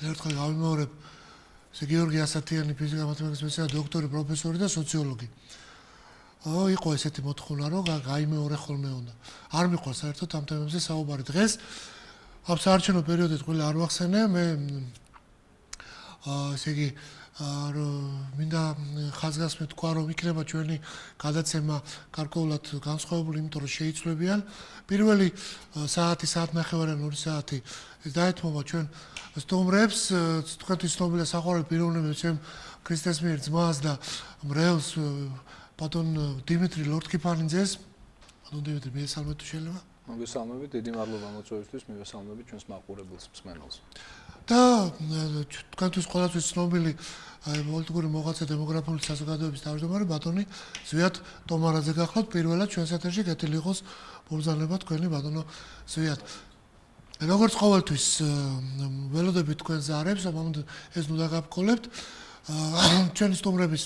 ერთხელ გავიმეორებ გიორგი ასათიანი ფიზიკა-მათემატიკის მეცნიერი, დოქტორი, პროფესორი და სოციოლოგი. იყო ესეთი მოთხოვნა, რომ გაიმეორე ხოლმე უნდა. არ მიყვარს საერთოდ ამ თემებზე საუბარი. დღეს ამ საარჩევნო პერიოდით ყველა არ ვახსენე, მე ესე იგი მინდა ხაზგასმით თქვა, რომ იქნება ჩვენი გადაცემა გარკვეულად განსხვავებული, იმიტომ რომ შეიცვლებიან. პირველი საათი, საათნახევარი, 2 საათი დაეთმობა ჩვენ სტუმრებს, თქვენთვის ცნობილია საყვარელი პიროვნებებს, ჩემ ქრისტეს მიერ ძმას და მრევლს, ბატონ დიმიტრი ლორთქიფანიძეს. ბატონ დიმიტრი, მიესალმეთ თუ შეიძლება? მოგესალმებით, დიდი მადლობა მოწვევისთვის, მივესალმებით ჩვენს მაყურებელს, მსმენელს. და თქვენთვის ყველასთვის ცნობილი პოლიტიკური მოღვაწე დემოგრაფიული საზოგადოების თავმჯდომარე ბატონი ზვიად ტომარაძე გახლავთ. პირველად ჩვენს ეთერში კეთილი იყოს ბრძანება თქვენი ბატონო ზვიად. როგორც ყოველთვის ველოდებით თქვენ ზარებს, ეს ნუ დაგაბკოლებთ. ჩვენი სტუმრების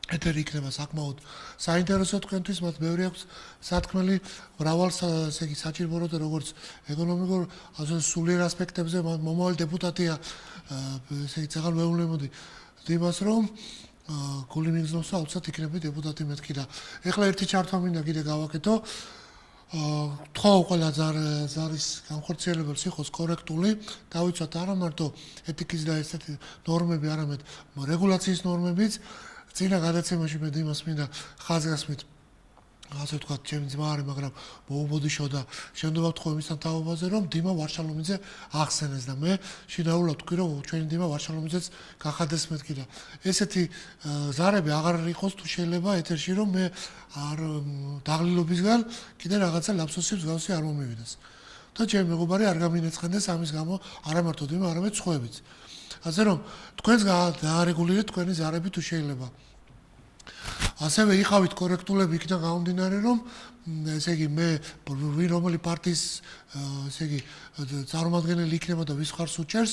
ეთერი იქნება საკმაოდ საინტერესო თქვენთვის, მათ ბევრი აქვს სათქმელი მრავალ ესე იგი საჭიროებად, როგორც ეკონომიკურ, ასე სულიერ ასპექტებზე. მომავალი დეპუტატია, ესე იგი ძალიან მეუბნებოდი იმას, რომ გული მიგზნობს და აუცილებლად იქნება დეპუტატი მეთქი და ეხლა ერთი ჩართვა მინდა კიდე გავაკეთო. თქვა ყველა ზარის განხორციელებელს იყოს კორექტული, დავიცვათ არა მარტო ეთიკის და ესეთი ნორმები, არამედ რეგულაციის ნორმებიც. წინა გადაცემაში მე იმას მინდა ხაზგასმით, ასე ვთქვათ, ჩემი ძმა არის, მაგრამ მოუბოდიშო და შემდგომ ვთქვა მისთან თავობაზე, რომ დიმა ვარშალომიძე ახსენეს და მე შინაურად ვთქვი, რომ ჩვენი დიმა ვარშალომიძეც გახადეს მეთქი და ესეთი ზარები აღარ იყოს თუ შეიძლება ეთერში, რომ მე არ დაღლილობისგან კიდე რაღაცა ლაფსოსი მსგავსი არ მომივიდეს. და ჩემი მეგობარი არ გამინეცხენდეს ამის გამო არა მარტო დიმა, არამედ სხვაებიც. ასე რომ თქვენს დაარეგულირეთ თქვენი ზარები თუ შეიძლება. ასევე იყავით კორექტულები იქიდან გამომდინარე, რომ ესე იგი მე რომელი პარტიის ესე იგი წარმომადგენელი იქნება და ვის ხარს უჭერს,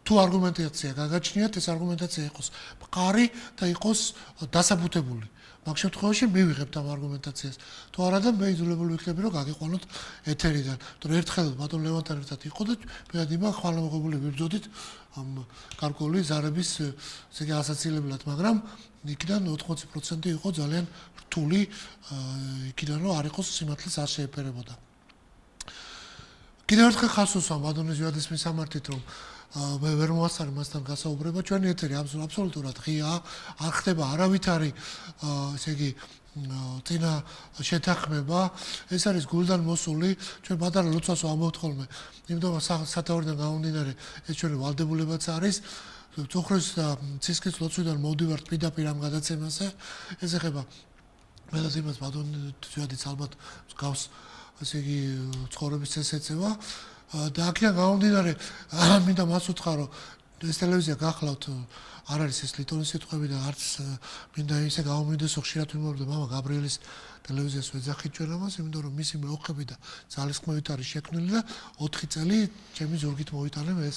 თუ არგუმენტაცია გაგაჩნიათ, ეს არგუმენტაცია იყოს მყარი და იყოს დასაბუთებული. მაგ შემთხვევაში მივიღებთ ამ არგუმენტაციას. თუ არა და მე იძულებული ვიქნები, რომ გაგიყვანოთ ეთერიდან. თუ ერთხელ ბატონ ლევანთან ერთად იყო და მე დიმა ხვალამოღებული ვიბრძოდით ამ გარკვეული ზარების ესე იგი ასაცილებლად, მაგრამ იქიდან 80% იყო ძალიან რთული, იქიდან რომ არ იყოს სიმართლეს არ შეეფერებოდა. კიდევ ერთხელ ხაზს უსვამ ბატონ ზვიადის მისამართით, რომ მე ვერ მოასწარი მასთან გასაუბრება, ჩვენი ეთერი აბსოლუტურად ღიაა, არ ხდება არავითარი ესე იგი წინა შეთანხმება, ეს არის გულდან მოსული, ჩვენ პატარა ლოცვას ვამბობთ ხოლმე, იმიტომ რომ სათაურიდან გამომდინარე ეს ჩვენი ვალდებულებაც არის. წუხრის და ცისკრის ლოცვიდან მოვდივართ პირდაპირ ამ გადაცემაზე, ეს ეხება მეტად იმას ბატონ ზვიადიც ალბათ გავს ესე იგი ცხოვრების წესს ეწევა. და აქედან გამომდინარე, მინდა მას უთხრა, რომ ეს ტელევიზია გახლავთ, არ არის ეს ლიტონის სიტყვები და არც მინდა ისე გამომიდეს, ხშირად ვიმეორებ და მამა გაბრიელის ტელევიზიას ვეძახით ჩვენ ამას, იმიტომ რომ მისი მეოხები და ძალისხმევით არის შექმნილი და 4 წელი ჩემი ზურგით მოვიტანე ეს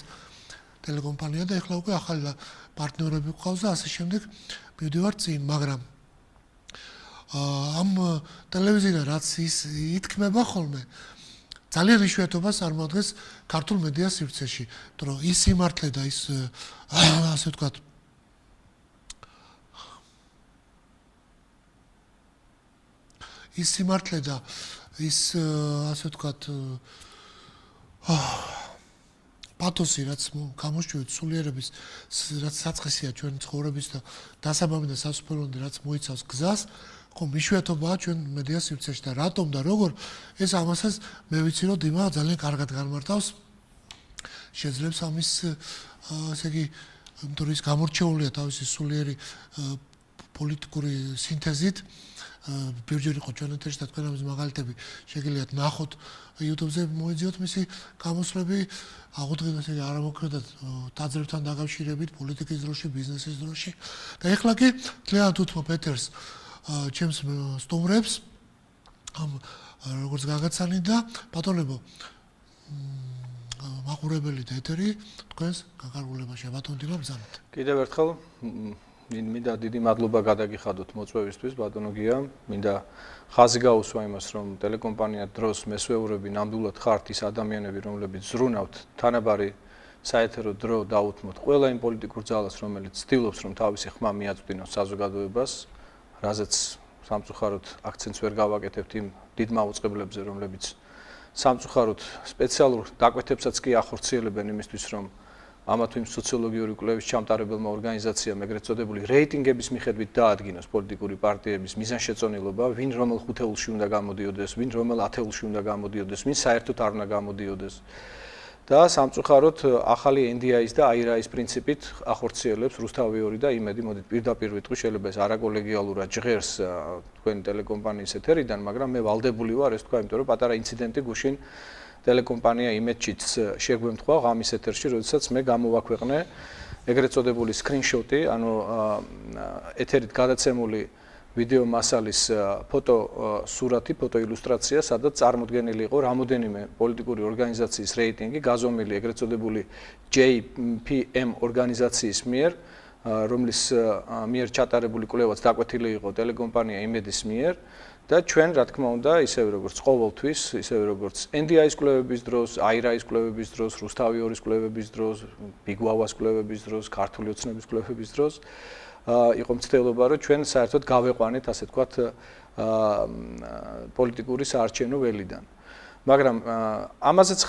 ტელეკომპანია და ეხლა უკვე ახალი პარტნიორები გვყავს და ასე შემდეგ მივდივარ წინ, მაგრამ ამ ტელევიზიიდან რაც ის ითქმება ხოლმე ძალიან იშვიათობას წარმოადგენს ქართულ მედია სივრცეში, რომ ის სიმართლე და ის ასე ვთქვათ ის სიმართლე და ის ასე ვთქვათ პათოსი, რაც გამოშვით სულიერების, რაც საწყისია ჩვენი ცხოვრების და დასაბამი და სასופერლონდი, რაც მოიცავს გზას, ხომ იშვიათობაა ჩვენ მედია სივრცეში და რატომ და როგორ ეს ამასაც მე ვიცი, რომ დიმა ძალიან კარგად განმარტავს. შეძლებს ამის ესე იგი, იმიტომ რომ ის გამორჩეულია თავისი სულიერი პოლიტიკური სინთეზით ბიურჯერი იყო ჩვენ ეთერში და თქვენ ამის მაგალითები შეგიძლიათ ნახოთ YouTube-ზე მოიძიოთ მისი გამოსვლები აღუდგენას იგი არ მოქმედად დაძრებთან დაკავშირებით პოლიტიკის დროში, ბიზნესის დროში და ეხლა კი ძალიან უთმობ ეთერს ჩემს სტუმრებს ამ როგორც გაგაცანით და ბატონებო მაყურებელი და ეთერი თქვენს გაგარგულებაში ბატონ დინო ბრძანეთ. კიდევ ერთხელ მინდა დიდი მადლობა გადაგიხადოთ მოწვევისთვის ბატონო გია. მინდა ხაზი გაუსვა იმას, რომ ტელეკომპანია დროს მესვეურები ნამდვილად ხართ ის ადამიანები, რომლებიც ზრუნავთ თანაბარი საეთერო დრო დაუთმოთ ყველა იმ პოლიტიკურ ძალას, რომელიც ცდილობს, რომ თავისი ხმა მიაწვდინოს საზოგადოებას, რაზეც სამწუხაროდ აქცენტს ვერ გავაკეთებთ იმ დიდ მაუწყებლებზე, რომლებიც სამწუხაროდ სპეციალურ დაკვეთებსაც კი ახორციელებენ იმისთვის, რომ ამა თუ იმ სოციოლოგიური კვლევის ჩამტარებელმა ორგანიზაციამ ეგრეთ წოდებული რეიტინგების მიხედვით დაადგინოს პოლიტიკური პარტიების მიზანშეწონილობა, ვინ რომელ ხუთეულში უნდა გამოდიოდეს, ვინ რომელ ათეულში უნდა გამოდიოდეს, ვინ საერთოდ არ უნდა გამოდიოდეს. და სამწუხაროდ ახალი NDI-ის და IRA-ის პრინციპით ახორციელებს რუსთავი 2 და იმედი, მოდით პირდაპირ ვიტყვი, შეიძლება ეს არაკოლეგიალურად ჟღერს თქვენი ტელეკომპანიის ეთერიდან, მაგრამ მე ვალდებული ვარ ეს თქვა, იმიტომ რომ პატარა ინციდენტი გუშინ ტელეკომპანია იმედშიც შეგვემთხვა ღამის ეთერში, როდესაც მე გამოვაქვეყნე ეგრეთ წოდებული სკრინშოტი, ანუ ეთერით გადაცემული ვიდეო მასალის ფოტო სურათი, ფოტო ილუსტრაცია, სადაც წარმოდგენილი იყო რამოდენიმე პოლიტიკური ორგანიზაციის რეიტინგი, გაზომილი ეგრეთ წოდებული JPM ორგანიზაციის მიერ, რომლის მიერ ჩატარებული კვლევაც დაკვეთილი იყო ტელეკომპანია იმედის მიერ. და ჩვენ, რა თქმა უნდა, ისევე როგორც ყოველთვის, ისევე როგორც NDI-ის კვლევების დროს, IRA-ის კვლევების დროს, რუსთავი 2-ის კვლევების დროს, ბიგვავას კვლევების დროს, ქართული ოცნების კვლევების დროს, იყო მცდელობა, რომ ჩვენ საერთოდ გავეყვანეთ, ასე ვთქვათ, პოლიტიკური საარჩევნო ველიდან. მაგრამ ამაზეც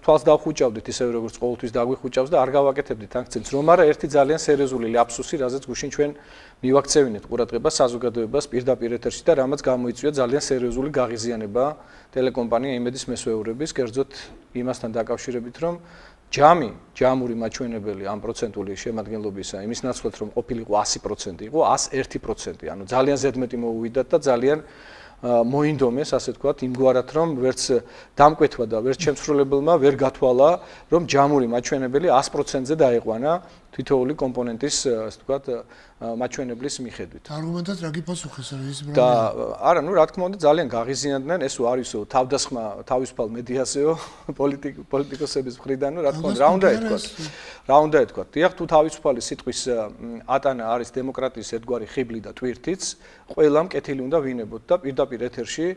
თვალს დავხუჭავდით, ისევე როგორც ყოველთვის დაგვიხუჭავს და არ გავაკეთებდით აქცენტს, რომ არა ერთი ძალიან სერიოზული ляпსუსი, რაზეც გუშინ ჩვენ მივაქცევინეთ ყურადღებას საზოგადოებას პირდაპირ ეთერში და რამაც გამოიწვია ძალიან სერიოზული გაღიზიანება ტელეკომპანია იმედის მესვეურების, კერძოდ იმასთან დაკავშირებით, რომ ჯამური მაჩვენებელი ამ პროცენტული შემადგენლობისა იმის ნაცვლად, რომ ყოფილიყო 100%, იყო 101%, ანუ ძალიან ზედმეტი მოუვიდათ და ძალიან მოინდომეს, ასე ვთქვათ, იმგვარად, რომ ვერც დამკვეთვა და ვერც შემსრულებელმა ვერ გათვალა, რომ ჯამური მაჩვენებელი 100%-ზე დაეყვანა თითოეული კომპონენტის, ასე ვთქვათ, მაჩვენებლის მიხედვით. არგუმენტად რა გიპასუხეს ის და არა, რა თქმა უნდა, ძალიან გაღიზიანდნენ, ესო არისო თავდასხმა თავისუფალ მედიასეო პოლიტიკოსების მხრიდან, რა თქმა უნდა, რა უნდა ეთქვათ. დიახ, თუ თავისუფალი სიტყვის ატანა არის დემოკრატიის ერთგვარი ხიბლი და ტვირთიც, ყველამ კეთილი უნდა ვინებოთ და პირდაპირ ეთერში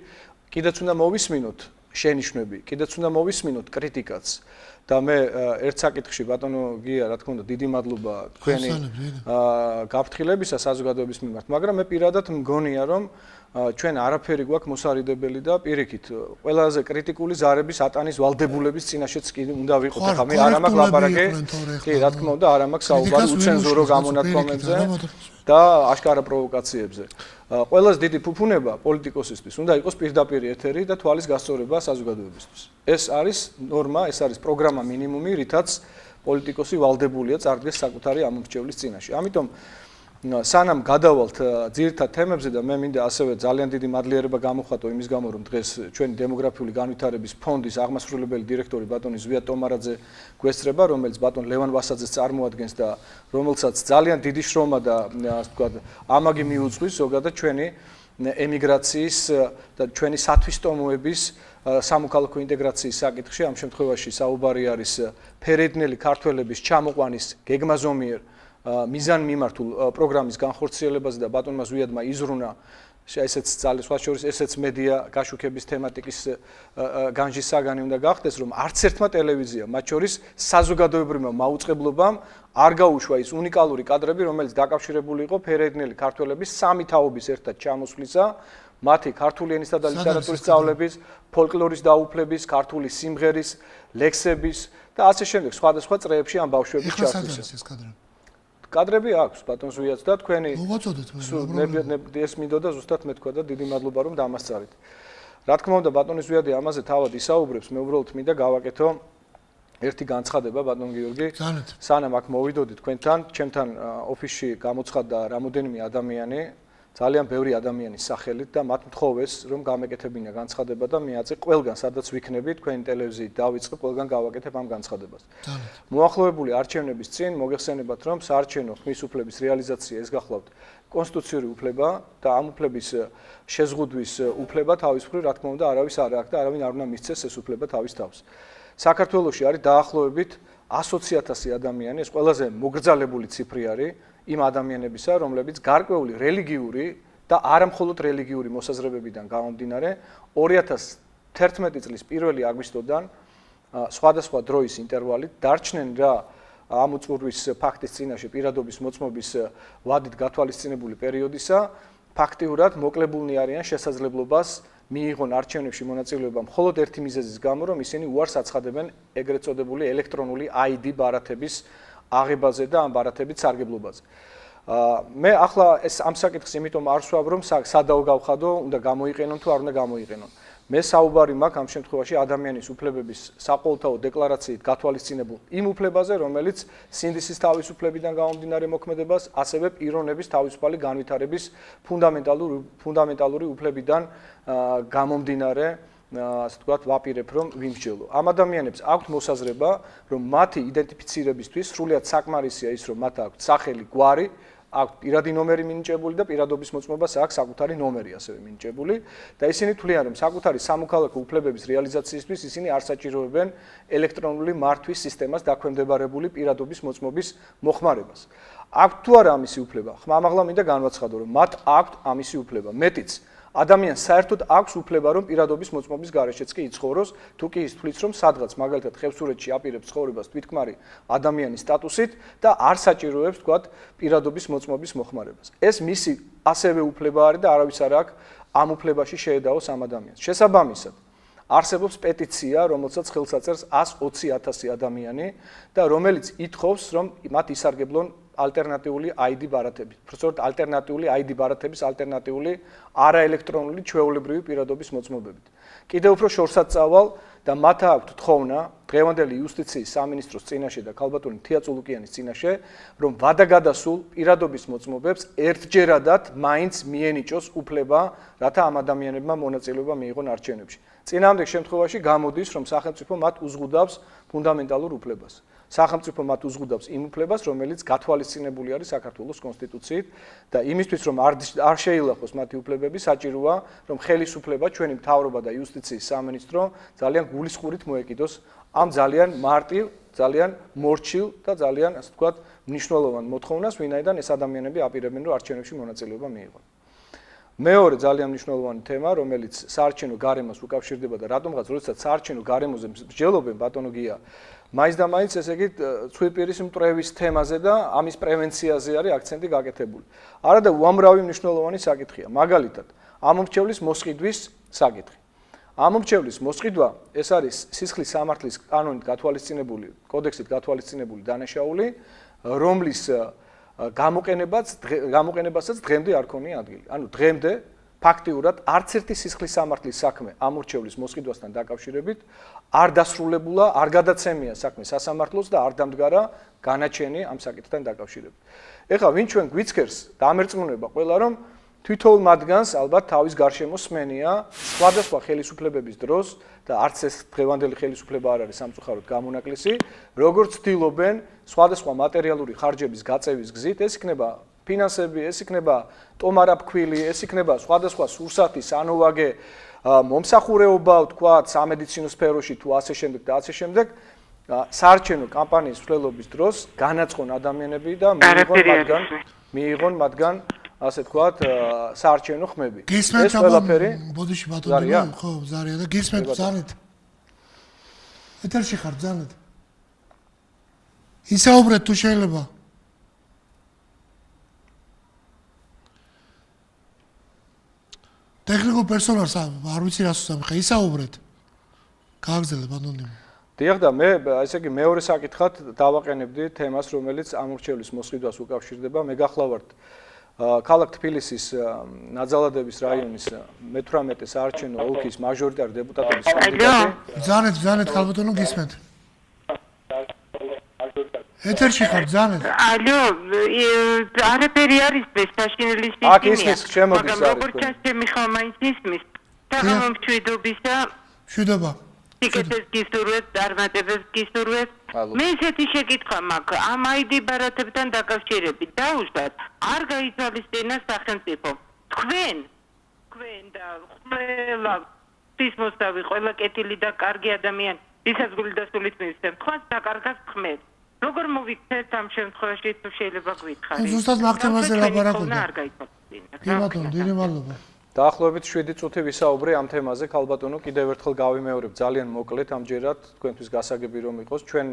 კიდეც უნდა მოვისმინოთ შენიშვნები, კიდეც უნდა მოვისმინოთ კრიტიკაც. და მე ერთ საკითხში ბატონო გია, რა თქმა უნდა, დიდი მადლობა თქვენი გაფრთხილებისა საზოგადოების მიმართ, მაგრამ მე პირადად მგონია, რომ ჩვენ არაფერი გვაქვს მოსარიდებელი და პირიქით ყველაზე კრიტიკული ზარების ატანის ვალდებულების წინაშეც კი უნდა ვიყოთ. ახლა მე არ ამაქვს ლაპარაკი, კი, რა თქმა უნდა, არ ამაქვს საუბარი უცენზურო გამონათქვამებზე და აშკარა პროვოკაციებზე. ყველაზე დიდი ფუფუნება პოლიტიკოსისთვის უნდა იყოს პირდაპირ ეთერი და თვალის გასწორება საზოგადოებისთვის. ეს არის ნორმა, ეს არის პროგრამა მინიმუმი, რითაც პოლიტიკოსი ვალდებულია წარდგეს საკუთარი ამომრჩევლის წინაშე. ამიტომ სანამ გადავალთ ძირითად თემებზე და მე მინდა ასევე ძალიან დიდი მადლიერება გამოვხატო იმის გამო, რომ დღეს ჩვენი დემოგრაფიული განვითარების ფონდის აღმასრულებელი დირექტორი ბატონი ზვიად ტომარაძე გვესწრება, რომელიც ბატონ ლევან ვასაძეს წარმოადგენს და რომელსაც ძალიან დიდი შრომა და ასე ვთქვათ, ამაგი მიუძღვის ზოგადად ჩვენი ემიგრაციის და ჩვენი სათვისტომოების სამოქალაქო ინტეგრაციის საკითხში. ამ შემთხვევაში საუბარი არის ფერედნელი ქართველების ჩამოყვანის გეგმაზომიერ მიზანმიმართულ პროგრამის განხორციელებაზე და ბატონმა ზვიადმა იზრუნა ესეც ძალის სხვა შორის ესეც მედია გაშუქების თემატიკის განჯის საგანი უნდა გახდეს, რომ არც ერთმა ტელევიზიამ, მათ შორის საზოგადოებრივმა მაუწყებლობამ არ გაუშვა ის უნიკალური კადრები, რომელიც დაკავშირებული იყო ფერედნელი ქართველების სამი თაობის ერთად ჩამოსვლისა, მათი ქართული ენისა და ლიტერატურის სწავლების, ფოლკლორის დაუფლების, ქართული სიმღერის, ლექსების და ასე შემდეგ სხვადასხვა წრეებში ამ ბავშვების ჩასვლისა. კადრები აქვს ბატონ ზვიადს და თქვენი ეს მინდოდა ზუსტად მეთქვა და დიდი მადლობა რომ დამასწარით. რა თქმა უნდა ბატონი ზვიადი ამაზე თავად ისაუბრებს, მე უბრალოდ მინდა გავაკეთო ერთი განცხადება ბატონ გიორგი. სანამ აქ მოვიდოდი თქვენთან, ჩემთან ოფისში გამოცხადდა რამოდენიმე ადამიანი, ძალიან ბევრი ადამიანის სახელით და მათ მთხოვეს რომ გამეკეთებინა განცხადება და მე აწი ყველგან სადაც ვიქნები თქვენი ტელევიზიით დავიწყებ ყველგან გავაკეთებ ამ განცხადებას. მოახლოებული არჩევნების წინ მოგეხსენებათ რომ საარჩევნო ხმის უფლების რეალიზაცია ეს გახლავთ კონსტიტუციური უფლება და ამ უფლების შეზღუდვის უფლება თავის მხრივ რა თქმა უნდა არავის არ აქვს და არავინ არ უნდა მისცეს ეს უფლება თავის თავს. საქართველოში არის დაახლოებით 120,000 ადამიანი, ეს ყველაზე მოგრძალებული ციფრი არის იმ ადამიანებისა, რომლებიც გარკვეული რელიგიური და არამხოლოდ რელიგიური მოსაზრებებიდან გამომდინარე 2011 წლის 1 აგვისტოდან სხვადასხვა დროის ინტერვალით დარჩნენ რა ამ უწყურვის ფაქტის წინაშე პირადობის მოწმობის ვადით გათვალისწინებული პერიოდისა ფაქტიურად მოკლებულნი არიან შესაძლებლობას მიიღონ არჩევნებში მონაწილეობა მხოლოდ ერთი მიზეზის გამო, რომ ისინი უარს აცხადებენ ეგრეთ წოდებული ელექტრონული ID ბარათების აღებაზე და ამ ბარათების სარგებლობაზე. მე ახლა ეს ამ საკითხს იმიტომ არ ვსვამ, რომ სადაო გავხადო, უნდა გამოიყენონ თუ არ უნდა გამოიყენონ. მე საუბარი მაქვს ამ შემთხვევაში ადამიანის უფლებების საყოველთაო დეკლარაციით გათვალისწინებულ იმ უფლებაზე, რომელიც სინდისის თავისუფლებიდან გამომდინარე მოქმედებას, ასევე პიროვნების თავისუფალი განვითარების ფუნდამენტალური უფლებიდან გამომდინარე, ასე ვთქვათ, ვაპირებ რომ ვიმსჯელო. ამ ადამიანებს აქვთ მოსაზრება, რომ მათი იდენტიფიცირებისთვის სრულიად საკმარისია ის, რომ მათ აქვთ სახელი, გვარი, აქვთ პირადი ნომერი მინიჭებული და პირადობის მოწმობას აქვს საკუთარი ნომერი ასევე მინიჭებული და ისინი თვლიან, რომ საკუთარი სამოქალაქო უფლებების რეალიზაციისთვის ისინი არ საჭიროებენ ელექტრონული მართვის სისტემას დაქვემდებარებული პირადობის მოწმობის მოხმარებას. აქვთ თუ არა ამისი უფლება? ხმამაღლა მინდა განვაცხადო, რომ მათ აქვთ ამისი უფლება. მეტიც ადამიანს საერთოდ აქვს უფლება, რომ პირადობის მოწმობის გარეშეც კი იცხოვროს, თუ კი ის თვლის, რომ სადღაც მაგალითად ხევსურეთში აპირებს ცხოვრებას თვითქმარი ადამიანის სტატუსით და არ საჭიროებს, თქვათ, პირადობის მოწმობის მოხმარებას. ეს მისი ასევე უფლება არის და არავის არ აქვს ამ უფლებაში შეედაოს ამ ადამიანს. შესაბამისად, არსებობს პეტიცია, რომელსაც ხელს აწერს 120,000 ადამიანი და რომელიც ითხოვს, რომ მათ ისარგებლონ ალტერნატიული ID ბარათები. Უბრალოდ ალტერნატიული ID ბარათების ალტერნატიული არაელექტრონული ჩვეულებრივი პირადობის მოწმობებით. კიდევ უფრო შორსაც წავალ და მათ აქვთ თხოვნა დღევანდელი იუსტიციის სამინისტროს წინაშე და ქალბატონი თია წულუკიანის წინაშე, რომ ვადაგადასულ პირადობის მოწმობებს ერთჯერადად მაინც მიენიჭოს უფლება, რათა ამ ადამიანებმა მონაწილეობა მიიღონ არჩევნებში. წინააღმდეგ შემთხვევაში გამოდის, რომ სახელმწიფო მათ უზღუდავს ფუნდამენტალურ უფლებას. სახელმწიფო მათ უზღუდავს იმ უფლებას, რომელიც გათვალისწინებული არის საქართველოს კონსტიტუციით და იმისთვის, რომ არ შეილახოს მათი უფლებები, საჭიროა, რომ ხელისუფლება, ჩვენი მთავრობა და იუსტიციის სამინისტრო ძალიან გულისხმურით მოეკიდოს ამ ძალიან მარტივ, ძალიან მორჩილ და ძალიან, ასე ვთქვათ, მნიშვნელოვან მოთხოვნას, ვინაიდან ეს ადამიანები აპირებენ, რომ არჩევნებში მონაწილეობა მიიღონ. მეორე ძალიან მნიშვნელოვანი თემა, რომელიც საარჩევნო გარემოს უკავშირდება და რატომღაც როდესაც საარჩევნო გარემოზე მსჯელობენ ბატონო გია, მაინც და მაინც ესე იგი ცვირპირის მტრევის თემაზე და ამის პრევენციაზე არის აქცენტი გაკეთებული. არადა უამრავი მნიშვნელოვანი საკითხია. მაგალითად, ამომრჩევლის მოსყიდვის საკითხი. ამომრჩევლის მოსყიდვა ეს არის სისხლის სამართლის კანონით გათვალისწინებული, კოდექსით გათვალისწინებული დანაშაული, რომლის გამოყენებასაც დღემდე არ ქონია ადგილი. ანუ დღემდე ფაქტიურად არც ერთი სისხლის სამართლის საქმე ამორჩევლის მოსყიდვასთან დაკავშირებით არ დასრულებულა, არ გადაცემია საქმე სასამართლოს და არ დამდგარა განაჩენი ამ საკითხთან დაკავშირებით. ეხლა ვინ ჩვენ გვიცქერს დამერწმუნება ყველა რომ თვითონ მათგანს ალბათ თავის გარშემო სმენია სხვადასხვა ხელისუფლებების დროს და არც ეს დღევანდელი ხელისუფლება არ არის სამწუხაროდ გამონაკლისი, როგორც ცდილობენ სხვადასხვა მატერიალური ხარჯების გაწევის გზით, ეს იქნება ფინანსები, ეს იქნება ტომარაფქვილი, ეს იქნება სხვადასხვა სურსათი, სანოვაგე, მომსახურეობა, ვთქვათ, სამედიცინო სფეროში თუ ასე შემდეგ და ასე შემდეგ, საარჩევნო კამპანიის მსვლელობის დროს განაწყონ ადამიანები და მიიღონ მათგან ასე ვთქვათ, საარჩევნო ხმები. ეს ყველაფერი ბოდიში ბატონო, ხო, ზარია და გისმენთ ზანეთ. ეთერში ხარ ზანეთ. ისაუბრეთ თუ შეიძლება. ტექნიკურ პერსონალს არ ვიცი რას უსამხ, ისაუბრეთ. გააგზავნე ბატონო. დიახ და მე ესე იგი მეორე საკითხად დავაყენებდი თემას, რომელიც ამორჩევლის მოსყიდვას უკავშირდება. მე გახლავართ ქალაქ თბილისის ნაძალადების რაიონის მე-18 საარჩევნო ოლქის მაჟორიტარი დეპუტატების კანდიდატი. ზანეთ ქალბატონო გისმენთ. ეთერში ხარ ძალიან? ალო, არაფერი არის საშინელის ისმის, მაგრამ როგორც ჩანს, ჩემი ხმა მაინც ისმის. თამამშვიდობისა. მშვიდობა. სიკეთეს გისურვებთ, წარმატებებს გისურვებთ. მე ესეთი შეკითხვა მაქვს, ამ ID ბარათებთან დაკავშირებით დაუშვათ, არ გაითვალისწინა სახელმწიფო. თქვენ და ყველა ისმოსავი, ყველა კეთილი და კარგი ადამიანი, ვისაც გული და სულით მისცემ, თქვენს დაკარგას ხმეთ. როგორ მოვიქცეთ ამ შემთხვევაში თუ შეიძლება გვითხრათ? ზუსტად მაგ თემაზე ლაპარაკობდი. არ გაითვალისწინა. კი ბატონო, დიდი მადლობა. დაახლოებით 7 წუთი ვისაუბრე ამ თემაზე, ქალბატონო, კიდევ ერთხელ გავიმეორებ, ძალიან მოკლედ ამჯერად თქვენთვის გასაგები რომ იყოს, ჩვენ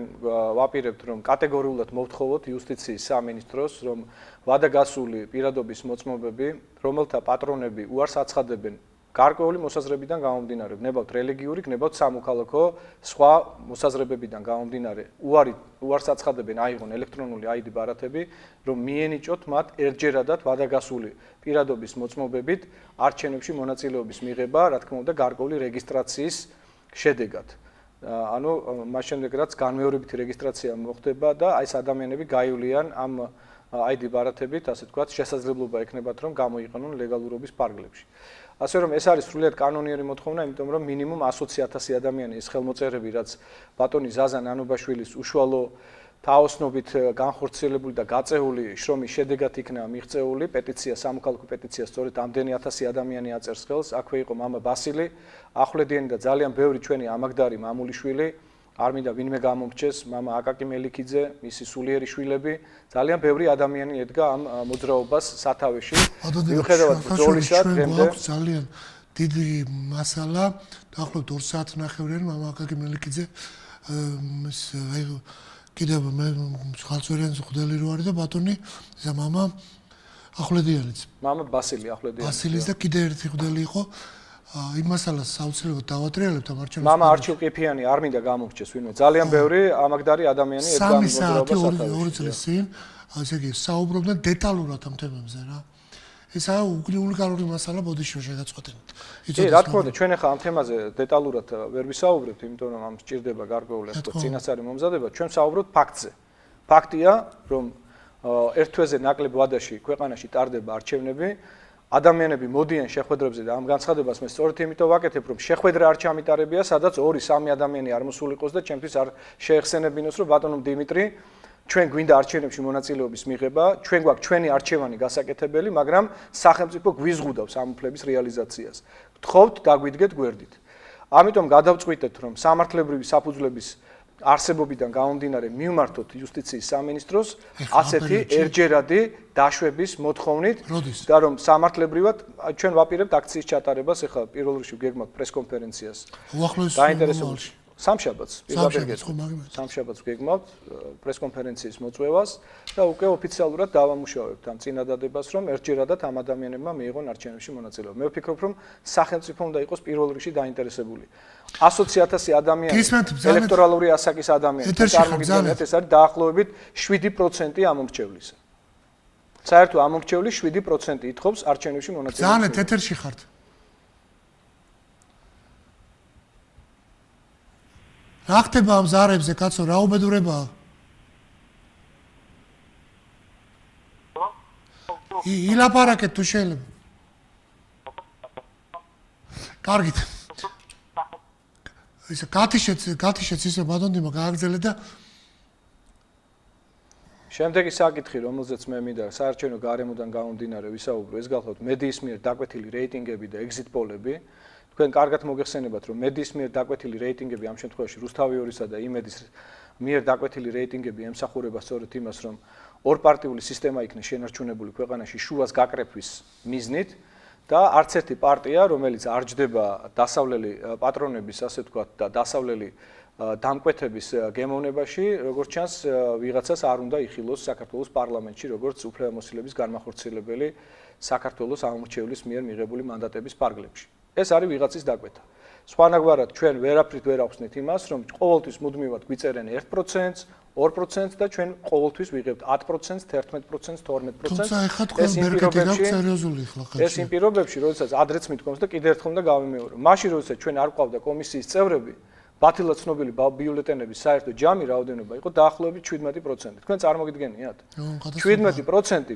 ვაპირებთ რომ კატეგორიულად მოვთხოვოთ იუსტიციის სამინისტროს, რომ ვადაგასული პირადობის მოწმობები, რომელთა პატრონები უარს აცხადებენ გარკვეული მოსაზრებიდან გამომდინარე, გნებავთ რელიგიური, გნებავთ სამოქალაქო, სხვა მოსაზრებებიდან გამომდინარე, უარს აცხადებენ აიღონ ელექტრონული ID ბარათები, რომ მიენიჭოთ მათ ერთჯერადად ვადაგასული პირადობის მოწმობებით არჩევნებში მონაწილეობის მიღება, რა თქმა უნდა, გარკვეული რეგისტრაციის შედეგად. ანუ მას შემდეგ რაც განმეორებითი რეგისტრაცია მოხდება და აი ეს ადამიანები გაივლიან ამ ID ბარათებით, ასე ვთქვათ, შესაძლებლობა ექნებათ რომ გამოიყენონ ლეგალურობის ფარგლებში. ასე რომ ეს არის სრულიად კანონიერი მოთხოვნა, იმიტომ რომ მინიმუმ 120,000 ადამიანი ის ხელმოწერები, რაც ბატონი ზაზა ნანობაშვილის უშუალო თაოსნობით განხორციელებული და გაწეული შრომის შედეგად იქნა მიღწეული პეტიცია, სამოქალაქო პეტიცია, სწორედ ამდენი 1000 ადამიანი აწერს ხელს, აქვე იყო მამა ბასილი, ახვლედიანი და ძალიან ბევრი ჩვენი ამაგდარი მამულიშვილი, არ მინდა ვინმე გამომრჩეს, მამა აკაკი მელიქიძე, მისი სულიერი შვილები, ძალიან ბევრი ადამიანი ედგა ამ მოძრაობას სათავეში. მიუხედავად ბრძოლისა, დღემდე ძალიან დიდი მასალა, დაახლოებით 2 საათნახევრიანი მამა აკაკი მელიქიძე კიდევ მე ხალხურიანის ხდელი რო არის და ბატონი ისა მამა ახვლედიანიც. მამა ბასილი ახვლედიანი. ბასილის და კიდევ ერთი ხდელი იყო. იმ მასალას საუცილებლად დავატრიალებთ ამ არჩევნებში. მამა არჩილყიფიანი არ მინდა გამოგრჩეს ვინმე. ძალიან ბევრი ამაგდარი ადამიანი ედგა ამ მოძრაობას სათავეში. 2 წლის წინ, ასე იგი, საუბრობდნენ დეტალურად ამ თემებზე რა. ესაა უნიკალური მასალა ბოდიშო შეგაწყვეტინეთ. კი, რა თქმა უნდა, ჩვენ ახლა ამ თემაზე დეტალურად ვერ ვისაუბრებთ, იმიტომ რომ ამ სჭირდება გარკვეული ასე წინასწარი მომზადება. ჩვენ ვსაუბრობთ ფაქტზე. ფაქტია, რომ ერთ თვეზე ნაკლებ ვადაში ქვეყანაში ტარდება არჩევნები. ადამიანები მოდიან შეხვედრებზე და ამ განცხადებას მე სწორედ იმიტომ ვაკეთებ, რომ შეხვედრა არ ჩამიტარებია, სადაც 2-3 ადამიანი არ მოსულიყოს და ჩემთვის არ შეეხსენებინოს, რომ ბატონო დიმიტრი, ჩვენ გვინდა არჩევნებში მონაწილეობის მიღება, ჩვენ გვაქვს ჩვენი არჩევანი გასაკეთებელი, მაგრამ სახელმწიფო გვიზღუდავს ამ უფლების რეალიზაციას. გთხოვთ, დაგვიდგეთ გვერდით. ამიტომ გადავწყვიტეთ, რომ სამართლებრივი საფუძვლების არსებობიდან გამომდინარე მივმართოთ იუსტიციის სამინისტროს ასეთი ერთჯერადი დაშვების მოთხოვნით და რომ სამართლებრივად ჩვენ ვაპირებთ აქციის ჩატარებას, ეხლა პირველ რიგში გეგმავთ პრესკონფერენციას. დაინტერესებული სამშაბათს, სამშაბათს გეგმავთ პრესკონფერენციის მოწვევას და უკვე ოფიციალურად დავამუშავებთ ამ წინადადებას, რომ ერთჯერადად ამ ადამიანებმა მიიღონ არჩევნებში მონაწილეობა. მე ვფიქრობ, რომ სახელმწიფო უნდა იყოს პირველ რიგში დაინტერესებული. 120,000 ადამიანი ელექტორალური ასაკის ადამიანები წარმოგიდგენთ, ეს არის დაახლოებით 7% ამომრჩევლისა. საერთო ამომრჩევლის 7% ითხოვს არჩევნებში მონაწილეობას. ძალიან ეთერში ხართ. რა ხდება ამ ზარებზე, კაცო, რა უბედურებაა? ილაპარაკეთ თუ შეიძლება. კარგით. ისე გათიშეთ ისე ბატონდიმა გააგრძელე და შემდეგი საკითხი, რომელზეც მე მინდა საარჩევნო გარემოდან გამომდინარე ვისაუბრო, ეს გახლავთ მედიის მიერ დაკვეთილი რეიტინგები და ეგზიტ პოლები. თქვენ კარგად მოგეხსენებათ, რომ მედიის მიერ დაკვეთილი რეიტინგები ამ შემთხვევაში რუსთავი 2-სა და იმედის მიერ დაკვეთილი რეიტინგები ემსახურება სწორედ იმას, რომ ორპარტიული სისტემა იქნა შენარჩუნებული ქვეყანაში შუას გაკრეფვის მიზნით და არც ერთი პარტია, რომელიც არ ჯდება დასავლელი პატრონების, ასე ვთქვათ, და დასავლელი დამკვეთების გემოვნებაში, როგორც ჩანს, ვიღაცას არ უნდა იხილოს საქართველოს პარლამენტში, როგორც უფლებამოსილების განმახორციელებელი საქართველოს ამომრჩევლის მიერ მიღებული მანდატების ფარგლებში. ეს არის ვიღაცის დაკვეთა. სხვანაგვარად ჩვენ ვერაფრით ვერ ახსნით იმას, რომ ყოველთვის მუდმივად გვიწერენ 1%, 2% და ჩვენ ყოველთვის ვიღებთ 10%, 11%, 12%. ეს იმ პირობებში, როდესაც ადრეც მithქვამს და კიდევ ერთხელ უნდა გავიმეორო. მაშინ, როდესაც ჩვენ არ ყავდა კომისიის წევრები, ბათილად ცნობილი ბიულეტენების საერთო ჯამი რაოდენობა იყო დაახლოებით 17%. თქვენ წარმოგიდგენიათ? 17%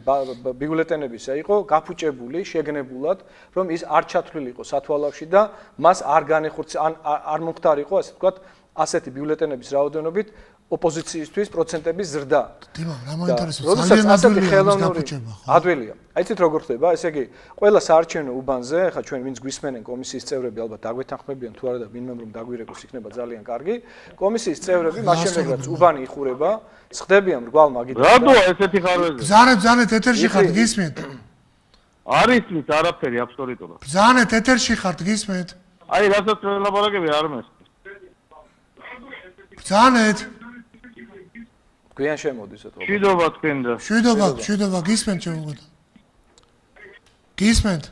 ბიულეტენებისა იყო გაფუჭებული შეგნებულად, რომ ის არ ჩათვლილიყო სათვალავში და მას არ არ მომხდარიყო, ასე ვთქვათ, ასეთი ბიულეტენების რაოდენობით ოპოზიციისთვის პროცენტების ზრდა. დიმა, რა მოინტერესებს? ძალიან ადვილია. აიცით როგორ ხდება? ესე იგი, ყველა საარჩევნო უბანზე, ახლა ჩვენ ვინც გვისმენენ კომისიის წევრები ალბათ დაგვეთანხმებიან თუ არა და ვინმე რომ დაგვირეკოს იქნება ძალიან კარგი. კომისიის წევრები მას შემდეგ რაც უბანი იხურება, ხდებიან მრგვალ მაგიდას. რატოა ესეთი ხარვეზე? ბზანეთ ეთერში ხართ, გისმენთ? არის ის არაფერი აბსოლუტურად. ბზანეთ ეთერში ხართ, გისმენთ? აი, რასაც ველაპარაკები არ მესმის. ბზანეთ გვიან შემოდის ეთო. შვიდობა თქვენ და. შვიდობა, გისმენთ შემოგოდა. გისმენთ?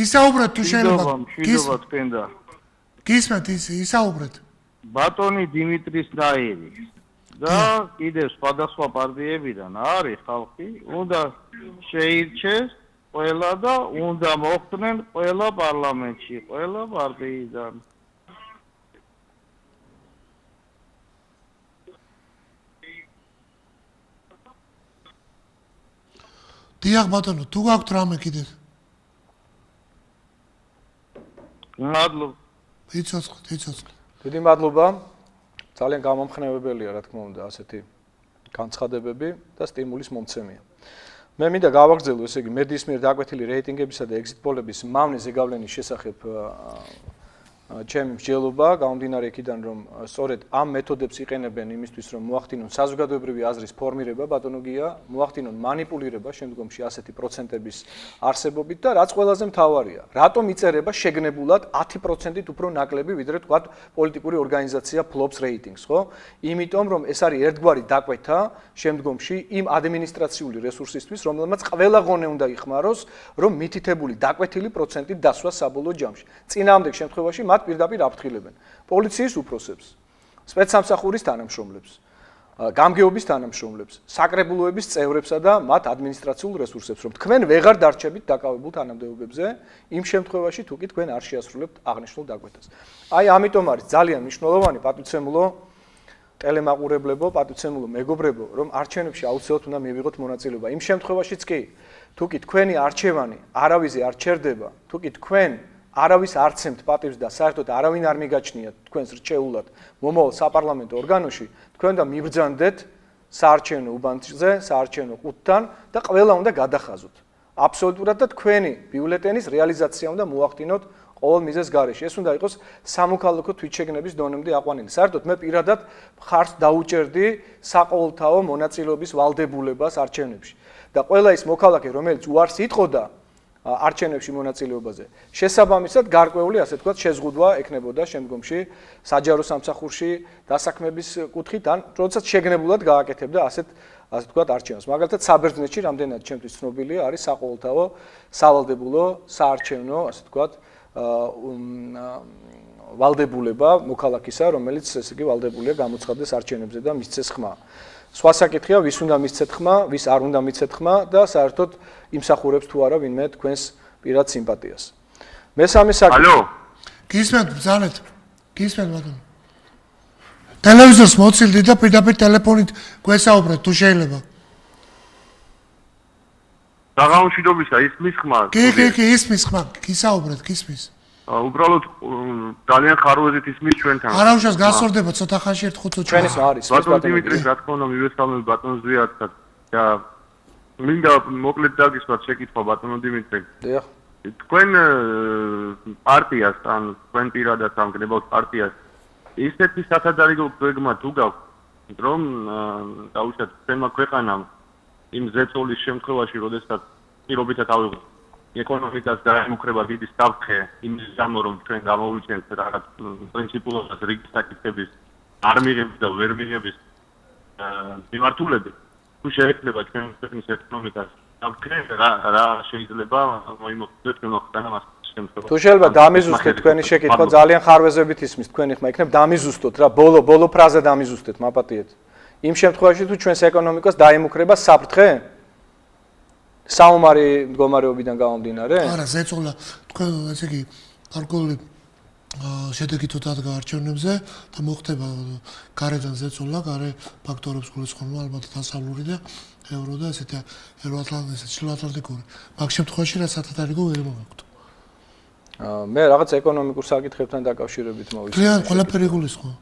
ისაუბრეთ თუ შეიძლება. შვიდობა თქვენ და. გისმენთ ისაუბრეთ. ბატონი დიმიტრის ნაირი და კიდევ სხვადასხვა პარტიებიდან არის ხალხი, უნდა შეირჩეს ყველა და უნდა მოხდნენ ყველა პარლამენტში, ყველა პარტიიდან. დიახ ბატონო, თუ გაქვთ რამე კიდე? მადლობა. იცოცხლეთ. დიდი მადლობა. ძალიან გამომხნევებელია, რა თქმა უნდა, ასეთი განცხადებები და სტიმულის მომცემია. მე მინდა გავაგრძელო, ესე იგი, მედიის მიერ დაკვეთილი რეიტინგებისა და ეგზიტ პოლების მავნე ზეგავლენის შესახებ ჩემი მსჯელობა გამომდინარე იქიდან, რომ სწორედ ამ მეთოდებს იყენებენ იმისთვის, რომ მოახდინონ საზოგადოებრივი აზრის ფორმირება, ბატონო გია, მოახდინონ манипуლირება შემდგომში ასეთი პროცენტების არსებობით და რაც ყველაზე მთავარია, რატომ იწერება შეგნებულად 10%-ით უფრო ნაკლები, ვიდრე თქვათ პოლიტიკური ორგანიზაცია ფლობს რეიტინგს, ხო? იმიტომ რომ ეს არის ერთგვარი დაკვეთა შემდგომში იმ ადმინისტრაციული რესურსისთვის, რომელმაც ყველა ღონე უნდა იხმაროს, რომ მითითებული დაკვეთილი პროცენტით დასვა საბოლოო ჯამში. წინააღმდეგ შემთხვევაში მათ პირდაპირ აფრთხილებენ პოლიციის უფროსებს, სპეცსამსახურის თანამშრომლებს, გამგეობის თანამშრომლებს, საკრებულოების წევრებსა და მათ ადმინისტრაციულ რესურსებს, რომ თქვენ ვეღარ დარჩებით დაკავებულ თანამდებობებზე, იმ შემთხვევაში თუ კი თქვენ არ შეასრულებთ აღნიშნულ დაკვეთას. აი, ამიტომ არის ძალიან მნიშვნელოვანი პატივცემულო ტელემაყურებლებო, პატივცემულო მეგობრებო, რომ არჩევნებში აუცილებლად უნდა მივიღოთ მონაწილეობა. იმ შემთხვევაშიც კი, თუ კი თქვენი არჩევანი არავიზე არ ჩერდება, თუ კი თქვენ არავის არცემთ პატივს და საერთოდ არავინ არ მიგაჩნიათ თქვენს რჩეულად მომავალ საპარლამენტო ორგანოში, თქვენ და მიბრძანდეთ საარჩევნო უბანზე, საარჩევნო ყუთთან და ყველა უნდა გადახაზოთ. აბსოლუტურად და თქვენი ბიულეტენის რეალიზაცია უნდა მოახდინოთ ყოველ მიზეზს გარეშე. ეს უნდა იყოს სამოქალაქო თვითშეგნების დონემდე აყვანილი. საერთოდ მე პირადად ხარს დაუჭერდი საყოველთაო მონაწილეობის ვალდებულებას არჩევნებში. და ყველა ის მოქალაქე, რომელიც უარს იტყოდა არჩევნებში მონაწილეობაზე, შესაბამისად გარკვეული, ასე ვთქვათ, შეზღუდვა ექნებოდა შემდგომში საჯარო სამსახურში დასაქმების კუთხით, ან როდესაც შეგნებულად გააკეთებდა ასე ვთქვათ არჩევნებს. მაგალითად, საბერძნეთში რამდენად ჩემთვის ცნობილია არის საყოველთაო სავალდებულო საარჩევნო, ასე ვთქვათ, ვალდებულება მოქალაქისა, რომელიც ესე იგი ვალდებულია გამოცხადდეს არჩევნებზე და მისცეს ხმა. სხვა საკითხია, ვის უნდა მისცეთ ხმა, ვის არ უნდა მისცეთ ხმა და საერთოდ იმსახურებს თუ არა ვინმე თქვენს პირად სიმპათიას. მესამე საკითხი. ალო. გისმენთ, ბრძანეთ. გისმენთ, ბატონო. ტელევიზორს მოცილდით და პირდაპირ ტელეფონით გვესაუბრეთ თუ შეიძლება. დაღამშვიდობისა, ისმის ხმა. კი, ისმის ხმა, გისაუბრეთ, გისმის. უბრალოდ ძალიან ხარვეზით ისმის ჩვენთან. არავშას გასწორდება ცოტა ხანში ერთ 5 წუთში. ჩვენის არის, ბატონო დიმიტრის, რა თქმა უნდა, მივესალმებ ბატონ ზვიათსაც და მინდა მოკლედ დაგისვათ შეკითხვა ბატონო დიმიტრი. დიახ. თქვენ პარტიას, ან თქვენ პირადად ამ გნებავთ პარტიას, ისეთი სათადარიგო პროგრამა თუ გაქვთ, რომ დაუშვათ თემა ქვეყანამ იმ ზეწოლის შემთხვევაში, როდესაც პირობითად ავიღოთ ეკონომიკას დაემუქრება დიდი საფრთხე იმის გამო, რომ ჩვენ გამოვლინჩენთ რაღაც პრინციპულობას რიგის საკითხების არ მიღების და ვერ მიღების მიმართულებით, თუ შეიძლება ჩვენ ქვეყნის ეკონომიკას საფრთხე რა შეიძლება მოიმოქმედოს ჩვენ ხტანა მას შემთხვევაში. თუ შეიძლება დამიზუსტეთ თქვენი შეკითხვა, ძალიან ხარვეზებით ისმის თქვენი ხმა, იქნებ დამიზუსტოთ რა, ბოლო ფრაზა დამიზუსტეთ, მაპატიეთ. იმ შემთხვევაში თუ ჩვენს ეკონომიკას დაემუქრება საფრთხე საომარი მდგომარეობიდან გამომდინარე? არა, ზეწოლა, თქვენ ესე იგი გარკვეული შედეგი თუ დადგა არჩევნებზე და მოხდება გარედან ზეწოლა, გარე ფაქტორებს გულისხმობა ალბათ დასავლური და ევრო და ესეთი ჩრდილოატლანტიკური. მაგ შემთხვევაში რა სათადარიგო ვერ მოგაქვთ. მე რაღაც ეკონომიკურ საკითხებთან დაკავშირებით მოვიცი. ძალიან ყველაფერი გულისხმობა.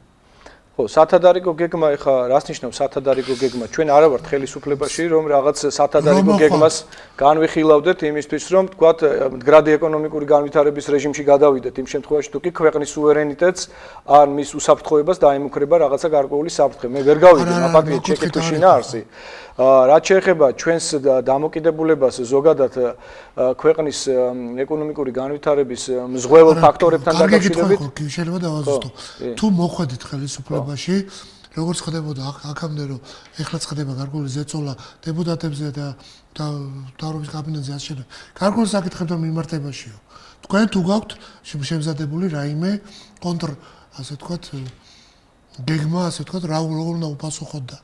ხო, სათადარიგო გეგმა ეხა რას ნიშნავს სათადარიგო გეგმა? ჩვენ არა ვართ ხელისუფლებაში, რომ რაღაც სათადარიგო გეგმას განვიხილავდეთ იმისთვის, რომ თქვათ მდგრადი ეკონომიკური განვითარების რეჟიმში გადავიდეთ. იმ შემთხვევაში თუ კი ქვეყნის სუვერენიტეტს ან მის უსაფრთხოებას დაემუქრება რაღაცა გარკვეული საფრთხე. მე ვერ გავიგე აპატიეთ ჩეკეთო შინაარსი. რაც შეეხება ჩვენს დამოკიდებულებას ზოგადად ქვეყნის ეკონომიკური განვითარების მზღვეველ ფაქტორებთან დაკავშირებით, შეიძლება დავაზუსტო. თუ მოხვედით ხელისუფლებაში, როგორც ხდებოდა აქამდე, რომ ეხლაც ხდება გარკვეული ზეწოლა დეპუტატებზე და მთავრობის კაბინეტზე ასშენებ. გარკვეულ საკითხებთან მიმართებაშიო. თქვენ თუ გაქვთ შემზადებული რაიმე ასე ვთქვათ, გეგმა, ასე ვთქვათ, როგორ უნდა უპასუხოთ და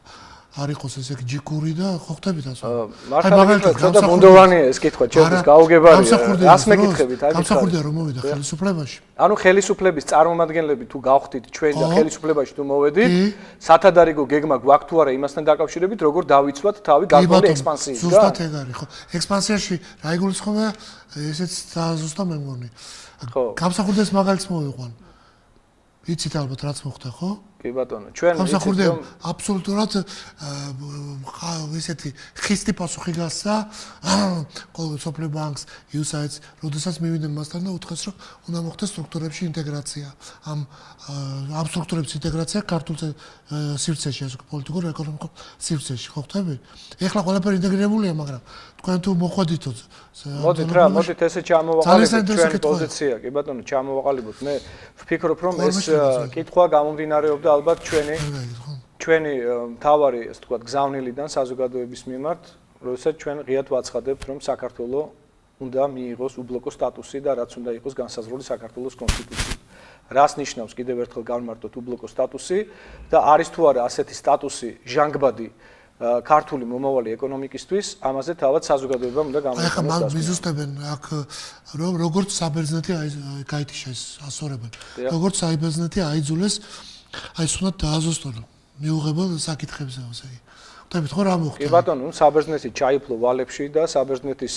არ იყოს ესე ჯიკური და ხო ხდებით ასე. მაგალითად, ცოტა ბუნდოვანია ეს კითხვა, ჩემთვის გაუგებარია. რას მეკითხებით? გამსახურდია რომ მოვიდა ხელისუფლებაში. ანუ ხელისუფლების წარმომადგენლები თუ გავხდით ჩვენ და ხელისუფლებაში თუ მოვედით, სათადარიგო გეგმა გვაქვს თუ არა იმასთან დაკავშირებით, როგორ დავიცვათ თავი გარკვეული ექსპანსიით, რა? ზუსტად ეგ არის, ხო. ექსპანსიაში რა იგულისხმება, ესეც ზუსტად მე მგონი. ხო. გამსახურდეს მაგალითს მოვიყვან. იცით ალბათ რაც მოხდა, ხო? კი ბატონო, ჩვენ გამსახურდია აბსოლუტურად ესეთი ხისტი პასუხი გასცა ყოველ სოფლიო ბანკს, USAID-ს, როდესაც მივიდნენ მასთან და უთხრეს, რომ უნდა მოხდეს სტრუქტურებში ინტეგრაცია. ამ სტრუქტურების ინტეგრაცია ქართულ სივრცეში, ასე პოლიტიკურ, ეკონომიკურ სივრცეში, ხო ხდები? ეხლა ყველაფერი ინტეგრირებულია, მაგრამ თქვენ თუ მოხვედითო მოდით ესე ჩამოვაყალიბოთ ჩვენი პოზიცია, კი ბატონო, ჩამოვაყალიბოთ. მე ვფიქრობ, რომ ეს კითხვა გამომდინარეობდა ალბათ ჩვენი მთავარი, ასე ვთქვათ, გზავნილიდან საზოგადოების მიმართ, როდესაც ჩვენ ღიად ვაცხადებთ, რომ საქართველოს უნდა მიიღოს უბლოკო სტატუსი და რაც უნდა იყოს განსაზღვრული საქართველოს კონსტიტუციით. რას ნიშნავს კიდევ ერთხელ გავმარტოთ უბლოკო სტატუსი და არის თუ არა ასეთი სტატუსი ჟანგბადი ქართული მომავალი ეკონომიკისთვის, ამაზე თავად საზოგადოებამ უნდა გამოიყენოს. ახლა მიზუსტებენ აქ როგორც საბერძნეთი გაითიშეს ასორებენ. როგორც საბერძნეთი აიძულეს აი სუნათ დააზუსტონ მიუღებელ საკითხებზე ასე. ხდებით ხო რა მოხდა? კი ბატონო, საბერძნეთი ჩაიფლო ვალებში და საბერძნეთის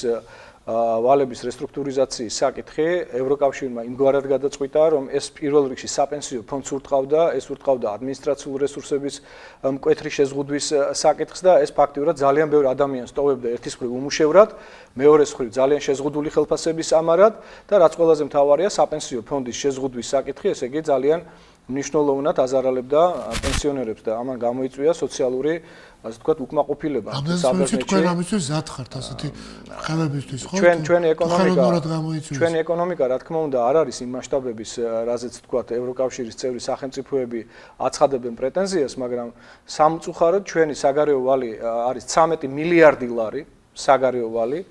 ვალების რესტრუქტურიზაციის საკითხი ევროკავშირმა იმგვარად გადაწყვიტა, რომ ეს პირველ რიგში საპენსიო ფონდს ურტყავდა, ეს ურტყავდა ადმინისტრაციული რესურსების მკვეთრი შეზღუდვის საკითხს და ეს ფაქტიურად ძალიან ბევრ ადამიანს ტოვებდა ერთის მხრივ უმუშევრად, მეორეს მხრივ ძალიან შეზღუდული ხელფასების ამარად და რაც ყველაზე მთავარია, საპენსიო ფონდის შეზღუდვის საკითხი, ესე იგი ძალიან მნიშვნელოვნად აზარალებდა პენსიონერებს და ამან გამოიწვია სოციალური, ასე ვთქვათ, უკმაყოფილება საბერძნეთში. თქვენ ამისთვის ზად ხართ ასეთი ხმებისთვის, ხო? ჩვენი ეკონომიკა, რა თქმა უნდა, არ არის იმ მასშტაბების, რაზეც ვთქვათ, ევროკავშირის წევრი სახელმწიფოები აცხადებენ პრეტენზიას, მაგრამ სამწუხაროდ ჩვენი საგარეო ვალი არის 13 მილიარდი ლარი, საგარეო ვალი.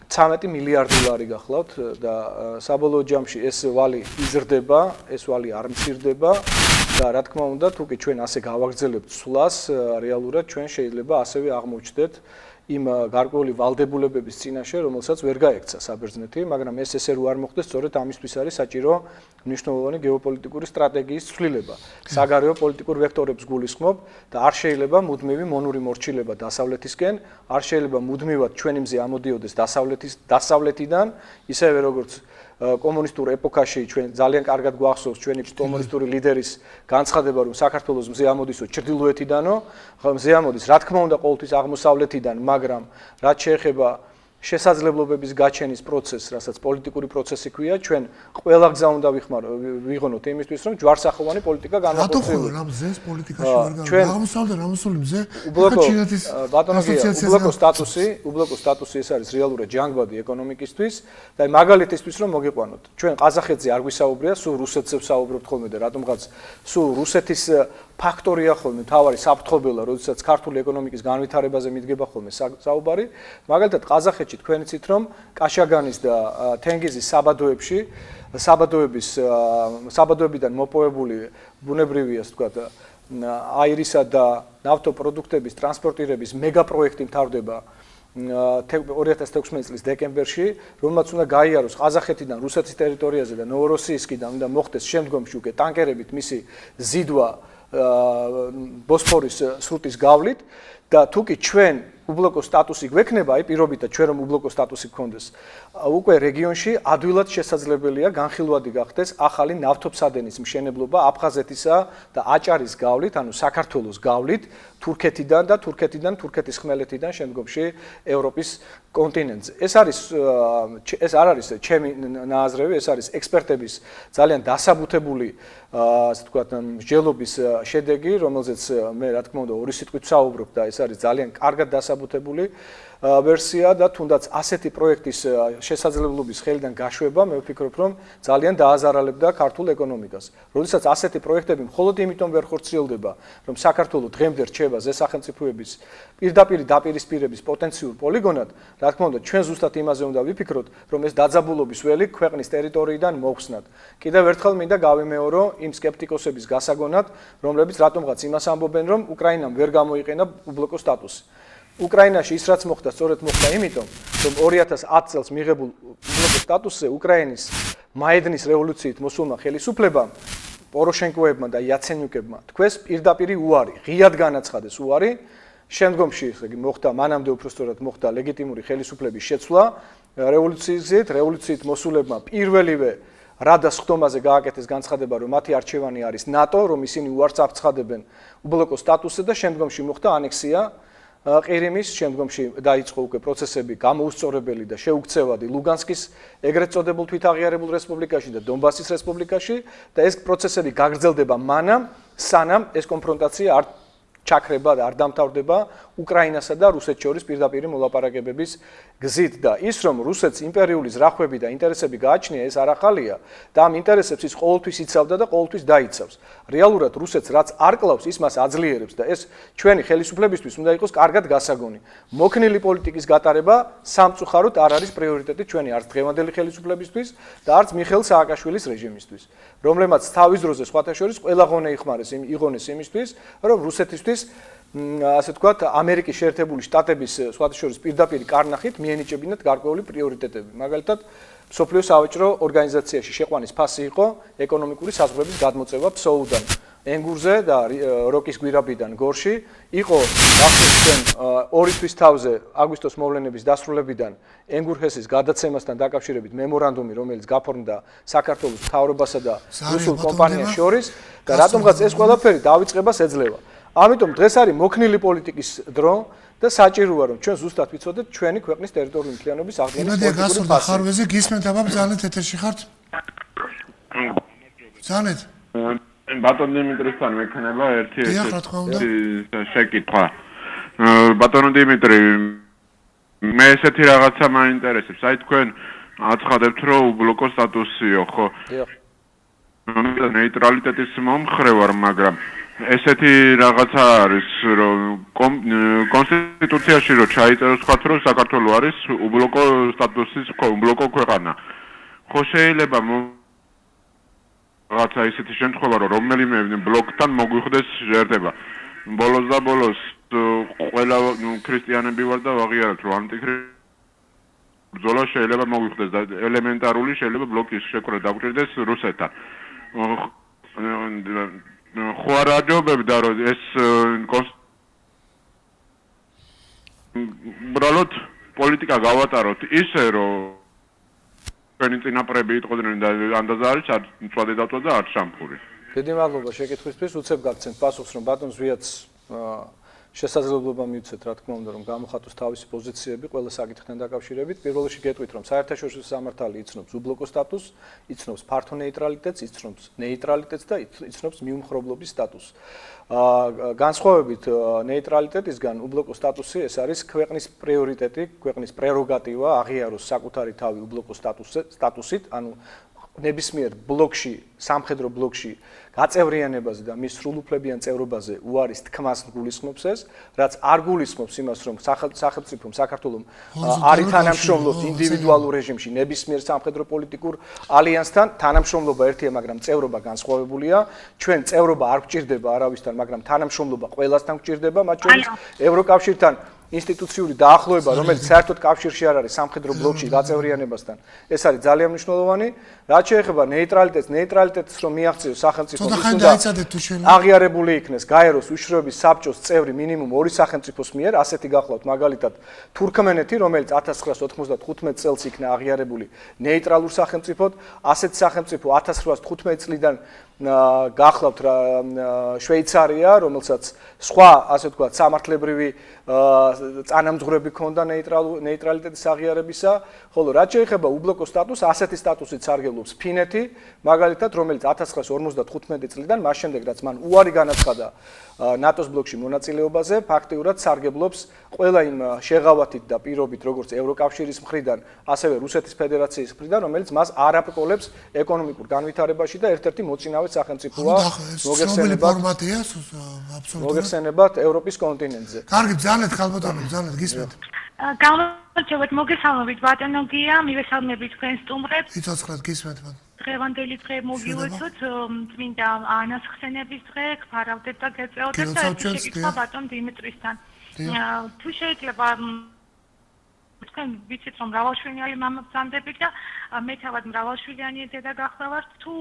13 მილიარდი ლარი გახლავთ და საბოლოო ჯამში ეს ვალი იზრდება, ეს ვალი არ მცირდება და რა თქმა უნდა, თუ კი ჩვენ ასე გავაგრძელებთ სვლას, რეალურად ჩვენ შეიძლება ასევე აღმოჩნდეთ იმ გარკვეული ვალდებულებების წინაშე, რომელსაც ვერ გაექცა საბერძნეთი, მაგრამ ეს ესე რო არ მოხდეს, სწორედ ამისთვის არის საჭირო მნიშვნელოვანი გეოპოლიტიკური სტრატეგიის ცვლილება. საგარეო პოლიტიკურ ვექტორებს გულისხმობ და არ შეიძლება მუდმივი მონური მორჩილება დასავლეთისკენ, არ შეიძლება მუდმივად ჩვენი მზე ამოდიოდეს დასავლეთიდან, ისევე როგორც კომუნისტურ ეპოქაში ჩვენ ძალიან კარგად გვახსოვს ჩვენი კომუნისტური ლიდერის განცხადება, რომ საქართველოს მზე ამოდისო ჩრდილოეთიდანო, მზე ამოდის რა თქმა უნდა ყოველთვის აღმოსავლეთიდან, მაგრამ რაც შეეხება შესაძლებლობების გაჩენის პროცესს, რასაც პოლიტიკური პროცესი ქვია, ჩვენ ყველა გზა უნდა ვიღონოთ იმისთვის, რომ ჯვარსახოვანი პოლიტიკა განვახორციელოთ. რა მზეს პოლიტიკაში ვერ გავა. აღმოსავლეთ მზე ჩინეთის უბლოკო სტატუსი ეს არის რეალურად ჯანგბადი ეკონომიკისთვის და მაგალითისთვის რომ მოგიყვანოთ. ჩვენ ყაზახეთზე არ გვისაუბრია, სულ რუსეთზე ვსაუბრობთ ხოლმე და რატომღაც სულ რუსეთის ფაქტორია ხოლმე თავარი საფრთხობელა, როდესაც ქართული ეკონომიკის განვითარებაზე მიდგება ხოლმე საუბარი. მაგალითად ყაზახეთში თქვენ იცით რომ კაშაგანის და თენგიზის საბადოებიდან მოპოვებული ბუნებრივი, ასე ვთქვათ, აირისა და ნავთობპროდუქტების ტრანსპორტირების მეგაპროექტი მთავრდება 2016 წლის დეკემბერში, რომელმაც უნდა გაიაროს ყაზახეთიდან რუსეთის ტერიტორიაზე და ნოვოროსიისკიდან უნდა მოხდეს შემდგომში უკვე ტანკერებით მისი ზიდვა ბოსფორის სრუტის გავლით და თუკი ჩვენ უბლოკო სტატუსი გვექნება, აი პირობითად ჩვენ რომ უბლოკო სტატუსი გქონდეს, უკვე რეგიონში ადვილად შესაძლებელია განხილვადი გახდეს ახალი ნავთობსადენის მშენებლობა აფხაზეთისა და აჭარის გავლით, ანუ საქართველოს გავლით თურქეთიდან და თურქეთის ხმელეთიდან შემდგომში ევროპის კონტინენტზე. ეს არ არის ჩემი ნააზრევი, ეს არის ექსპერტების ძალიან დასაბუთებული ასე ვთქვათ მსჯელობის შედეგი, რომელზეც მე რა თქმა უნდა ორი სიტყვით ვსაუბრობ და ეს არის ძალიან კარგად დასაბუთებული ვერსია და თუნდაც ასეთი პროექტის შესაძლებლობის ხელიდან გაშვება, მე ვფიქრობ, რომ ძალიან დააზარალებდა ქართულ ეკონომიკას. როდესაც ასეთი პროექტები მხოლოდ იმიტომ ვერ ხორციელდება, რომ საქართველოს დღემდე რჩება ზესახელმწიფოების პირდაპირ დაპირისპირების პოტენციურ პოლიგონად, რა თქმა უნდა, ჩვენ ზუსტად იმაზე უნდა ვიფიქროთ, რომ ეს დაძაბულობის ველი ქვეყნის ტერიტორიიდან მოხსნათ. კიდევ ერთხელ მინდა გავიმეორო იმ სკეპტიკოსების გასაგონად, რომლებიც რატომღაც იმას ამბობენ, რომ უკრაინამ ვერ გამოიყენა უბლოკო სტატუსი. უკრაინაში ის რაც მოხდა, სწორედ მოხდა იმიტომ, რომ 2010 წელს მიღებულ უბლოკო სტატუსზე უკრაინის მაედნის რევოლუციით მოსულმა ხელისუფლებამ, პოროშენკოებმა და იაცენიუკებმა თქვეს პირდაპირი უარი, ღიად განაცხადეს უარი, შემდგომში მოხდა, მანამდე უпростоრად მოხდა ლეგიტიმური ხელისუფლების შეცვლა რევოლუციით მოსულებმა პირველივე რადას ხდომაზე გააკეთეს განცხადება, რომ მათი არჩევანი არის ნატო, რომ ისინი უარს აცხადებენ უბლოკო სტატუსზე და შემდგომში მოხდა ანექსია ყირიმის, შემდგომში დაიწყო უკვე პროცესები გამოუსწორებელი და შეუქცევადი ლუგანსკის ეგრეთ წოდებულ თვითაღიარებულ რესპუბლიკაში და დონბასის რესპუბლიკაში და ეს პროცესები გაგრძელდება მანამ, სანამ ეს კონფრონტაცია არ ჩაქრება და არ დამთავრდება უკრაინასა და რუსეთს შორის პირდაპირი მოლაპარაკებების გზით და ის რომ რუსეთს იმპერიული ზრახვები და ინტერესები გააჩნია, ეს არ ახალია და ამ ინტერესებს ის ყოველთვის იცავდა და ყოველთვის დაიცავს. რეალურად რუსეთს რაც არ კლავს, ის მას აძლიერებს და ეს ჩვენი ხელისუფლებისთვის უნდა იყოს კარგად გასაგონი. მოქნილი პოლიტიკის გატარება სამწუხაროდ არ არის პრიორიტეტი ჩვენი არც დღევანდელი ხელისუფლებისთვის და არც მიხეილ სააკაშვილის რეჟიმისთვის, რომლებმაც თავის დროზე სხვათა შორის ყველა ღონე იღონეს იმისთვის, რომ რუსეთისთვის ასე ვთქვათ, ამერიკის შეერთებული შტატების სხვათა შორის პირდაპირ კარნახით მიენიჭებინათ გარკვეული პრიორიტეტები. მაგალითად, მსოფლიო სავაჭრო ორგანიზაციაში შეყვანის ფასი იყო ეკონომიკური საზღვრების გადმოწევა ფსოუდან ენგურზე და როკის გვირაბიდან გორში, იყო ახლა ორი თვის თავზე აგვისტოს მოვლენების დასრულებიდან ენგურჰესის გადაცემასთან დაკავშირებით მემორანდუმი, რომელიც გაფორმდა საქართველოს მთავრობასა და რუსულ კომპანიას შორის და რატომღაც ეს ყველაფერი დავიწყებას ეძლევა. ამიტომ დღეს არის მოქნილი პოლიტიკის დრო და საჭიროა რომ ჩვენ ზუსტად ვიცოდეთ ჩვენი ქვეყნის ტერიტორიული მთლიანობის აღდგენის პოლიტიკური ფასი. ხარვეზე გისმენთ აბა ბრძანეთ ეთერში ხართ? ბრძანეთ. ბატონ დიმიტრისთან მექნება ერთი შეკითხვა. ბატონო დიმიტრი, მე ესეთი რაღაცა მაინტერესებს. აი თქვენ აცხადებთ რომ უბლოკო სტატუსიო, ხო? დიახ. ნეიტრალიტეტის მომხრე ვარ, მაგრამ ესეთი რაღაცა არის, რომ კონსტიტუციაში რომ ჩაიწეროს თქვათ, რომ საქართველოს არის უბლოკო სტატუსის უბლოკო ქვეყანა. ხო შეიძლება რაღაცა ისეთი შემთხვევა, რომ რომელიმე ბლოკთან მოგვიხვდეს ჟერდება. ბოლოს და ბოლოს ყველა ქრისტიანები ვარ და ვაღიარებთ, რომ ანტიქრისტიანული ბრძოლა შეიძლება მოგვიხვდეს და ელემენტარული შეიძლება ბლოკის შექმნა დაგვჭირდეს რუსეთთან. ხო არ აჯობებდა რომ ეს უბრალოდ პოლიტიკა გავატაროთ ისე რომ ჩვენი წინაპრები იტყოდნენ და ანდაზარიც არ მწვადი დაწვა და არ შამფური. დიდი მადლობა შეკითხვისთვის, უცებ გაგცემთ პასუხს, რომ ბატონ ზვიათს შესაძლებლობა მივცეთ, რა თქმა უნდა, რომ გამოხატოს თავისი პოზიციები ყველა საკითხთან დაკავშირებით. პირველ რიგში გეტყვით, რომ საერთაშორისო სამართალი იცნობს უბლოკო სტატუსს, იცნობს ფართო ნეიტრალიტეტს, იცნობს ნეიტრალიტეტს და იცნობს მიუმხრობლობის სტატუსს. განსხვავებით ნეიტრალიტეტისგან უბლოკო სტატუსი ეს არის ქვეყნის პრიორიტეტი, ქვეყნის პრეროგატივა აღიაროს საკუთარი თავი უბლოკო სტატუსით, ანუ ნებისმიერ ბლოკში, სამხედრო ბლოკში გაწევრიანებაზე და მის სრულუფლებიან წევრობაზე უარის თქმას გულისხმობს ეს, რაც არ გულისხმობს იმას, რომ სახელმწიფომ საქართველოს არ ითანამშრომლოს ინდივიდუალურ რეჟიმში ნებისმიერ სამხედრო პოლიტიკურ ალიანსთან, თანამშრომლობა ერთია, მაგრამ წევრობა განსხვავებულია. ჩვენ წევრობა არ გვჭირდება არავისთან, მაგრამ თანამშრომლობა ყველასთან გვჭირდება, მათ შორის ევროკავშირთან ინსტიტუციური დაახლოება, რომელიც საერთოდ კავშირში არ არის სამხედრო ბლოკში გაწევრიანებასთან. ეს არის ძალიან მნიშვნელოვანი. რაც შეეხება ნეიტრალიტეტს რომ მიაღწიოს სახელმწიფოს, აღიარებული იქნეს გაეროს უშიშროების საბჭოს წევრი მინიმუმ 2 სახელმწიფოს მიერ, ასეთი გახლავთ მაგალითად თურქმენეთი, რომელიც 1995 წელს იქნა აღიარებული ნეიტრალურ სახელმწიფოდ, ასეთ სახელმწიფო 1815 წლიდან გახლავთ შვეიცარია, რომელსაც სხვა, ასე ვთქვათ, სამართლებრივი წანამძღვრები ჰქონდა ნეიტრალიტეტის აღიარებისა, ხოლო რაც შეეხება უბლოკო სტატუსს, ასეთი სტატუსით სარგებლობს ფინეთი, მაგალითად, რომელიც 1955 წლიდან, მას შემდეგ რაც მან უარი განაცხადა ნატოს ბლოკში მონაწილეობაზე, ფაქტიურად სარგებლობს ყველა იმ შეღავათით და პირობით, როგორც ევროკავშირის მხრიდან, ასევე რუსეთის ფედერაციის მხრიდან, რომელიც μας არ აპყოლებს ეკონომიკურ განვითარებაში და ერთ-ერთი მოწინავე სახელმწიფოა მოგეხსენებათ ევროპის კონტინენტზე. კარგი, ძალიან ხალბატონო, ძალიან გისმენთ. გამარჯობათ, მოგესალმებით ბატონო გია, მივესალმებით თქვენ სტუმრებს. იცოცხლეთ გისმენთ მან. დღევანდელი დღე მოგილოცოთ, წმინდა ანას ხსენების დღე, გფარავდეთ და გეწეოდეთ და შეკითხვა ბატონ დიმიტრისთან. თუ შეიძლება თქვენ ვიცით რომ მრავალშვილიანი მამა ბრძანდებით და მე თავად მრავალშვილიანი დედა გახლავართ, თუ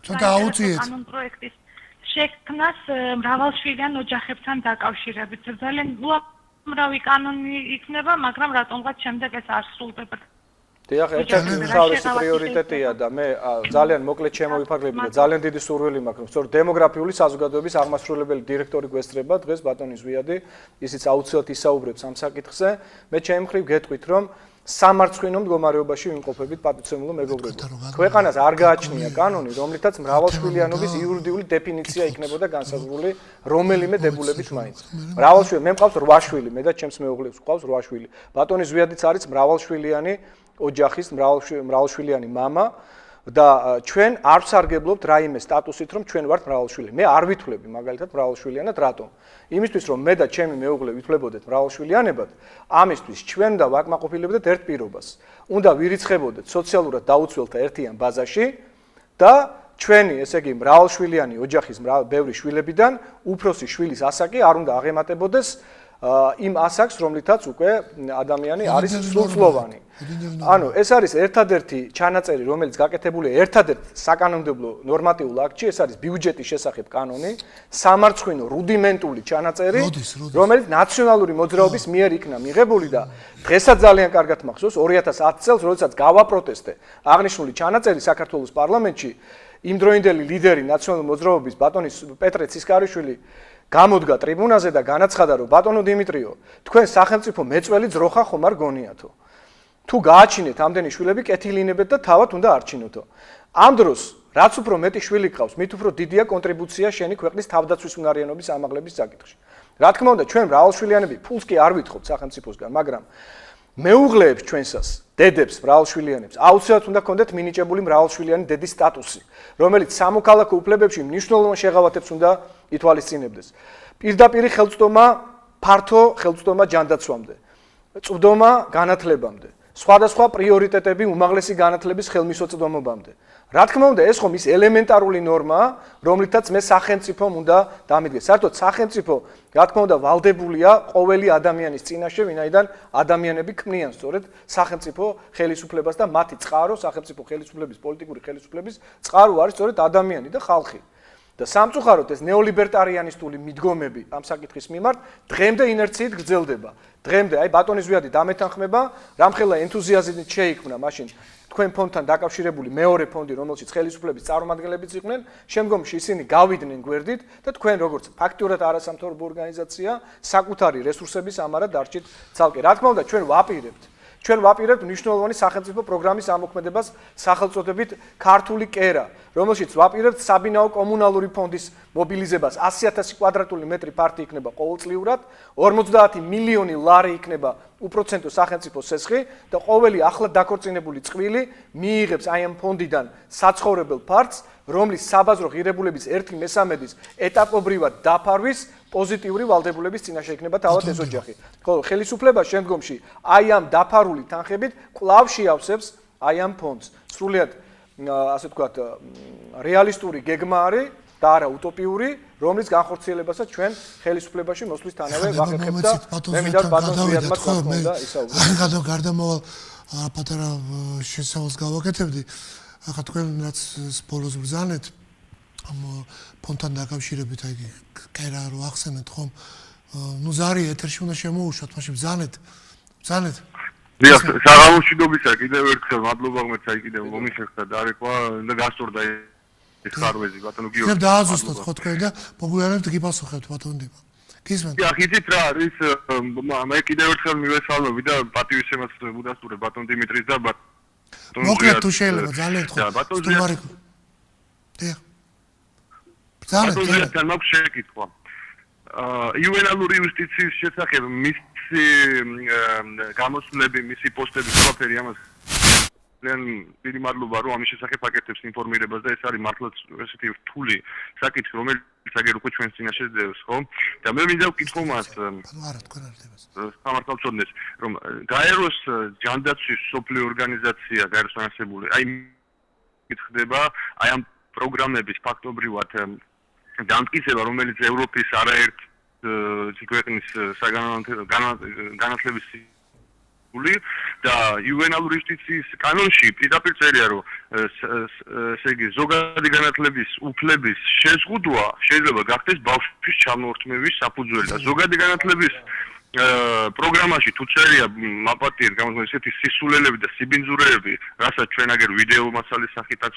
ცოტა აუციეთ კანონ პროექტის შექმნას მრავალშვილიან ოჯახებთან დაკავშირებით. ძალიან უამრავი კანონი იქნება, მაგრამ რატომღაც შემდეგ ეს არ სრულდება. დიახ, ერთ-ერთი თავისი პრიორიტეტია და მე ძალიან მოკლედ შემოვიფარგლები და ძალიან დიდი სურვილი მაქვს, რომ სწორედ დემოგრაფიული საზოგადოების აღმასრულებელი დირექტორი გვესწრება დღეს ბატონი ზვიადი, ისიც აუცილებლად ისაუბრებს ამ საკითხზე. მე ჩემი მხრივ გეტყვით, რომ სამარცხვინო მდგომარეობაში ვიმყოფებით პატივცემულო მეგობრებო. ქვეყანას არ გააჩნია კანონი, რომლითაც მრავალშვილიანობის იურიდიული დეფინიცია იქნებოდა განსაზღვრული რომელიმე დებულებით მაინც. მრავალშვილი, მე მყავს 8 შვილი, მე და ჩემს მეუღლეს მყავს 8 შვილი. ბატონი ზვიადიც არის მრავალშვილიანი ოჯახის მრავალშვილიანი მამა და ჩვენ არ ვსარგებლობთ რაიმე სტატუსით, რომ ჩვენ ვართ მრავალშვილიანი. მე არ ვითვლები მაგალითად მრავალშვილიანად, რატომ? იმისთვის რომ მე და ჩემი მეუღლე ვითვლებოდეთ მრავალშვილიანებად, ამისთვის ჩვენ და ვაკმაყოფილებდეთ ერთ პირობას. უნდა ვირიცხებოდეთ სოციალურად დაუცველთა ერთიან ბაზაში და ჩვენი, ესე იგი, მრავალშვილიანი ოჯახის ბევრი შვილებიდან უფროსი შვილის ასაკი არ უნდა აღემატებოდეს იმ ასაკს, რომლითაც უკვე ადამიანი არის სრულწლოვანი. ანუ ეს არის ერთადერთი ჩანაწერი, რომელიც გაკეთებულია ერთადერთ საკანონმდებლო ნორმატიულ აქტში, ეს არის ბიუჯეტის შესახებ კანონი, სამარცხვინო რუდიმენტული ჩანაწერი, რომელიც ნაციონალური მოძრაობის მიერ იქნა მიღებული და დღესაც ძალიან კარგად მახსოვს 2010 წელს, როდესაც გავაპროტესტე აღნიშნული ჩანაწერი საქართველოს პარლამენტში, იმდროინდელი ლიდერი ნაციონალური მოძრაობის ბატონი პეტრე ცისკარიშვილი გამოდგა ტრიბუნაზე და განაცხადა, რომ ბატონო დიმიტრიო, თქვენ სახელმწიფო მეწველი ძროხა ხომ არ გონიათო? თუ გააჩინეთ ამდენი შვილები, კეთილინებეთ და თავად უნდა არჩინოთო. ამ დროს, რაც უფრო მეტი შვილი გყავს, მით უფრო დიდია კონტრიბუცია შენი ქვეყნის თავდაცვის უნარიანობის ამაღლების საკითხში. რა თქმა უნდა, ჩვენ მრავალშვილიანები ფულს კი არ ვითხოვთ სახელმწიფოსგან, მაგრამ მეუღლეებს ჩვენსას, დედებს, მრავალშვილიანებს, აუცილებლად უნდა გქონდეთ მინიჭებული მრავალშვილიანი დედის სტატუსი, რომელიც სამოქალაქო უფლებებში მნიშვნელოვან შეღავათებს უნდა ითვალისწინებდეს. პირდაპირი ხელმწიფომა, ფართო ხელმწიფომა ჯანდაცვამდე, წვდომა განათლებამდე, სხვადასხვა პრიორიტეტები უმაღლესი განათლების ხელმისაწვდომობამდე. რა თქმა უნდა, ეს ხომ ის ელემენტარული ნორმაა, რომლითაც მე სახელმწიფომ უნდა დამიდგეს. საერთოდ სახელმწიფო, რა თქმა უნდა, ვალდებულია ყოველი ადამიანის წინაშე, ვინაიდან ადამიანები ქმნიან სწორედ სახელმწიფო ხელისუფლებას და მათი წყარო, სახელმწიფო ხელისუფლების, პოლიტიკური ხელისუფლების წყარო არის სწორედ ადამიანი და ხალხი. და სამწუხაროდ ეს ნეოლიბერტარიანისტული მიდგომები ამ საკითხის მიმართ დღემდე ინერციით გრძელდება. დღემდე აი ბატონი ზვიადი დამეთანხმება, რამხელა ენთუზიაზმით შეიქმნა მაშინ თქვენ ფონდთან დაკავშირებული მეორე ფონდი, რომელშიც ხელისუფლების წარმომადგენლებიც იყვნენ, შემდგომში ისინი გავიდნენ გვერდით და თქვენ როგორც ფაქტიურად არასამთავრობო ორგანიზაცია საკუთარი რესურსების ამარად დარჩით ცალკე. რა თქმა უნდა, ჩვენ ვაპირებთ მნიშვნელოვანი სახელმწიფო პროგრამის ამოქმედებას სახელწოდებით ქართული კერა, რომელშიც ვაპირებთ საბინაო კომუნალური ფონდის მობილიზებას 100,000 კვადრატული მეტრი ფართი იქნება ყოველწლიურად, 50 მილიონი ლარი იქნება უპროცენტო სახელმწიფო სესხი და ყოველი ახლად დაქორწინებული წყვილი მიიღებს აი ამ ფონდიდან საცხოვრებელ ფართს, რომლის საბაზრო ღირებულების 1/3 ეტაპობრივად დაფარვის პოზიტიური ვალდებულების წინაშე იქნება თავად ეს ოჯახი. ხოლო ხელისუფლება შემდგომში აი ამ დაფარული თანხებით კვლავ შეავსებს აი ამ ფონდს. სრულიად ასე ვთქვათ, რეალისტური გეგმა არის და არა უტოპიური, რომლის განხორციელებასაც ჩვენ ხელისუფლებაში მოსვლისთანავე ვახერხებთ და მე მინდა ბატონ ზვიადმა თქვა და ისაუბროთ. გარდამავალ პატარა შესავალს გავაკეთებდი. ახლა თქვენ რაც ბოლოს ბრძანეთ ამ ფონთან დაკავშირებით, აი კერა რო ახსენეთ ხომ? ნუ ზარი ეთერში უნდა შემოუშვათ, მაშინ ბრძანეთ. დიახ, საღამოშიდობისა კიდევ ერთხელ მადლობა ღმერთს, აი კიდევ მომიხერხდა დარეკვა და გასწორდა ეს ხარვეზი ბატონო გიორგი. ხებ დააზუსტოთ ხო თქვენ და მოგვიანებით გიპასუხებთ ბატონ დება. გისმენთ? დიახ, იცით რა არის, მე კიდევ ერთხელ მივესალმები და პატივისცემას უდასტურებ ბატონ დიმიტრის და ბატონ მოკლედ თუ შეიძლება ძალიან გთხოვთ. სტუმარი. დიახ. ბატონ ზვიადთან მაქვს შეკითხვა. იუვენალური იუსტიციის შესახებ მისი გამოსვლები, მისი პოსტები ყველაფერი ამას ძალიან დიდი მადლობა რომ ამის შესახებ აკეთებს ინფორმირებას და ეს არის მართლაც ესეთი რთული საკითხი რომელიც აგერ უკვე ჩვენს წინაშე ძევს ხო და მე მინდა ვკითხო მას არა თქვენ არ დებას სამართალწოდნეს რომ გაეროს ჯანდაცვის სოფლიო ორგანიზაცია გაეროს განსებული აი მითხდება აი ამ პროგრამების ფაქტობრივად დამტკიცება რომელიც ევროპის არაერთ ქვეყნის განათლების და იუვენალური იუსტიციის კანონში პირდაპირ წერია რომ ესე იგი ზოგადი განათლების უფლების შეზღუდვა შეიძლება გახდეს ბავშვის ჩამორთმევის საფუძველი და ზოგადი განათლების პროგრამაში თუ წერია მაპატიეთ გამოსული ესეთი სისულელები და სიბინძურეები რასაც ჩვენ აგერ ვიდეო მასალის სახითაც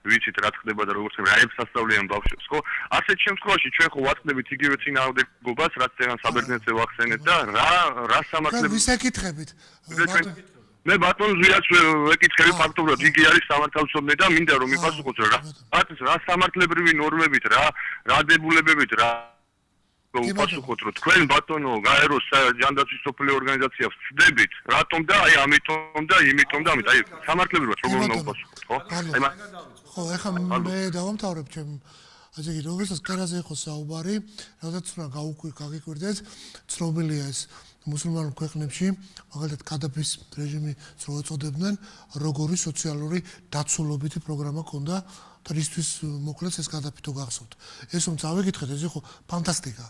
ვიცით რა ხდება და როგორც რაებს ასწავლიან ბავშვებს ხო ასეთ შემთხვევაში ჩვენ ხო ვაწყდებით იგივე წინააღმდეგობას რაც წერან საბერძნეთზე ვახსენეთ და რა სამართლები ვისაკითხებით მე ბატონ ზვიადს ვეკითხები ფაქტობრივად იგი არის სამართალმცოდნე და მინდა რომ მიპასუხოთ რა სამართლებრივი ნორმებით რა დებულებებით რა უპასუხოთ რომ თქვენ ბატონო გაეროს ჯანდაცვის სოფლიო ორგანიზაცია ვწდებით რატომ და აი ამიტომ და იმიტომ და ამით აი სამართლებრივად როგორ უნდა უპასუხოთ ხო აი ხო ეხლა მე დავამთავრებ ჩემ ასე იგი როდესაც კერაზე იყო საუბარი როდესაც უნდა გაგიკვირდეთ ცნობილია ეს მუსულმანურ ქვეყნებში მაგალითად კადაფის რეჟიმი წოდებდნენ როგორი სოციალური დაცულობითი პროგრამა ქონდა და რისთვის მოკლედ ეს კადაფი თუ გახსოვთ ეს რომ წავიკითხეთ ეს იყო ფანტასტიკა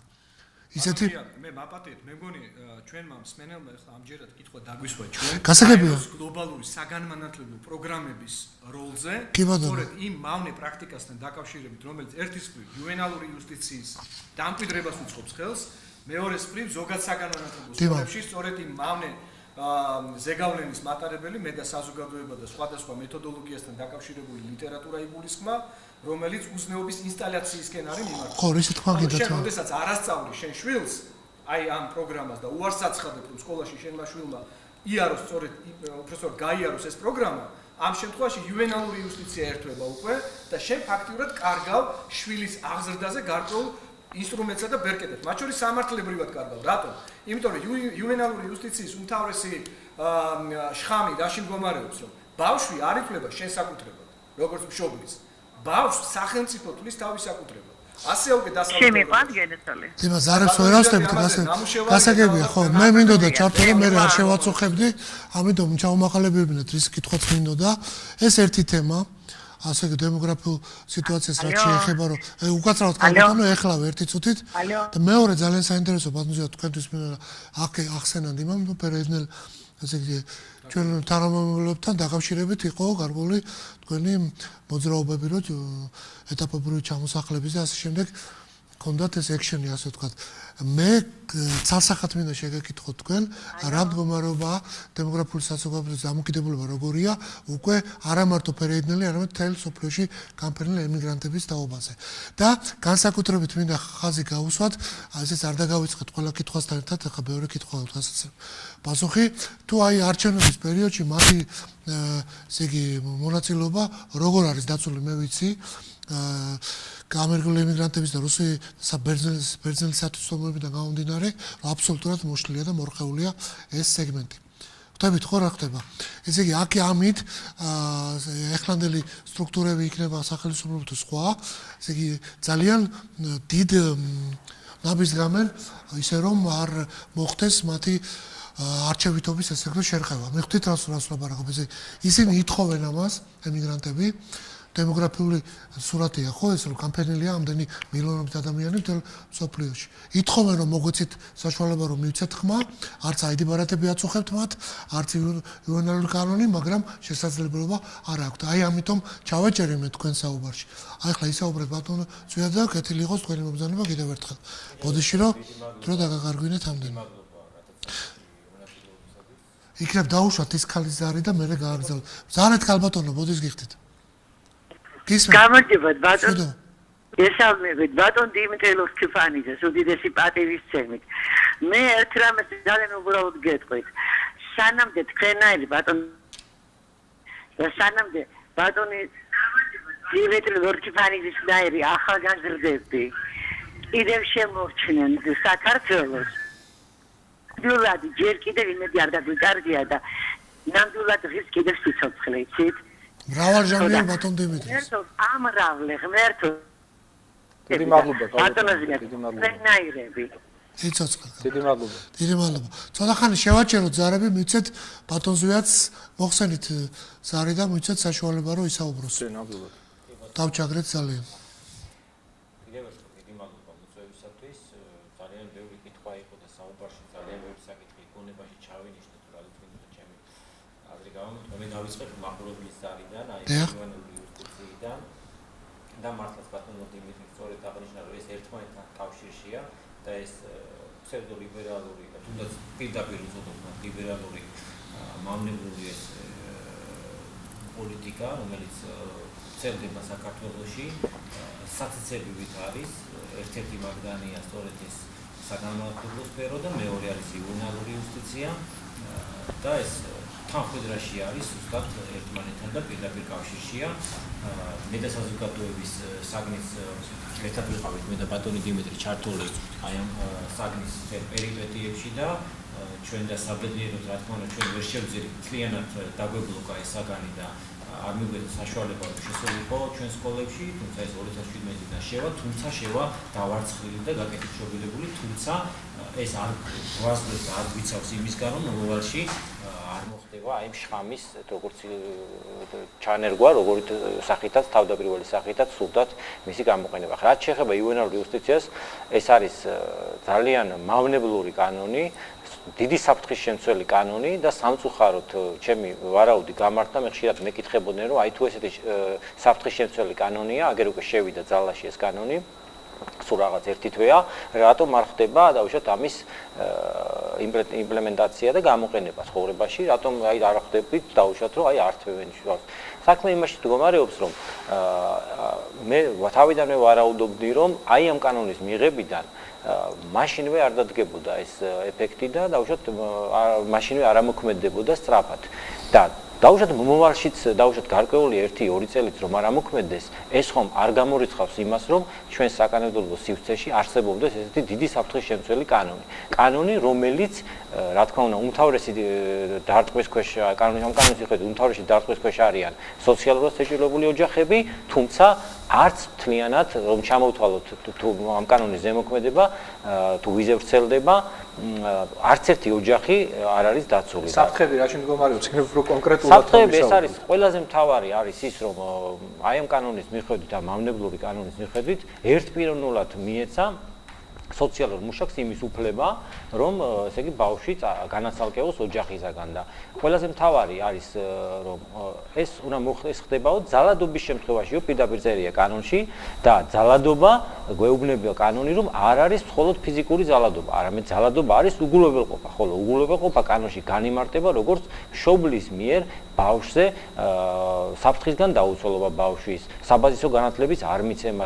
ისეთი მე მაპატიეთ მე მგონი ჩვენმა მსმენელმა ახლა ამჯერად კითხვა დაგვისვა ჩვენ გასაგებია გლობალური საგანმანათლებლო პროგრამების როლზე სწორედ იმ მავნე პრაქტიკასთან დაკავშირებით რომელიც ერთის მხრივ იუვენალური იუსტიციის დამკვიდრებას უწყობს ხელს მეორეს მხრივ ზოგად საგანმანათლებლო სკოლებში სწორედ იმ მავნე ზეგავლენის მატარებელი მე და საზოგადოება და სხვადასხვა მეთოდოლოგიასთან დაკავშირებული ლიტერატურა იგულისხმა რომელიც უზნეობის ინსტალაციისკენ არის მიმართული. ხო, ისე თქვა კიდე. შენ როდესაც არასწავლი შენ შვილს აი ამ პროგრამას და უარს აცხადებ რომ სკოლაში შენმა შვილმა იაროს სწორედ უბრალოდ გაიაროს ეს პროგრამა ამ შემთხვევაში იუვენალური იუსტიცია ერთვება უკვე და შენ ფაქტიურად კარგავ შვილის აღზრდაზე გარკვეულ ინსტრუმენტსა და ბერკეტებს. მათ შორის სამართლებრივად კარგავ. რატომ? იმიტომ რომ იუვენალური იუსტიციის უმთავრესი შხამი რაში მდგომარეობს რომ ბავშვი არ ითვლება შენსაკუთრებად, როგორც მშობლის. ბავშვს სახელმწიფო თვლის თავის საკუთრებად. ასე უკვე დასავლეთ შემიყვანთ გენეტალი. დება ზარებს ვერ ავსტებით გასაგებია ხო მე მინდოდა ჩავთო რომ მე არ შევაწუხებდი ამიტომ ჩავმახალებებინეთ რის კითხვაც მინდოდა ეს ერთი თემა ასე დემოგრაფიულ სიტუაციას რაც შეეხება რომ უკაცრავად კალბატონო ეხლა ერთი წუთით და მეორე ძალიან საინტერესო ბატონო თქვენთვის ახსენან იმამ პერედნელ ასე ჩვენ თანამემამულეებთან დაკავშირებით იყო გარკვეული თქვენი მოძრაობები რომ ეტაპობრივი ჩამოსახლების და ასე შემდეგ კონდათ ეს ექშენი ასე ვთქვათ მე ცალსახად მინდა შეგეკითხოთ თქვენ რა მდგომარეობაა დემოგრაფიული საზოგადოების დამოკიდებულება როგორია უკვე არა მარტო პერიოდნელი არამედ მთელ სოფლიოში განფერნილი ემიგრანტების თაობაზე და განსაკუთრებით მინდა ხაზი გავუსვათ ასეც არ დაგავიწყეთ ყველა კითხვასთან ერთად ახლა ბევრი კითხვა დღესაც პასუხი თუ აი არჩევნების პერიოდში მათი ესე იგი მონაწილეობა როგორ არის დაცული მე ვიცი გამერგული ემიგრანტების და რუსი ბერძნელი სათვისტომოებიდან გამომდინარე აბსოლუტურად მოშლილია და მორხეულია ეს სეგმენტი. ხვდებით ხო რა ხდება? ესე იგი აქ ამით ეხლანდელი სტრუქტურები იქნება სახელმწიფო თუ სხვა, ესე იგი ძალიან დიდ ნაბიჯს გამენ ისე რომ არ მოხდეს მათი არჩევითობის ესე იგი შერხება. მე ხვდით რას ლაპარაკობ, ესე ისინი ითხოვენ ამას ემიგრანტები დემოგრაფიული სურათია ხო ეს რომ კამპანიაა ამდენი მილიონობით ადამიანი მთელ მსოფლიოში. ითხოვენ რომ მოგვეცით საშუალება რომ მივცეთ ხმა, არც ID ბარათები აწუხებთ მათ, არც იუენალური კანონი, მაგრამ შესაძლებლობა არ აქვთ. აი ამიტომ ჩავაჭერე მე თქვენ საუბარში. აი ხლა ისაუბრეთ ბატონო ზვიად და კეთილი იყოს თქვენი მოგზაურობა კიდევ ერთხელ. ბოდიში რომ დრო დაგაგარგვინეთ ამდენი. იქნებ დაუშვათ ის ქალის ზარი და მერე გააგზავნოთ. ზარეთ ქალბატონო, ბოდის გიხდით. გამარჯობათ ბატონო. ესალმებით ბატონ დიმიტრი ლოსკიფანიძეს უდიდესი პატივისცემით. მე ერთ რამეს ძალიან უბრალოდ გეტყვით. სანამდე თქვენაირი ბატონ და სანამდე ბატონი დიმიტრი ლოსკიფანიძის ნაირი ახალგაზრდები კიდევ შემორჩნენ საქართველოს. ნამდვილად ჯერ კიდევ იმედი არ დაგვიკარგია და ნამდვილად ღირს კიდევ სიცოცხლე იცით. მრავალჟამია ბატონ დიმიტრის. ერთო ამრავლე ღმერთო. დიდი მადლობა დიდი მადლობა. სიცოცხლე. დიდი მადლობა. დიდი მადლობა. ცოტა ხანი შევაჭეროთ ზარები, მივცეთ ბატონ ზვიადს მოხსენით ზარი და მივცეთ საშუალება რომ ისაუბროს. დიდი მადლობა. დავჭაგრეთ ძალიან. კიდევ ერთხელ დიდი მადლობა მოწვევისათვის. ძალიან ბევრი კითხვა იყო და საუბარში ძალიან ბევრი საკითხი გონებაში ჩავინიშნე თუ რა თქმა უნდა ჩემი აზრი გამომთქვა. მე დავიწყებ მაყურებლის ზარიდან, აი იუენალური იუსტიციიდან და მართლაც ბატონო დიმიტრი სწორედ აღნიშნა რომ ეს ერთმანეთთან კავშირშია და ეს ფსევდოლიბერალური და თუნდაც პირდაპირ უწოდებთ ლიბერალური მავნებლური ეს პოლიტიკა რომელიც ვრცელდება საქართველოში საცეცებივით არის ერთ-ერთი მაგდანია სწორედ ეს საგანმანათლებლო სფერო და მეორე არის იუენალური იუსტიცია და ეს თანხმდრაში არის უბრალოდ ერთმანეთთან და პირდაპირ კავშირშია. მე და საზოგადოების საგნის ერთად ვიყავით მე და ბატონი დიმიტრი ჩართული აი ამ საგნის პერიპეტიებში და ჩვენ და საბედნიეროდ რა თქმა უნდა ჩვენ ვერ შევძლებთ მთლიანად დაგვებლოკა ეს საგანი და არ მიგვეცა საშუალება რომ შესულიყო ჩვენ სკოლებში, თუმცა ეს 2017-დან შევა, თუმცა შევა დავარცხილი და გაკეთილშობილებული, თუმცა ეს არ გვასწრებს და არ გვიცავს იმისგან რომ მომავალში არ მოხდება აი შხამის როგორც ჩანერგვა, როგორც სახითაც თავდაპირველი სახითაც სულდათ მისი გამოყენება. რაც შეეხება იუენალურ იუსტიციას, ეს არის ძალიან მავნებლური კანონი, დიდი საფრთხის შემცველი კანონი და სამწუხაროდ ჩემი ვარაუდი გამართა მე ხშირად მეკითხებოდნენ რომ აი თუ ესეთი საფრთხის შემცველი კანონია, აგერ უკვე შევიდა ძალაში ეს კანონი, სულ რაღაც ერთი თვეა, რატომ არ ხდება დაუშვათ ამის იმპლემენტაცია და გამოყენება ცხოვრებაში, რატომ აი არ ხდებით დაუშვათ რომ აი არ თვევენ შუას. საქმე იმაში მდგომარეობს რომ მე თავიდანვე ვარაუდობდი რომ აი ამ კანონის მიღებიდან მაშინვე არ დადგებოდა ეს ეფექტი და დაუშვათ მაშინვე არ ამოქმედებოდა სწრაფად და დაუშვათ მომავალშიც დაუშვათ გარკვეული 1-2 წელიც რომ არ ამოქმედდეს ეს ხომ არ გამორიცხავს იმას რომ ჩვენ საკანონმდებლო სივრცეში არსებობდეს ესეთი დიდი საფრთხის შემცველი კანონი რომელიც რა თქმა უნდა უმთავრესი დარტყმის ქვეშ კანონის მიხედვით უმთავრესი დარტყმის ქვეშ არიან სოციალურად შეჭრილებული ოჯახები თუმცა არც მთლიანად რომ ჩამოვთვალოთ თუ ამ კანონის ზემოქმედება თუ ვიზე ვრცელდება არც ერთი ოჯახი არ არის დაცული. საფრთხები რაში მდგომარეობს? უფრო კონკრეტულად საფრთხები ეს არის ყველაზე მთავარი არის ის რომ აი ამ კანონის მიხედვით და მავნებლური კანონის მიხედვით ერთპიროვნულად მიეცა სოციალურ მუშაკს იმის უფლება რომ ესე იგი ბავშვი განაცალკევოს ოჯახისაგან და ყველაზე მთავარი არის რომ ეს უნდა ეს ხდებაო ძალადობის შემთხვევაშიო პირდაპირ წერია კანონში და ძალადობა გვეუბნება კანონი რომ არ არის მხოლოდ ფიზიკური ძალადობა, არამედ ძალადობა არის უგულებელყოფა, ხოლო უგულებელყოფა კანონში განიმარტება როგორც მშობლის მიერ ბავშვზე საფრთხისგან დაუცველობა ბავშვის, საბაზისო განათლების არ მიცემა,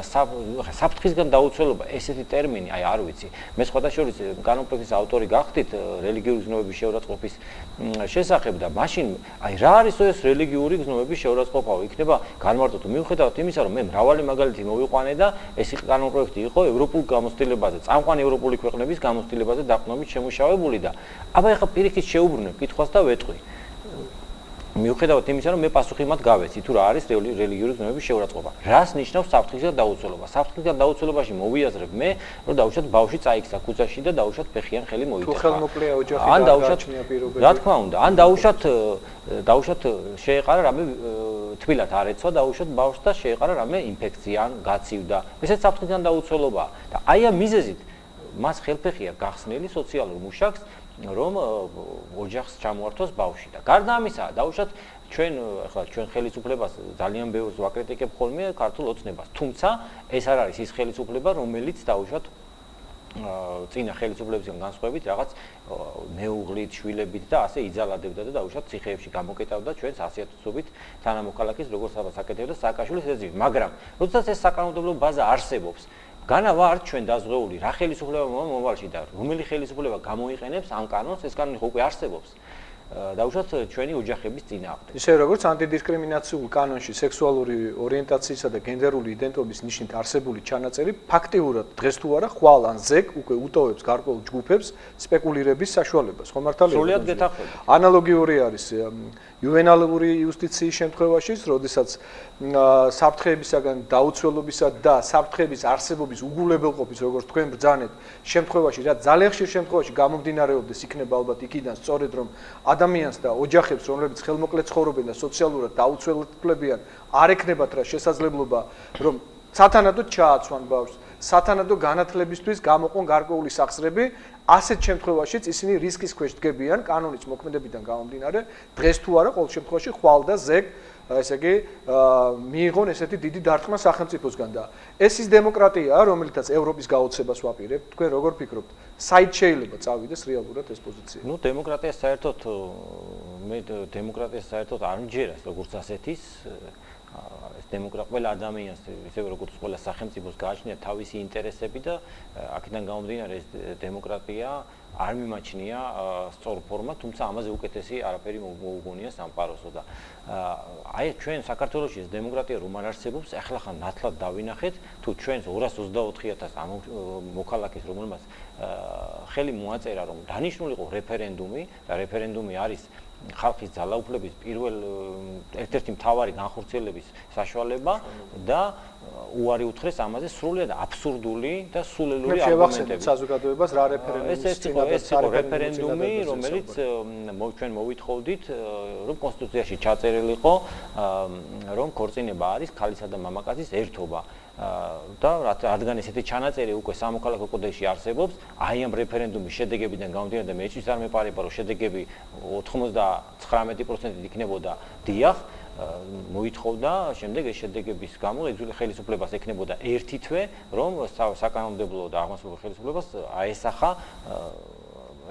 საფრთხისგან დაუცველობა ესეთი ტერმინი აი არ ვიცი. მე სხვადასხვა კანონპროექტის ავტორი გახდით რელიგიური გზნობების შეურაცხყოფის შესახებ და მაშინ აი რა არის ეს რელიგიური გზნობების შეურაცხყოფა? იქნება განმარტოთ მიუხედავად იმისა რომ მე მრავალი მაგალითი მოვიყვანე და ეს კანონპროექტი იყო ევროპულ გამოცდილებაზე, წამყვანი ევროპული ქვეყნების გამოცდილებაზე დაყრდნობით შემუშავებული და აბა ეხლა პირიქით შეუბრუნებ კითხვას და ვეტყვი. მიუხედავად იმისა, რომ მე პასუხი მათ გავეცი, თუ რა არის რელიგიური გზნობების შეურაცხყოფა. რას ნიშნავს საფრთხისგან დაუცველობა? საფრთხისგან დაუცველობაში მოვიაზრებ მე, რომ დაუშვათ ბავშვი წაიქცა ქუჩაში და დაუშვათ ფეხიან ხელი მოიტეხა. თუ ხელმოკლეა ოჯახი და გააჩნია პირობები. რა თქმა უნდა, ან დაუშვათ შეეყარა რამე თბილად არ ეცვა დაუშვათ ბავშვს და შეეყარა რამე ინფექცია ან გაცივდა. ესეც საფრთხიდან დაუცველობაა და აი ამ მიზეზით მას ხელფეხია გახსნილი სოციალურ მუშაკს რომ ოჯახს ჩამოართოს ბავშვი და გარდა ამისა დაუშვათ ჩვენ ხელისუფლებას ძალიან ბევრს ვაკრიტიკებ ხოლმე ქართულ ოცნებას. თუმცა ეს არ არის ის ხელისუფლება, რომელიც დაუშვათ წინა ხელისუფლებისგან განსხვავებით რაღაც მეუღლით, შვილებით და ასე იძალადებდა და დაუშვათ ციხეებში გამოკეტავდა ჩვენს ასიათობით თანამოქალაქის როგორც აკეთებდა სააკაშვილის ეზივი. მაგრამ როდესაც ეს საკანონმდებლო ბაზა არსებობს, განა ვართ ჩვენ დაზღვეული რა ხელისუფლება მომავალში და რომელი ხელისუფლება გამოიყენებს ამ კანონს, ეს კანონი ხო უკვე არსებობს. დაუშვათ ჩვენი ოჯახების წინააღმდეგ. ისე როგორც ანტიდისკრიმინაციულ კანონში სექსუალური ორიენტაციისა და გენდერული იდენტობის ნიშნით არსებული ჩანაწერი ფაქტიურად დღეს თუ არა ხვალ ან ზეგ უკვე უტოვებს გარკვეულ ჯგუფებს სპეკულირების საშუალებას. ხო მართალია? სრულიად გეთანხმები. ანალოგიური არის იუვენალური იუსტიციის შემთხვევაში, როდესაც საფრთხეებისაგან დაუცველობისა და საფრთხეების არსებობის უგულებელყოფის, როგორც თქვენ ბრძანეთ, შემთხვევაში, რაც ძალიან ხშირ შემთხვევაში გამომდინარეობდეს, იქნება ალბათ იქიდან სწორედ რომ ადამიანს და ოჯახებს, რომლებიც ხელმოკლედ ცხოვრობენ და სოციალურად დაუცველებლებიან, არ ექნებათ რა შესაძლებლობა, რომ სათანადოდ ჩააცვან ბავშვს, სათანადო განათლებისთვის გამოყონ გარკვეული სახსრები, ასეთ შემთხვევაშიც ისინი რისკის ქვეშ დგებიან კანონის მოქმედებიდან გამომდინარე, დღეს თუ არა ყოველ შემთხვევაში ხვალ და ზეგ ესე იგი მიიღონ ესეთი დიდი დარტყმა სახელმწიფოსგან და ეს ის დემოკრატიაა, რომელიცაც ევროპის გაოცებას ვაპირებთ. თქვენ როგორ ფიქრობთ? საით შეიძლება წავიდეს რეალურად ეს პოზიცია? ნუ დემოკრატია საერთოდ მე დემოკრატია საერთოდ არ მჯერას როგორც ასეთის ეს ყველა ადამიანს ისევე როგორც ყველა სახელმწიფოს გააჩნია თავისი ინტერესები და აქედან გამომდინარე ეს დემოკრატია არ მიმაჩნია სწორ ფორმად, თუმცა ამაზე უკეთესი არაფერი მოუგონია სამყაროსო და აი ჩვენ საქართველოში ეს დემოკრატია რომ არ არსებობს, ახლა ხან ნათლად დავინახეთ, თუ ჩვენს 224,000 ამ მოქალაქეს რომელმაც ხელი მოაწერა რომ დანიშნულიყო რეფერენდუმი და რეფერენდუმი არის ხალხის ძალაუფლების პირველ ერთ-ერთი მთავარი განხორციელების საშუალება და უარი უთხრეს ამაზე სრულიად აბსურდული და სულელური არგუმენტები. საზოგადოებას რა რეფერენდუმის ეს იყო რეფერენდუმი, რომელიც ჩვენ მოვითხოვდით, რომ კონსტიტუციაში ჩაწერილიყო, რომ ქორწინება არის ქალისა და მამაკაცის ერთობა. და რადგან ესეთი ჩანაწერი უკვე სამოქალაქო კოდექსში არსებობს, აი ამ რეფერენდუმის შედეგებიდან გამომდინარე და მეც არ მეპარება, რომ შედეგები 99% იქნებოდა დიახ, მოითხოვდა, შემდეგ ეს შედეგების გამო ხელისუფლებას ექნებოდა ერთი თვე, რომ საკანონმდებლო და აღმასრულებელ ხელისუფლებას აესახა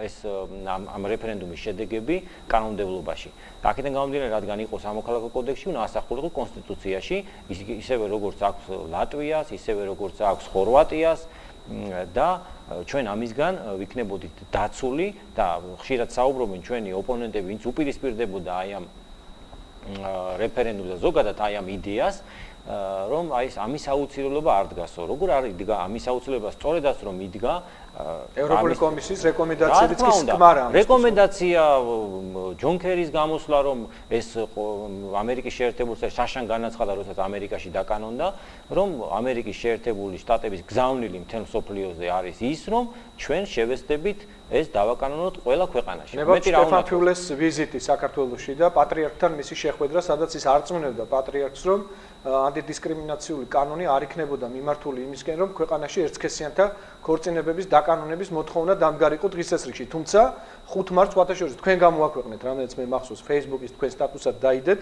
ეს ამ რეფერენდუმის შედეგები კანონმდებლობაში. აქედან გამომდინარე, რადგან იყო სამოქალაქო კოდექსში, უნდა ასახულიყო კონსტიტუციაში, ისევე როგორც აქვს ლატვიას, ისევე როგორც აქვს ხორვატიას და ჩვენ ამისგან ვიქნებოდით დაცული და ხშირად საუბრობენ ჩვენი ოპონენტები, ვინც უპირისპირდებოდა აი ამ რეფერენდუმს და ზოგადად აი ამ იდეას, რომ აი ამის აუცილებლობა არ დგასო. როგორ არ იდგა ამის აუცილებლობა? სწორედაც რომ იდგა ევროპული კომისიის რეკომენდაციებიც კი სკმარა. რეკომენდაცია ჯონ კერის გამოსვლა, რომ ეს ამერიკის შეერთებული შტატების შაშან განაცხადა, როდესაც ამერიკაში დაკანონდა, რომ ამერიკის შეერთებული შტატების გზავნილი მთელ მსოფლიოზე არის ის, რომ ჩვენ შევესწრებით ეს დავაკანონოთ ყველა ქვეყანაში. მეტი რა უნდა ფულეს ვიზიტი საქართველოში და პატრიარქთან მისი შეხვედრა, სადაც ის არწმუნებდა პატრიარქს, რომ ანტიდისკრიმინაციული კანონი არ იქნებოდა მიმართული იმისკენ, რომ ქვეყანაში ერთსქესიანთა ქორწინებების დაკანონების მოთხოვნა დამდგარიყო დღის წესრიგში. თუმცა 5 მარტს ვათაშორის თქვენ გამოაქვეყნეთ, რამაც მე მახსოვს Facebook-ის თქვენ სტატუსად დაიდეთ,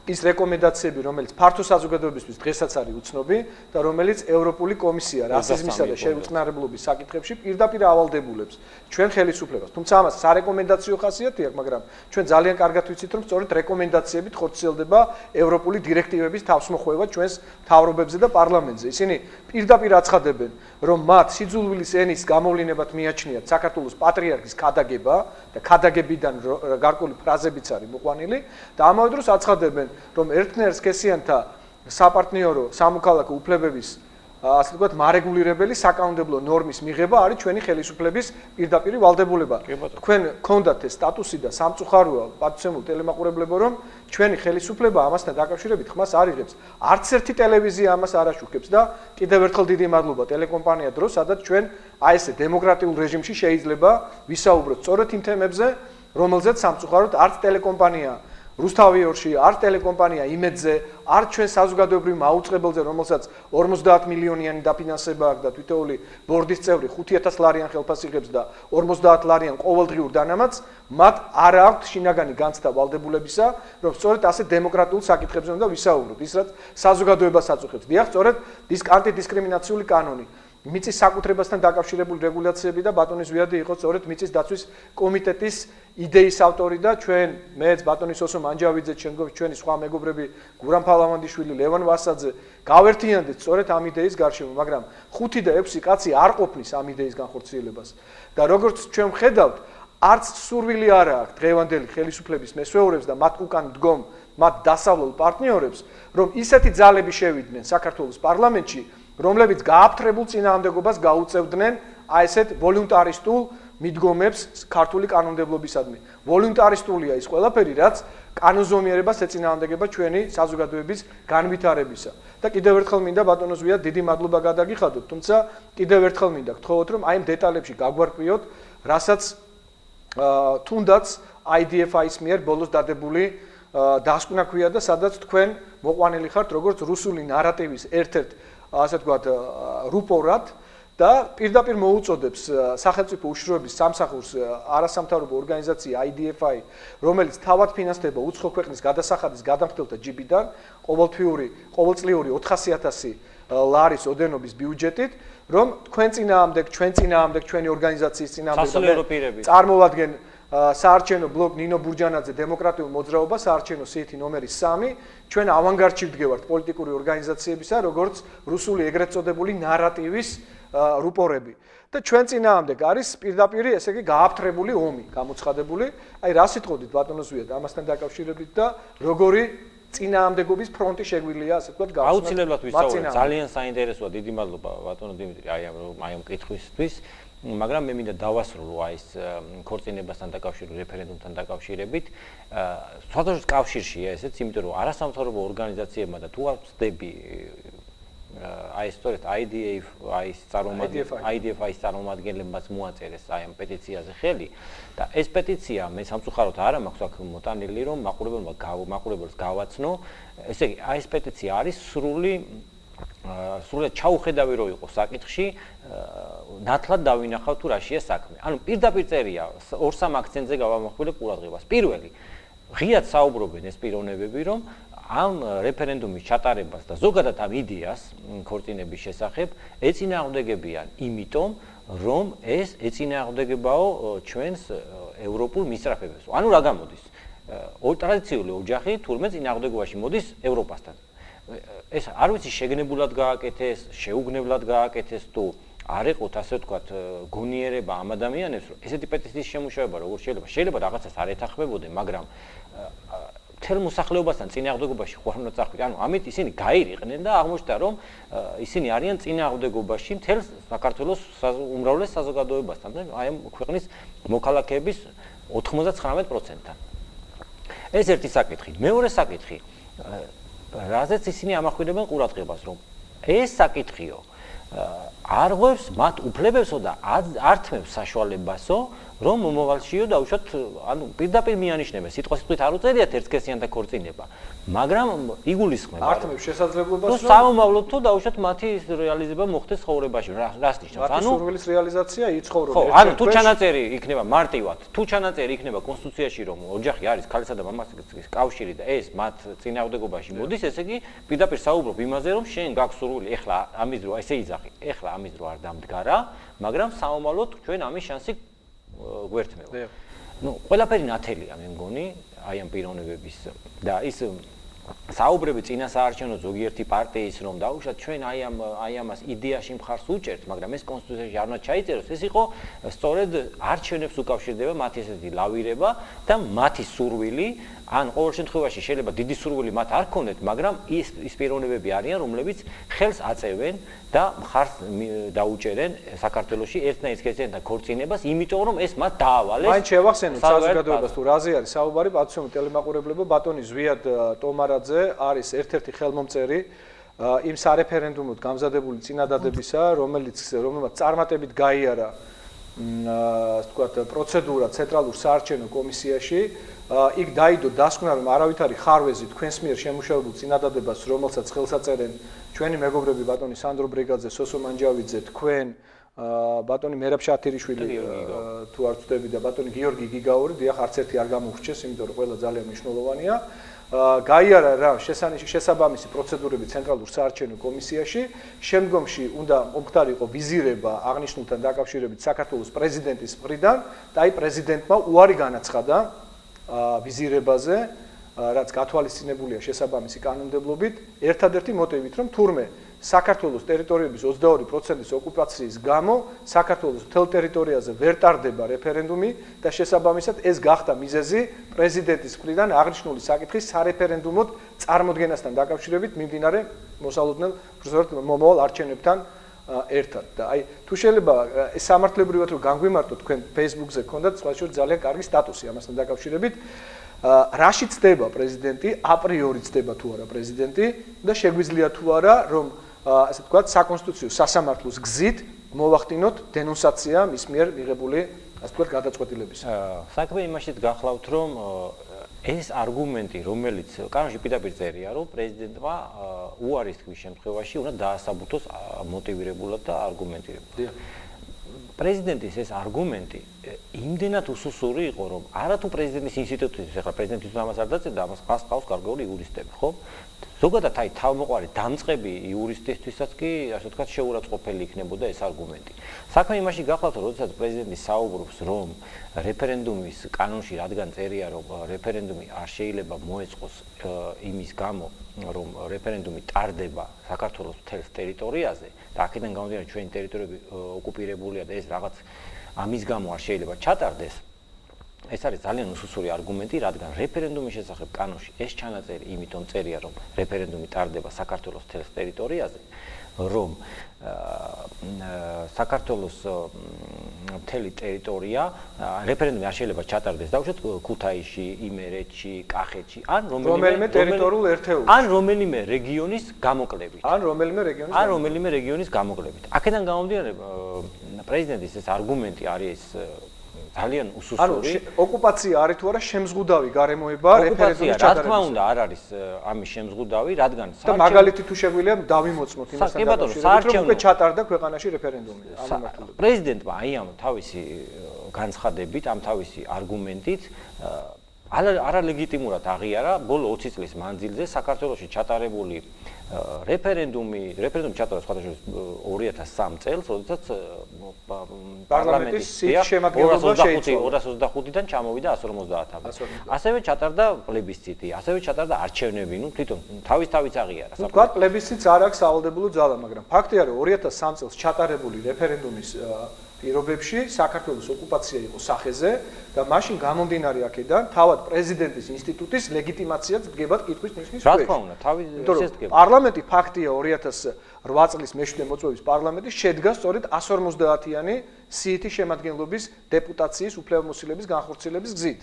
ის რეკომენდაციები, რომელიც ფართო საზოგადოებისთვის დღესაც არის უცნობი და რომელიც ევროპული კომისია რასიზმისა და შეუწყნარებლობის საკითხებში პირდაპირ ავალდებულებს ჩვენ ხელისუფლებას. თუმცა ამას სარეკომენდაციო ხასიათი აქვს, მაგრამ ჩვენ ძალიან კარგად ვიცით, რომ სწორედ რეკომენდაციებით ხორციელდება ევროპული დირექტივების თავსმოხვევა ჩვენს მთავრობებზე და პარლამენტზე. ისინი პირდაპირ აცხადებენ, რომ მათ სიძულვილის ენის გამოვლინებად მიაჩნიათ საქართველოს პატრიარქის ქადაგება და ქადაგებიდან გარკვეული ფრაზებიც არის მოყვანილი და ამავე დროს აცხადებენ, რომ ერთნაირსქესიანთა საპარტნიორო სამოქალაქო უფლებების ასე ვთქვათ მარეგულირებელი საკანონმდებლო ნორმის მიღება არის ჩვენი ხელისუფლების პირდაპირ ვალდებულება. თქვენ გქონდათ ეს სტატუსი და სამწუხაროა პატივცემულ ტელემაყურებლებო, რომ ჩვენი ხელისუფლება ამასთან დაკავშირებით ხმას არ იღებს. არც ერთი ტელევიზია ამას არ აშუქებს და კიდევ ერთხელ დიდი მადლობა ტელეკომპანია დრო, სადაც ჩვენ აი ესე დემოკრატიულ რეჟიმში შეიძლება ვისაუბროთ სწორედ იმ თემებზე, რომელზეც სამწუხაროდ არც ტელეკომპანია რუსთავიორში, არ ტელეკომპანია იმედზე, არ ჩვენ საზოგადოებრივ მაუწყებელზე, რომელსაც 50 მილიონიანი დაფინანსება აქვს და თითოეული ბორდის წევრი 5000 ლარიან ხელფასს იღებს და 50 ლარიან ყოველდღიურ დანამატს, მათ არ აქვთ შინაგანი განცდა ვალდებულებისა, რომ სწორედ ასე დემოკრატიულ საკითხებზე უნდა ვისაუბროთ, ის რაც საზოგადოებას აწუხებს. დიახ, სწორედ ის ანტიდისკრიმინაციული კანონი მიწის საკუთრებასთან დაკავშირებული რეგულაციები და ბატონი ზვიადი იყო სწორედ მიწის დაცვის კომიტეტის იდეის ავტორი და ჩვენ მეც ბატონი სოსო მანჯავიძე ჩვენი სხვა მეგობრები გურამ ფალავანდიშვილი ლევან ვასაძე გავერთიანდით სწორედ ამ იდეის გარშემო, მაგრამ 5 და 6 კაცი არ ყოფნის ამ იდეის განხორციელებას და როგორც ჩვენ ვხედავთ, არც სურვილი არ აქვს დღევანდელი ხელისუფლების მესვეურებს და მათ უკან დგომ მათ დასავლელ პარტნიორებს, რომ ისეთი ძალები შევიდნენ საქართველოს პარლამენტში, რომლებიც გააფთრებულ წინააღმდეგობას გაუწევდნენ აი ესეთ ვოლუნტარისტულ მიდგომებს ქართული კანონმდებლობისადმი. ვოლუნტარისტულია ის ყველაფერი, რაც კანონზომიერებას ეწინააღმდეგება ჩვენი საზოგადოების განვითარებისა. და კიდევ ერთხელ მინდა ბატონო ზვია დიდი მადლობა გადაგიხადოთ, თუმცა კიდევ ერთხელ მინდა გთხოვოთ, რომ აი ამ დეტალებში გაგვარკვიოთ, რასაც თუნდაც IDFI-ის მიერ ბოლოს დადებული დასკვნა ქვია და სადაც თქვენ მოყვანილი ხართ როგორც რუსული ნარატივის ერთ-ერთ ასე ვთქვათ რუპორად და პირდაპირ მოუწოდებს სახელმწიფო უშროების სამსახურს არასამთავრობო ორგანიზაცია IDFI, რომელიც თავად ფინანსდება უცხო ქვეყნის გადასახადის გადამხდელთა ჯიბიდან ყოველწლიური 400,000 ლარის ოდენობის ბიუჯეტით, რომ თქვენ წინააღმდეგ, ჩვენი ორგანიზაციის წინააღმდეგ წარმოვადგენ საარჩევნო ბლოკ ნინო ბურჯანაძე დემოკრატიულ მოძრაობას საარჩევნო სიითი ნომერი 3 ჩვენ ავანგარდში ვდგევართ პოლიტიკური ორგანიზაციებისა როგორც რუსული ეგრეთ წოდებული ნარატივის რუპორები და ჩვენ წინააღმდეგ არის პირდაპირ ესე იგი გააფთრებული ომი გამოცხადებული აი რა სიტყოდით ბატონო ზვიად ამასთან დაკავშირებით და როგორი წინააღმდეგობის ფრონტი შეგვიძლია ასე ვთქვათ გავხსნათ აუცილებლად ვისაუბროთ ძალიან საინტერესოა დიდი მადლობა ბატონო დიმიტრი აი ამ კითხვისთვის მაგრამ მე მინდა დავასრულო აი ეს ქორწინებასთან დაკავშირებით რეფერენდუმთან დაკავშირებით სხვადასხვა კავშირშია ესეც იმიტომ რომ არასამთავრობო ორგანიზაციებმა და თუ არ ვწდები აი სწორედ IDFI-ის წარმომადგენლებმაც მოაწერეს აი ამ პეტიციაზე ხელი და ეს პეტიცია მე სამწუხაროდ არ მაქვს აქ მოტანილი რომ მაყურებელს გავაცნო ესე იგი აი ეს პეტიცია არის სრულად ჩაუხედავი რო იყო საკითხში ნათლად დავინახავ თუ რაშია საქმე ანუ პირდაპირ წერია 2-3 აქცენტზე გავამახვილებ ყურადღებას პირველი ღიად საუბრობენ ეს პიროვნებები რომ ამ რეფერენდუმის ჩატარებას და ზოგადად ამ იდეას ქორწინების შესახებ ეწინააღმდეგებიან იმიტომ რომ ეს ეწინააღმდეგებაო ჩვენს ევროპულ მისწრაფებებს ანუ რა გამოდის ტრადიციული ოჯახი თურმე წინააღმდეგობაში მოდის ევროპასთან ეს არ ვიცი შეგნებულად გააკეთეს, შეუგნებლად გააკეთეს თუ არ ეყოთ ასე ვთქვათ გონიერება ამ ადამიანებს, რომ ესეთი პეტიციის შემუშავება როგორ შეიძლება რაღაცას არ ეთანხმებოდნენ, მაგრამ მთელ მოსახლეობასთან წინააღმდეგობაში ხო არ უნდა წახვიდე. ანუ ამით ისინი გაირიყვნენ და აღმოჩნდა რომ ისინი არიან წინააღმდეგობაში მთელ საქართველოს უმრავლეს საზოგადოებასთან და აი ამ ქვეყნის მოქალაქეების 99%-თან. ეს ერთი საკითხი. მეორე საკითხი რაზეც ისინი ამახვილებენ ყურადღებას, რომ ეს საკითხიო არღვევს მათ უფლებებსო და ართმევს საშუალებასო, რომ მომავალშიო დაუშვათ, ანუ პირდაპირ მიანიშნებენ, სიტყვით არ უწერიათ ერთსქესიანთა ქორწინება, მაგრამ იგულისხმება. ართმევს შესაძლებლობას, რომ სამომავლოდ თუ დაუშვათ მათი რეალიზება მოხდეს ცხოვრებაში, რას ნიშნავს? ანუ სურვილის რეალიზაცია იცხოვრო. ხო, ანუ თუ ჩანაწერი იქნება მარტივად, თუ ჩანაწერი იქნება კონსტიტუციაში, რომ ოჯახი არის ქალისა და მამაცის კავშირი და ეს მათ წინააღმდეგობაში მოდის, ესე იგი პირდაპირ საუბრობ იმაზე, რომ შენ გაქვს სურვილი, ეხლა ამის დრო ესე იძახი, ეხლა ამის დრო არ დამდგარა, მაგრამ სამომავლოდ ჩვენ ამის შანსი გვერთმევა. ნუ ყველაფერი ნათელია მე მგონი აი ამ პიროვნებების და ის საუბრები წინასაარჩევნო ზოგიერთი პარტიის რომ დაუშვათ ჩვენ აი ამას იდეაში მხარს უჭერთ, მაგრამ ეს კონსტიტუციაში არ უნდა ჩაიწეროს, ეს იყო სწორედ არჩევნებს უკავშირდება მათი ესეთი ლავირება და მათი სურვილი, ან ყოველ შემთხვევაში შეიძლება დიდი სურვილი მათ არ ქონდეთ, მაგრამ ის პიროვნებები არიან, რომლებიც ხელს აწევენ და მხარს დაუჭერენ საქართველოში ერთნაირსქესიანთა ქორწინებას, იმიტომ რომ ეს მათ დაავალეს. მაინც შევახსენოთ საზოგადოებას თუ რაზე არის საუბარი, პატრიოტული ტელემაყურებლებო, ბატონი ზვიად ტომარაძე არის ერთ-ერთი ხელმომწერი იმ სარეფერენდუმოდ გამზადებული წინადადებისა, რომელმაც წარმატებით გაიარა ასე ვთქვათ, პროცედურა ცენტრალურ საარჩევნო კომისიაში, იქ დაიდო დასკვნა, რომ არავითარი ხარვეზი თქვენს მიერ შემუშავებულ წინადადებას, რომელსაც ხელს აწერენ ჩვენი მეგობრები ბატონი სანდრო ბრიგაძე, სოსო მანჯავიძე, თქვენ, ბატონი მერაბ შათირიშვილი, თუ არ ვწდები და ბატონი გიორგი გიგაური, დიახ, არც ერთი არ გამოვრჩეს, იმიტომ რომ ყველა ძალიან მნიშვნელოვანია. გაიარა რა შესაბამისი პროცედურები ცენტრალურ საარჩევნო კომისიაში, შემდგომში უნდა მომხდარიყო ვიზირება აღნიშნულთან დაკავშირებით საქართველოს პრეზიდენტის მხრიდან და აი პრეზიდენტმა უარი განაცხადა ვიზირებაზე, რაც გათვალისწინებულია შესაბამისი კანონმდებლობით, ერთადერთი მოტივით, რომ თურმე საქართველოს ტერიტორიების 22%-ის ოკუპაციის გამო საქართველოს მთელ ტერიტორიაზე ვერ ტარდება რეფერენდუმი და შესაბამისად ეს გახდა მიზეზი პრეზიდენტის მხრიდან აღნიშნული საკითხის სარეფერენდუმოდ წარმოდგენასთან დაკავშირებით მიმდინარე მოსალოდნელ მომავალ არჩევნებთან ერთად. და აი თუ შეიძლება ეს სამართლებრივად რომ განგვიმარტოთ თქვენ Facebook-ზე გქონდათ სხვა შორის ძალიან კარგი სტატუსი ამასთან დაკავშირებით. რაში ცდება პრეზიდენტი, აპრიორი ცდება თუ არა პრეზიდენტი და შეგვიძლია თუ არა რომ ასე ვთქვათ, საკონსტიტუციო სასამართლოს გზით მოვახდინოთ დენონსაცია მის მიერ მიღებული, ასე ვთქვათ, გადაწყვეტილების. საქმე იმაშიც გახლავთ, რომ ეს არგუმენტი, რომელიც კანონში პირდაპირ წერია, რომ პრეზიდენტმა უარის თქვის შემთხვევაში უნდა დაასაბუთოს მოტივირებულად და არგუმენტირებულად. პრეზიდენტის ეს არგუმენტი იმდენად უსუსური იყო, რომ არათუ პრეზიდენტის ინსტიტუტის, ახლა პრეზიდენტის ამას არ დაწესდა, ამას ყავს გარკვეული იურისტები, ხო? ზოგადად აი თავმოყარი დამწყები იურისტისთვისაც კი, ასე ვთქვათ, შეურაცხყოფელი იქნებოდა ეს არგუმენტი. საქმე იმაში გახლავთ, რომ როდესაც პრეზიდენტი საუბრობს, რომ რეფერენდუმის კანონში რადგან წერია, რომ რეფერენდუმი არ შეიძლება მოეწყოს იმის გამო, რომ რეფერენდუმი ტარდება საქართველოს მთელ ტერიტორიაზე და აქედან გამომდინარე ჩვენი ტერიტორიები ოკუპირებულია და ეს რაღაც ამის გამო არ შეიძლება ჩატარდეს. ეს არის ძალიან უსუსური არგუმენტი, რადგან რეფერენდუმის შესახებ კანონში ეს ჩანაწერი იმითომ წერია, რომ რეფერენდუმი ტარდება საქართველოს მთელ ტერიტორიაზე, რომ საქართველოს მთელი ტერიტორია რეფერენდუმი არ შეიძლება ჩატარდეს დაუშვათ ქუთაისში, იმერეთში, კახეთში, ან რომელიმე ტერიტორიულ ერთეულში, ან რომელიმე რეგიონის გამოკლებით. ან რომელიმე რეგიონის გამოკლებით. აქედან გამომდინარე პრეზიდენტის ეს არგუმენტი არის ძალიან უსუსური. ოკუპაცია არის თუ არა შემზღუდავი გარემოება რეფერენდუმის ჩატარებას. რა თქმა უნდა, არ არის ამის შემზღუდავი, რადგან და მაგალითი თუ შეგვიძლია დავიმოწმოთ იმასთან დაკავშირებით, რომ უკვე ჩატარდა ქვეყანაში რეფერენდუმი ამ მიმართულებით. პრეზიდენტმა აი ამ თავისი განცხადებით, ამ თავისი არგუმენტით არალეგიტიმურად აღიარა ბოლო 20 წლის მანძილზე საქართველოში ჩატარებული რეფერენდუმი ჩატარდა სხვადასხვა 2003 წელს, როდესაც პარლამენტის შემადგენლობა შეიცვალა 225-დან ჩამოვიდა 150-მდე. ასევე ჩატარდა პლებისციტი, ასევე ჩატარდა არჩევნები, ნუ თვითონ თავის აღიარა. თქვა პლებისციტს არ აქვს სავალდებულო ძალა, მაგრამ ფაქტია, რომ 2003 წელს ჩატარებული რეფერენდუმის პირობებში საქართველოს ოკუპაცია იყო სახეზე და მაშინ გამომდინარე აქედან თავად პრეზიდენტის ინსტიტუტის ლეგიტიმაციაც დგებათ კითხვის ნიშნის ქვეშ. რა თქმა უნდა, თავის ეს დგება. პარლამენტი ფაქტია 2008 წლის მე-7 მოწვევის პარლამენტი შედგა სწორედ 150-იანი სიითი შემადგენლობის დეპუტაციის უფლებამოსილების განხორციელების გზით.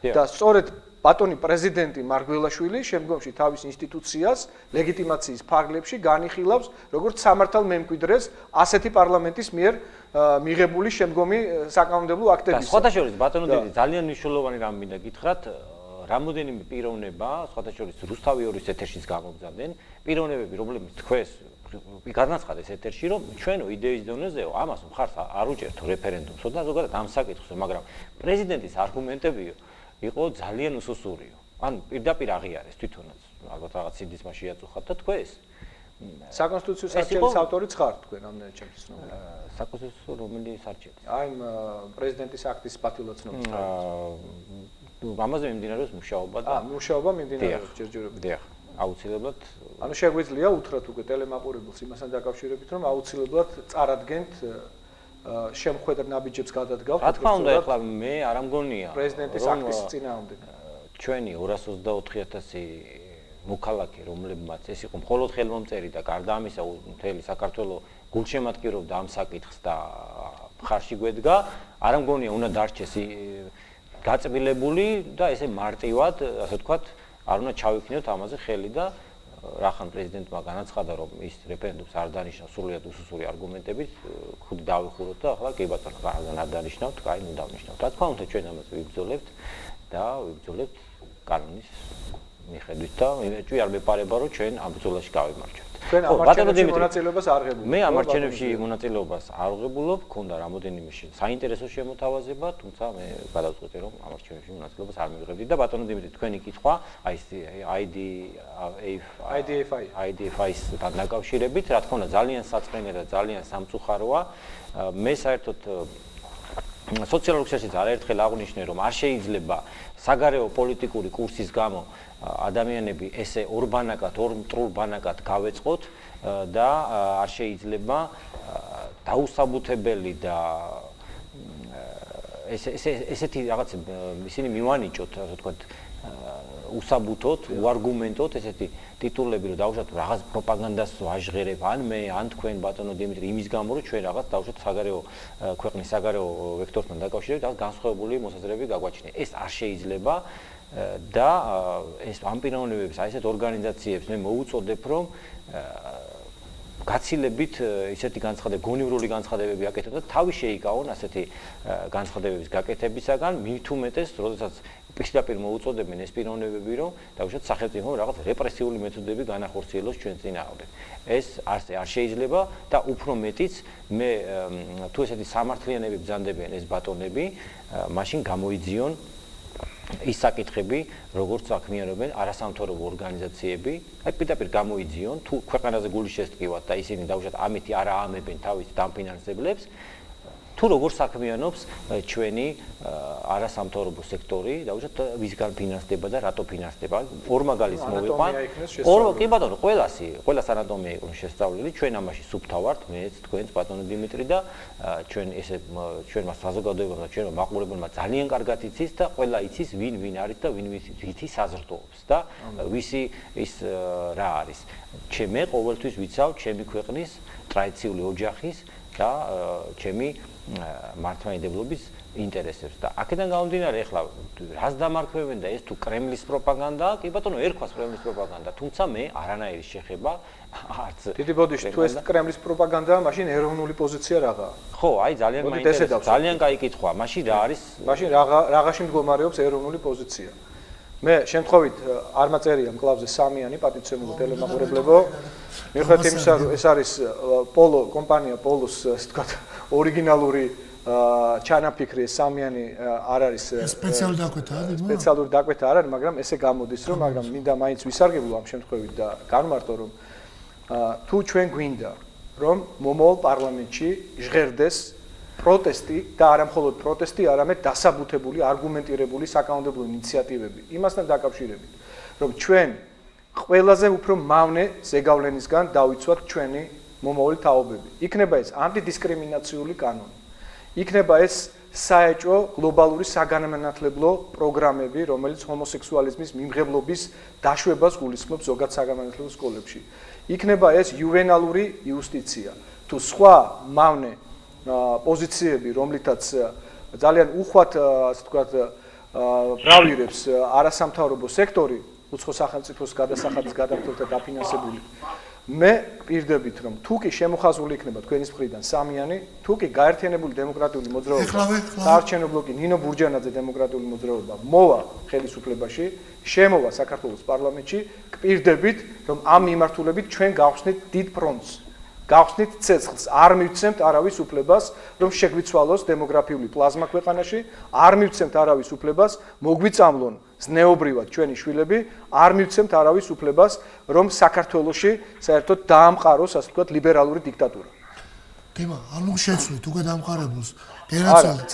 და სწორედ ბატონი პრეზიდენტი მარგველაშვილი შემდგომში თავის ინსტიტუციას ლეგიტიმაციის ფარგლებში განიხილავს როგორც სამართალ მემკვიდრეს ასეთი პარლამენტის მიერ მიღებული შემდგომი საკანონმდებლო აქტების. სხვათა შორის ბატონო დიდი ძალიან მნიშვნელოვანი რამ მინდა გითხრათ, რამოდენიმე პიროვნება, სხვათა შორის რუსთავი ორის ეთერშიც გამოგზავნენ, პიროვნებები, რომლებიც თქვენს განაცხადეს ეთერში, რომ ჩვენო იდეის დონეზეო, ამას მხარს არ უჭერთ რეფერენდუმსო და ზოგადად ამ საკითხზე, მაგრამ პრეზიდენტის არგუმენტებიო იყო ძალიან უსუსურიო. ან პირდაპირ აღიარეს თვითონაც, ალბათ რაღაც სიდისმა შეაწუხათ და თქვენს საკონსტიტუციო საარჩევნების ავტორიც ხართ თქვენ ამდენად ჩემთვის ცნობილი. საკონსტიტუციო რომელი საარჩევნის? აი პრეზიდენტის აქტის პატივაცნობის ამაზე მიმდინარეობს მუშაობა და მუშაობა მიმდინარეობს ჯერჯერობით. დიახ, აუცილებლად. ანუ შეგვიძლია უთხრათ უკვე ტელემაყურებელს იმასთან დაკავშირებით, რომ აუცილებლად წარადგენთ შემხედარ ნაბიჯებს გადადგავთ. რა თქმა უნდა, ეხლა მე არ ამგონია პრეზიდენტის აქტის წინააღმდეგ. ჩვენი 224,000 მოქალაქე, რომლებმაც ეს იყო მხოლოდ ხელმომწერი და გარდა ამისა მთელი საქართველო გულშემატკივრობდა ამ საკითხს და მხარში გვედგა, არ ამგონია უნდა დარჩეს გაწბილებული და ესე მარტივად, ასე ვთქვათ, არ უნდა ჩავიქნიოთ ამაზე ხელი და რახან პრეზიდენტმა განაცხადა, რომ ის რეფერენდუმს არ დანიშნავს სრულიად უსუსური არგუმენტებით, ხუდი დავიხუროთ და ახლა კი ბატონო, რადგან არ დანიშნავთ, კაი, ნუ დავნიშნავთ. რა თქმა უნდა, ჩვენ ამას ვიბრძოლებთ და ვიბრძოლებთ კანონის მიხედვით და იმეჭვი არ მეპარება, რომ ჩვენ ამ ბრძოლაში გავიმარჯვებთ. თქვენ ამარჩენებში მონაწილეობას არ ღებულობთ. მე ამარჩენებში მონაწილეობას არ ვღებულობ, მქონდა რამოდენიმე საინტერესო შემოთავაზება, თუმცა მე გადავწყვეტე, რომ ამარჩენებში მონაწილეობას არ მივიღებდი და ბატონო დიმიტრი, თქვენი კითხვა, აი IDFI-თან დაკავშირებით, რა თქმა უნდა, ძალიან საწყენია და ძალიან სამწუხაროა. მე საერთოდ სოციალურ ქსელშიც არაერთხელ აღვნიშნე, რომ არ შეიძლება საგარეო პოლიტიკური კურსის გამო ადამიანები ესე ორ მტრულ ბანაკად გავეწყოთ და არ შეიძლება დაუსაბუთებელი და ესეთი რაღაც ისინი მივანიჭოთ, ასე ვთქვათ, უსაბუთოდ, უარგუმენტოდ ესეთი ტიტულები, რომ დავუშვათ რაღაც პროპაგანდას ვაჟღერებ, ან მე, ან თქვენ ბატონო დიმიტრი, იმის გამო, რომ ჩვენ რაღაც დავუშვათ ქვეყნის საგარეო ვექტორთან დაკავშირებით რაღაც განსხვავებული მოსაზრებები გაგვაჩნია. ეს არ შეიძლება და ეს ამ პიროვნებებს, აი ესეთ ორგანიზაციებს მე მოუწოდებ, რომ გაცილებით ისეთი გონივრული განცხადებები აკეთებთ და თავი შეიკავონ ასეთი განცხადებების გაკეთებისაგან, მით უმეტეს, როდესაც პირდაპირ მოუწოდებენ ეს პიროვნებები, რომ დავუშვათ სახელმწიფომ რაღაც რეპრესიული მეთოდები განახორციელოს ჩვენ წინააღმდეგ. ეს არ შეიძლება და უფრო მეტიც მე თუ ესეთი სამართლიანები ბრძანდებიან ეს ბატონები, მაშინ გამოიძიონ ის საკითხები, როგორც საქმიანობენ არასამთავრობო ორგანიზაციები, აი პირდაპირ გამოიძიონ, თუ ქვეყანაზე გული შესტკივათ და ისინი დავუშვათ ამით არ აამებენ თავის დამფინანსებლებს, თუ როგორ საქმიანობს ჩვენი არასამთავრობო სექტორი, დავუშვათ ვისგან ფინანსდება და რატო ფინანსდება. ორ მაგალითს მოვიყვან. კი ბატონო, ყველას ანატომია იქნება შესწავლილი, ჩვენ ამაში სუფთა ვართ, მეც, თქვენც ბატონო დიმიტრი და ჩვენმა საზოგადოებამ და ჩვენმა მაყურებელმა ძალიან კარგად იცის და ყველა იცის ვინ არის და ვინ ვითი საზრდოობს და ვისი ის რა არის. მე ყოველთვის ვიცავ ჩემი ქვეყნის ტრადიციული ოჯახის და ჩემი მართლმადიდებლობის ინტერესებს და აქედან გამომდინარე ახლა რას დამარქვევენ და ეს თუ კრემლის პროპაგანდაა, კი ბატონო, ერქვას კრემლის პროპაგანდა, თუმცა მე არანაირი შეხება არც. დიდი ბოდიში, თუ ეს კრემლის პროპაგანდაა, მაშინ ეროვნული პოზიცია რაღაცაა. ხო, აი ძალიან მაინტერესებს, ძალიან კაი კითხვაა. მაშინ რა არის? მაშინ რაღაცში მდგომარეობს ეროვნული პოზიცია. მე შემთხვევით არ მაწერია მკლავზე სამიანი პატივცემულო ტელემაყურებლებო. მიუხედავად იმისა, რომ ეს არის კომპანია პოლოს, ასე ვთქვათ, ორიგინალური ჩანაფიქრი სამიანი არ არის სპეციალური დაკვეთა, სპეციალური დაკვეთა არ არის, მაგრამ ესე გამოდის, რომ მაგრამ მინდა მაინც ვისარგებლო ამ შემთხვევით და განმარტო, რომ თუ ჩვენ გვინდა, რომ მომავალ პარლამენტში ჟღერდეს პროტესტი და არა მხოლოდ პროტესტი, არამედ დასაბუთებული, არგუმენტირებული საკანონმდებლო ინიციატივები. იმასთან დაკავშირებით, რომ ჩვენ ყველაზე უფრო მავნე ზეგავლენისგან დავიცვათ ჩვენი მომავალი თაობები. იქნება ეს ანტიდისკრიმინაციული კანონი. იქნება ეს საეჭვო გლობალური საგანმანათლებლო პროგრამები, რომელიც ჰომოსექსუალიზმის მიმღებლობის დაშვებას გულისხმობს ზოგად საგანმანათლებლო სკოლებში. იქნება ეს იუვენალური იუსტიცია. თუ სხვა მავნე პოზიციები, რომლითაც ძალიან უხვად, ასე ვთქვათ, ბრალირებს არასამთავრობო სექტორი, უცხო სახელმწიფოს გადასახადის გადამხდელთა დაფინანსებული. მე პირდებით, რომ თუ კი შემოხაზული იქნება თქვენის მხრიდან სამიანი, თუ კი გაერთიანებული დემოკრატიული მოძრაობა, საარჩევნო ბლოკი ნინო ბურჯანაძე დემოკრატიული მოძრაობა მოვა ხელისუფლებაში, შემოვა საქართველოს პარლამენტში, პირდებით, რომ ამ მიმართულებით ჩვენ გავხსნით დიდ ფრონტს. გავხსნით ცეცხლს, არ მივცემთ არავის უფლებას, რომ შეგვიცვალოს დემოგრაფიული პლაზმა ქვეყანაში, არ მივცემთ არავის უფლებას, მოგვიწამლონ ზნეობრივად ჩვენი შვილები, არ მივცემთ არავის უფლებას, რომ საქართველოში საერთოდ დაამყაროს, ასე ვთქვათ, ლიბერალური დიქტატურა. დიმა, ანუ შეცვლით უკვე დამყარებულს.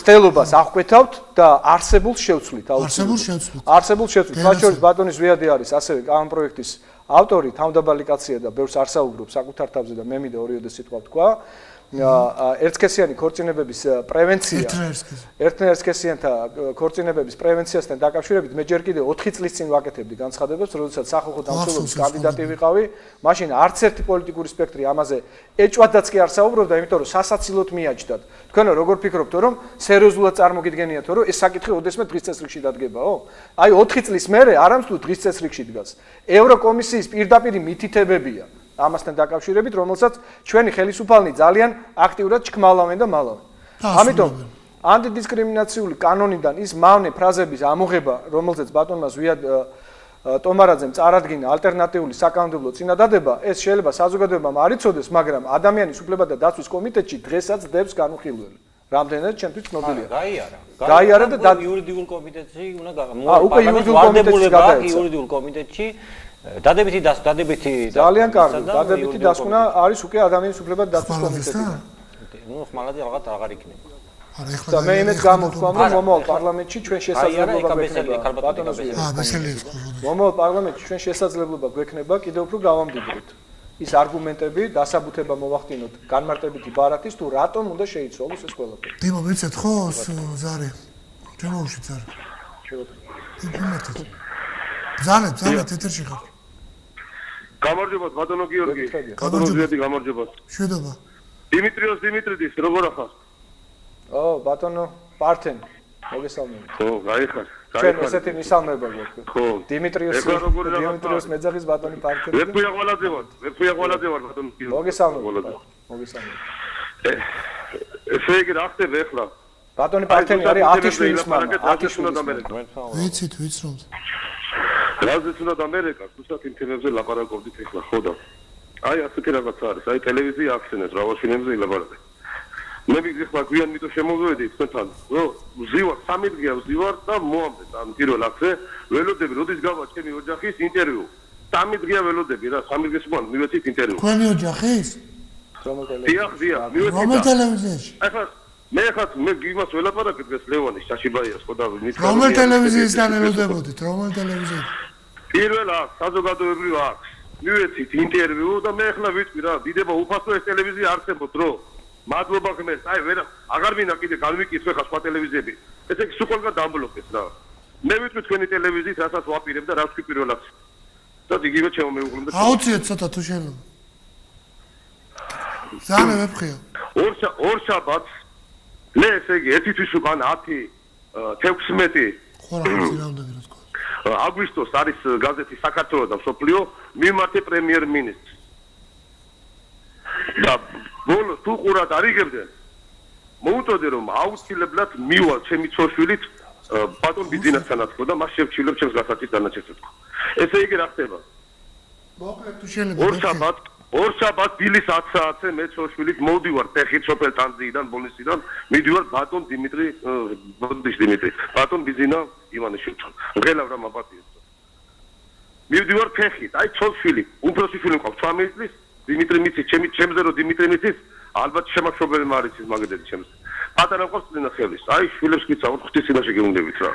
ცდელობას აღკვეთავთ და არსებულს შევცვლით. არსებულს შევცვლით. მათ შორის ბატონი ზვიადი არის ასევე ამ პროექტის ავტორი, თავმდაბალი კაცია და ბევრს არ საუბრობს საკუთარ თავზე და მე მინდა ორიოდე სიტყვა ვთქვა. ერთსქესიანი ქორწინებების პრევენცია ერთნაირსქესიანთა ქორწინებების პრევენციასთან დაკავშირებით მე ჯერ კიდევ 4 წლის წინ ვაკეთებდი განცხადებას, როდესაც სახალხო დამცველობის კანდიდატი ვიყავი, მაშინ არც ერთი პოლიტიკური სპექტრი ამაზე ეჭვადაც კი არ საუბრობდა, იმიტომ რომ სასაცილოდ მიაჯდათ. თქვენო როგორ ფიქრობთ, რომ სერიოზულად წარმოგიდგენიათ, რომ ეს საკითხი ოდესმე დღის წესრიგში დადგებაო? აი 4 წლის მერე არამც თუ დღის წესრიგში დგას. ევროკომისიის პირდაპირ მითითებებია ამასთან დაკავშირებით, რომელსაც ჩვენი ხელისუფალნი ძალიან აქტიურად ჩქმალავენ და მალავენ. ამიტომ ანტიდისკრიმინაციული კანონიდან ის მავნე ფრაზების ამოღება, რომელზეც ბატონმა ზვიად ტომარაძემ წარადგინა ალტერნატიული საკანონმდებლო წინადადება, ეს შეიძლება საზოგადოებამ არ იცოდეს, მაგრამ ადამიანის უფლებათა დაცვის კომიტეტში დღესაც დებს განუხილველი. რამდენად ჩემთვის ცნობილია. გაიარა და იურიდიულ კომიტეტში უნდა უკვე იურიდიულ კომიტეტში გადაეცა. იურიდიულ კომიტეტში დადებითი ძალიან კარგი დადებითი დასკვნა არის უკვე ადამიანის უფლებათა დაცვის კომიტეტში. ნუ ხმალადი რაღაც აღარ იქნება. და მე იმეც გამოვთქვამ, რომ მომავალ პარლამენტში ჩვენ შესაძლებლობა გვექნება ბატონო მომავალ პარლამენტში ჩვენ შესაძლებლობა გვექნება კიდევ უფრო გავამდიდროთ ის არგუმენტები დასაბუთება მოვახდინოთ განმარტებითი ბარათის თუ რატომ უნდა შეიცვალოს ეს ყველაფერი. დიმო მეცეთ ხო ზარი ჩემოუში ზარი ზარი ეთერში ხარ გამარჯობათ ბატონო გიორგი ბატონო ზვიადი გამარჯობათ შვედობა დიმიტრიდის როგორ ახართ ბატონო პართენ მოგესალმებით ხო გაიხარ ჩვენ ესეთი მისალმება გვაქვს ხო დიმიტრიოს მეძახის ბატონი პართენ ვეფუია ყველაზე ვარ ბატონო მოგესალმებით ესე იგი რა ხდება ახლა ბატონი პართენი არის 10 შვილის მამა 10 შვილის ვიცით რომ რაზეც უნდა ამერიკა თუსაც იმ თემებზე ლაპარაკობდით ახლა ხო და აი ასეთი რაღაც არის აი ტელევიზია ახსენეთ რა ვაშინებზე ილაპარაკეთ მე მიგიხარ გვიან მითო შემოვედი თქვენთან რომ ვზივარ 3 დღეა ვზივარ და მოამბეთ ამ პირველ აქზე ველოდები როდის გავა ჩემი ოჯახის ინტერვიუ 3 დღეა ველოდები რა 3 დღეს მოან მივეცით ინტერვიუ თქვენი ოჯახის დიახ მივეცით რომელ ტელევიზიაში ახლა მე იმას ველაპარაკეთ დღეს ლევანის შაშიბაიას ხო და რომელ ტელევიზიისგან ელოდებოდით რომელ ტელევიზიაში პირველ აქ საზოგადოებრივ აქ მივეცით ინტერვიუ და მე ახლა ვიტყვი რა დიდება უფასო ეს ტელევიზია არსებობთ რო მადლობა ხმეს აი ვერ აღარ მინდა კიდე განვიკითხე ხა სხვა ტელევიზიები ესე იგი სულ ყველგან დამბლოკეს რა მე ვიტყვი თქვენი ტელევიზიით რასაც ვაპირებ და რა ვთქვი პირველ აქ და იგივე ჩემო მეუღლემ და აუციეთ ცოტა თუ შეიძლება ზანე ვეფხია ორ შაბათს მე ესე იგი ერთი თვის უკან 10-16 აგვისტოს არის გაზეთი საქართველოს და სოფლიო მიმართე პრემიერ-მინისტრს და ბოლოს თუ ყურად არიგებდნენ მოუწოდე რომ აუცილებლად მივა ჩემი ცოლშვილით ბატონ ბიძინასთანაც ხო და მას შევჩილებ ჩემს გასაცის დანაჩენს თქო ესე იგი რა ხდება მოკლედ თუ შეიძლება ორ შაბათ დილის 10 საათზე მე ცოლშვილით მოვდივარ ფეხით სოფელ ტანძიიდან ბოლნისიდან მიდივარ ბატონ ბატონ ბიძინა ივანიშვილთან მღელავ რა მაპატიეთ მივდივარ ფეხით აი ცოლშვილი უფროსი შვილი მყავს 18 წლის დიმიტრი მიცი ჩემზე რომ დიმიტრი მიცის ალბათ შემახშობელი მარიცის მაგდები ჩემზე პატარა მყავს წინა ხელის აი შვილებს გიცა ღვთის წინაშე გეუნდებით რა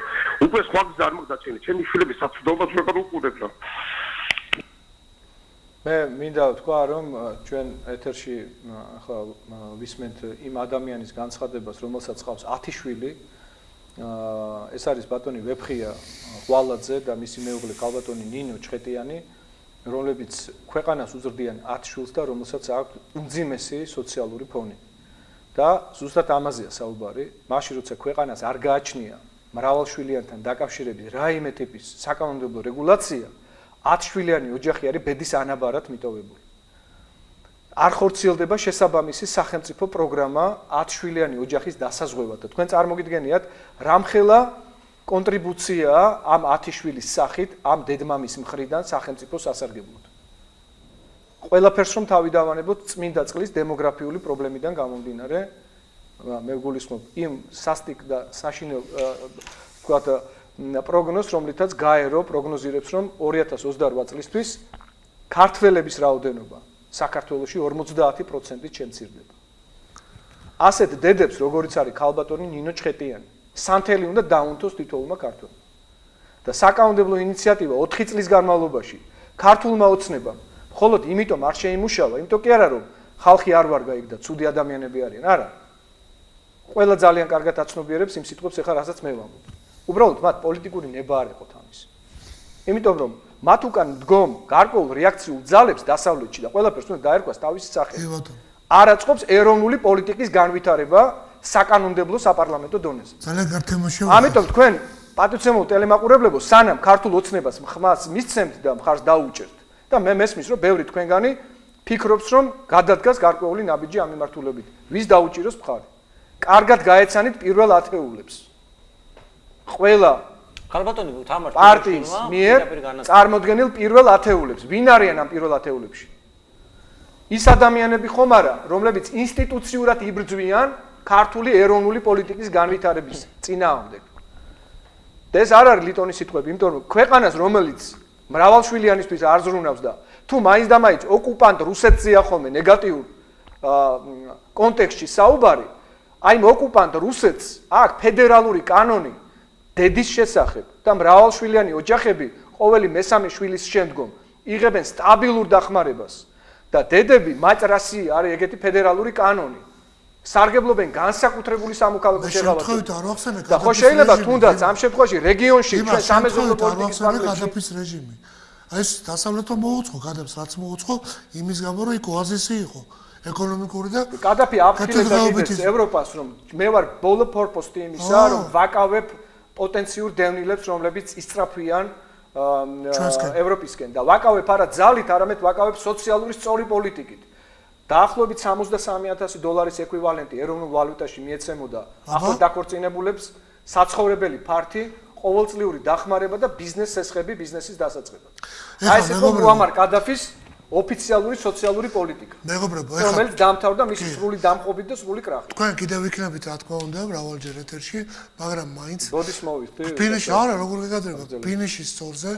უკვე სხვა გზა არ მოგდაჩენი ჩემი შვილები საცდობას ვეყარ უყურებ რა მე მინდა ვთქვა რომ ჩვენ ეთერში ახლა ვისმენთ იმ ადამიანის განცხადებას რომელსაც ყავს 10 შვილი ეს არის ბატონი ვეფხია ყვალაძე და მისი მეუღლე ქალბატონი ნინო ჩხეტიანი რომლებიც ქვეყანას უზრდიან 10 შვილს და რომელსაც აქვს უმძიმესი სოციალური ფონი და ზუსტად ამაზეა საუბარი მაშინ როცა ქვეყანას არ გააჩნია მრავალშვილიანთან დაკავშირების რაიმე ტიპის საკანონმდებლო რეგულაცია 10 შვილიანი ოჯახი არის ბედის ანაბარად მიტოვებული. არ ხორციელდება შესაბამისი სახელმწიფო პროგრამა 10 შვილიანი ოჯახის დასაზღვევად და თქვენ წარმოგიდგენიათ რამხელა კონტრიბუციაა ამ 10 შვილის სახით ამ დედმამის მხრიდან სახელმწიფო სასარგებლოდ. ყველაფერს რომ თავი დავანებოთ წმინდა წყლის დემოგრაფიული პრობლემიდან გამომდინარე, მე გულისხმობ იმ სასტიკ და საშინელ ვთქვათ პროგნოზს, რომლითაც გაერო პროგნოზირებს, რომ 2028 წლისთვის ქართველების რაოდენობა საქართველოში 50%-ით შემცირდება. ასეთ დედებს, როგორიც არის ქალბატონი ნინო ჩხეტიანი, სანთელი უნდა დაუნთოს თითოეულმა ქართველმა. და საკანონმდებლო ინიციატივა 4 წლის განმავლობაში ქართულმა ოცნებამ მხოლოდ იმიტომ არ შეიმუშავა, იმიტომ კი არა რომ ხალხი არ ვარ გაიგ და ცუდი ადამიანები არიან, არა. ყველა ძალიან კარგად აცნობიერებს იმ სიტყვებს, ეხლა რასაც მე ვამბობ. უბრალოდ მათ პოლიტიკური ნება არ ეყოთ ამის. იმიტომ რომ მათ უკან დგომ გარკვეულ რეაქციულ ძალებს დასავლეთში და ყველაფერს უნდა დაერქვას თავისი სახე. არ აწყობს ეროვნული პოლიტიკის განვითარება საკანონმდებლო საპარლამენტო დონეზე. ძალიან კარგი თემაშია. ამიტომ თქვენ პატივცემულ ტელემაყურებლებო, სანამ ქართულ ოცნებას ხმას მისცემთ და მხარს დაუჭერთ და მე მესმის რომ ბევრი თქვენგანი ფიქრობს რომ გადადგას გარკვეული ნაბიჯი ამ მიმართულებით. ვის დაუჭიროს მხარი? კარგად გაეცანით პირველ ათეულებს. ყველა ხალბატონი თამარ პარტიის მიერ წარმოდგენილ პირველ ათეულებს. ვინ არიან ამ პირველ ათეულებში? ის ადამიანები ხომ არა, რომლებიც ინსტიტუციურად იბრძვიან ქართული ეროვნული პოლიტიკის განვითარების წინააღმდეგ. და ეს არ არის ლიტონის სიტყვები, იმიტომ რომ ქვეყანას რომელიც მრავალშვილიანისთვის არ ზრუნავს და თუ მაინც და მაინც ოკუპანტ რუსეთზეა ხოლმე ნეგატიურ კონტექსტში საუბარი, აი ოკუპანტ რუსეთს აქვს ფედერალური კანონი დედის შესახებ და მრავალშვილიანი ოჯახები ყოველი მესამე შვილის შემდგომ იღებენ სტაბილურ დახმარებას და დედები მატრასი არის ეგეთი ფედერალური კანონი. სარგებლობენ განსაკუთრებული სამოქალაქო შეღავათებით. და ხო შეიძლება თუნდაც ამ შემთხვევაში რეგიონში ჩვენ სამეზობლო პოლიტიკის გადაფის რეჟიმი. აი ეს დასავლეთო მოუწყო, გადაფს რაც მოუწყო, იმის გამო რომ იქ ოაზისი იყო. ეკონომიკური და გადაფი აფრთხილებს ევროპას რომ მე ვარ ბოლო პორპოსტი იმისა რომ ვაკავებ პოტენციურ დევნილებს რომლებიც ისწრაფვიან ევროპისკენ და ვაკავებ არა ძალით არამედ ვაკავებ სოციალური სწორი პოლიტიკით დაახლოებით $63,000 ეკვივალენტი ეროვნულ ვალუტაში მიეცემოდა ახალ დაქორწინებულებს საცხოვრებელი ფართი ყოველწლიური დახმარება და ბიზნეს სესხები ბიზნესის დასაწყებად აი ეს იყო მუამარ კადაფის ოფიციალური სოციალური პოლიტიკა. მეგობრებო, ეხლა რომელიც დამთავრდა მისი სრული დამხობით და სრული კრახით. თქვენ კიდევ იქნებით რა თქმა უნდა მრავალჯერ ეთერში, მაგრამ მაინც როდის მოვიხდი? ფინიში არა, როგორ გეკადრება? ფინიშის სწორზე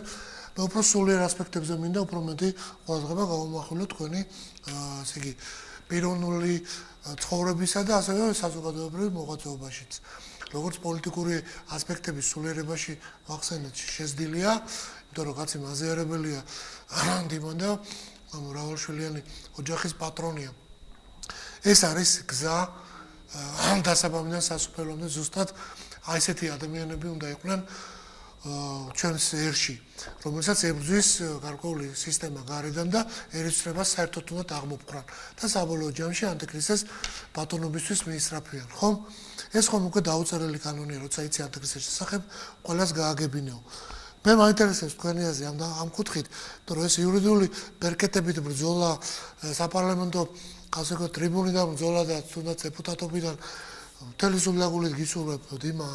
მე უფრო სულიერ ასპექტებზე მინდა უფრო მეტი ყურადღება გავამახვილოთ თქვენი ასე იგი პიროვნული ცხოვრებისა და ასევე საზოგადოებრივ მოღვაწეობაშიც. როგორც პოლიტიკური ასპექტების სულიერებაში ვახსენეთ შეზდილია, იმიტომ რომ კაცი მაზიარებელია დიმან და მრავალშვილიანი ოჯახის პატრონია. ეს არის გზა დასაბამიდან სასופელომდე ზუსტად აი ესეთი ადამიანები უნდა იყვნენ ჩვენს ერში, რომელსაც ებრძვის გარკვეული სისტემა გარედან და ერისწრებას საერთოდ უნდა აღმოფხრან და საბოლოო ჯამში ანტიკრისტეს ბატონობისთვის მიისწრაფიან, ხომ? ეს ხომ უკვე დაუწერელი კანონია, როცა იცი ანტიკრისტეს შესახებ, ყველას გააგებინეო. მე მაინტერესებს თქვენი აზრი ამ კუთხით, რომ ეს იურიდიული ბერკეტებით ბრძოლა საპარლამენტო ასე ვთქვათ ტრიბუნიდან ბრძოლა და თუნდაც დეპუტატობიდან მთელი სულაგულით გისურვებ დიმა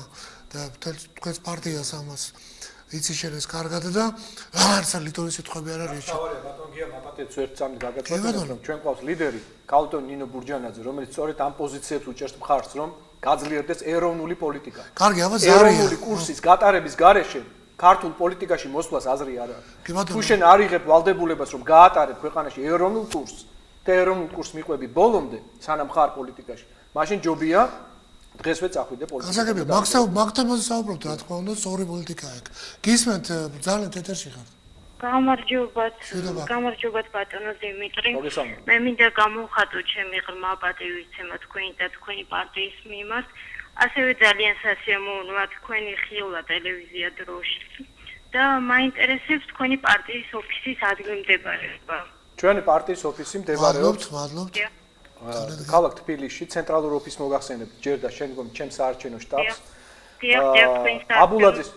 და თქვენს პარტიას ამას იცი შენ ეს კარგად და არც ლიტონის სიტყვები არ არის. თავარია ბატონ გია მაპატეც ერთ სამი გაგაცნობთ რომ ჩვენ ყავს ლიდერი კალტონ ნინო ბურჯანაძე, რომელიც სწორედ ამ პოზიციებს უჭერს მხარს, რომ გაძლიერდეს ეროვნული პოლიტიკა. კარგი, ამას არია. ეროვნული კურსის გატარების გარეშე ქართულ პოლიტიკაში მოსვლას აზრი არ არის. თუ შენ არ იღებ ვალდებულებას რომ გაატარებ ქვეყანაში ეროვნულ კურსს და ეროვნულ კურსს მიყვები ბოლომდე, სანამ ხარ პოლიტიკაში, მაშინ ჯობია დღესვე წახვიდე პოლიტიკაში. გასაგებია, მაგთამაზე საუბრობთ, რა თქმა უნდა, სწორი პოლიტიკაა ეგ. გისმენთ ძალიან ეთერში ხართ. გამარჯობათ ბატონო დიმიტრი. მე მინდა გამოვხატო ჩემი ღრმა პატივისცემა თქვენი და თქვენი პარტიის მიმართ. ასევე ძალიან სასიამოვნოა თქვენი ხილვა ტელევიზია დროში და მაინტერესებს თქვენი პარტიის ოფისის ადგილმდებარეობა. ჩვენი პარტიის ოფისი მდებარეობს მადლობთ. ქალაქ თბილისში, ცენტრალურ ოფისს მოგახსენებთ, ჯერ და შემდგომ ჩემს საარჩევნო შტაბს. აბულაძის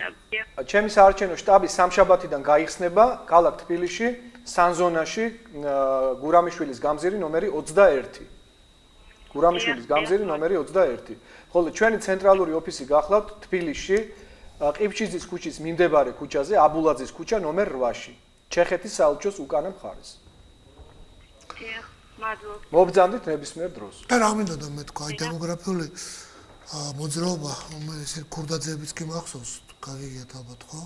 ჩემი საარჩევნო შტაბი სამშაბათიდან გაიხსნება ქალაქ თბილისში, სანზონაში, გურამიშვილის გამზირი ნომერი 21. გურამიშვილის გამზირი ნომერი 21. ხოლო ჩვენი ცენტრალური ოფისი გახლავთ თბილისში, ყიფჩიძის ქუჩის მიმდებარე ქუჩაზე, აბულაძის ქუჩა ნომერ 8-ში, ჩეხეთის საელჩოს უკანა მხარეს. მადლობთ. მობრძანდით ნებისმიერ დროს. და რა მინდა და მე თქვა, აი დემოგრაფიული მოძრაობა, ესე ქურდაძეებიც კი მახსოვს, გაგიგიათ ალბათ, ხო?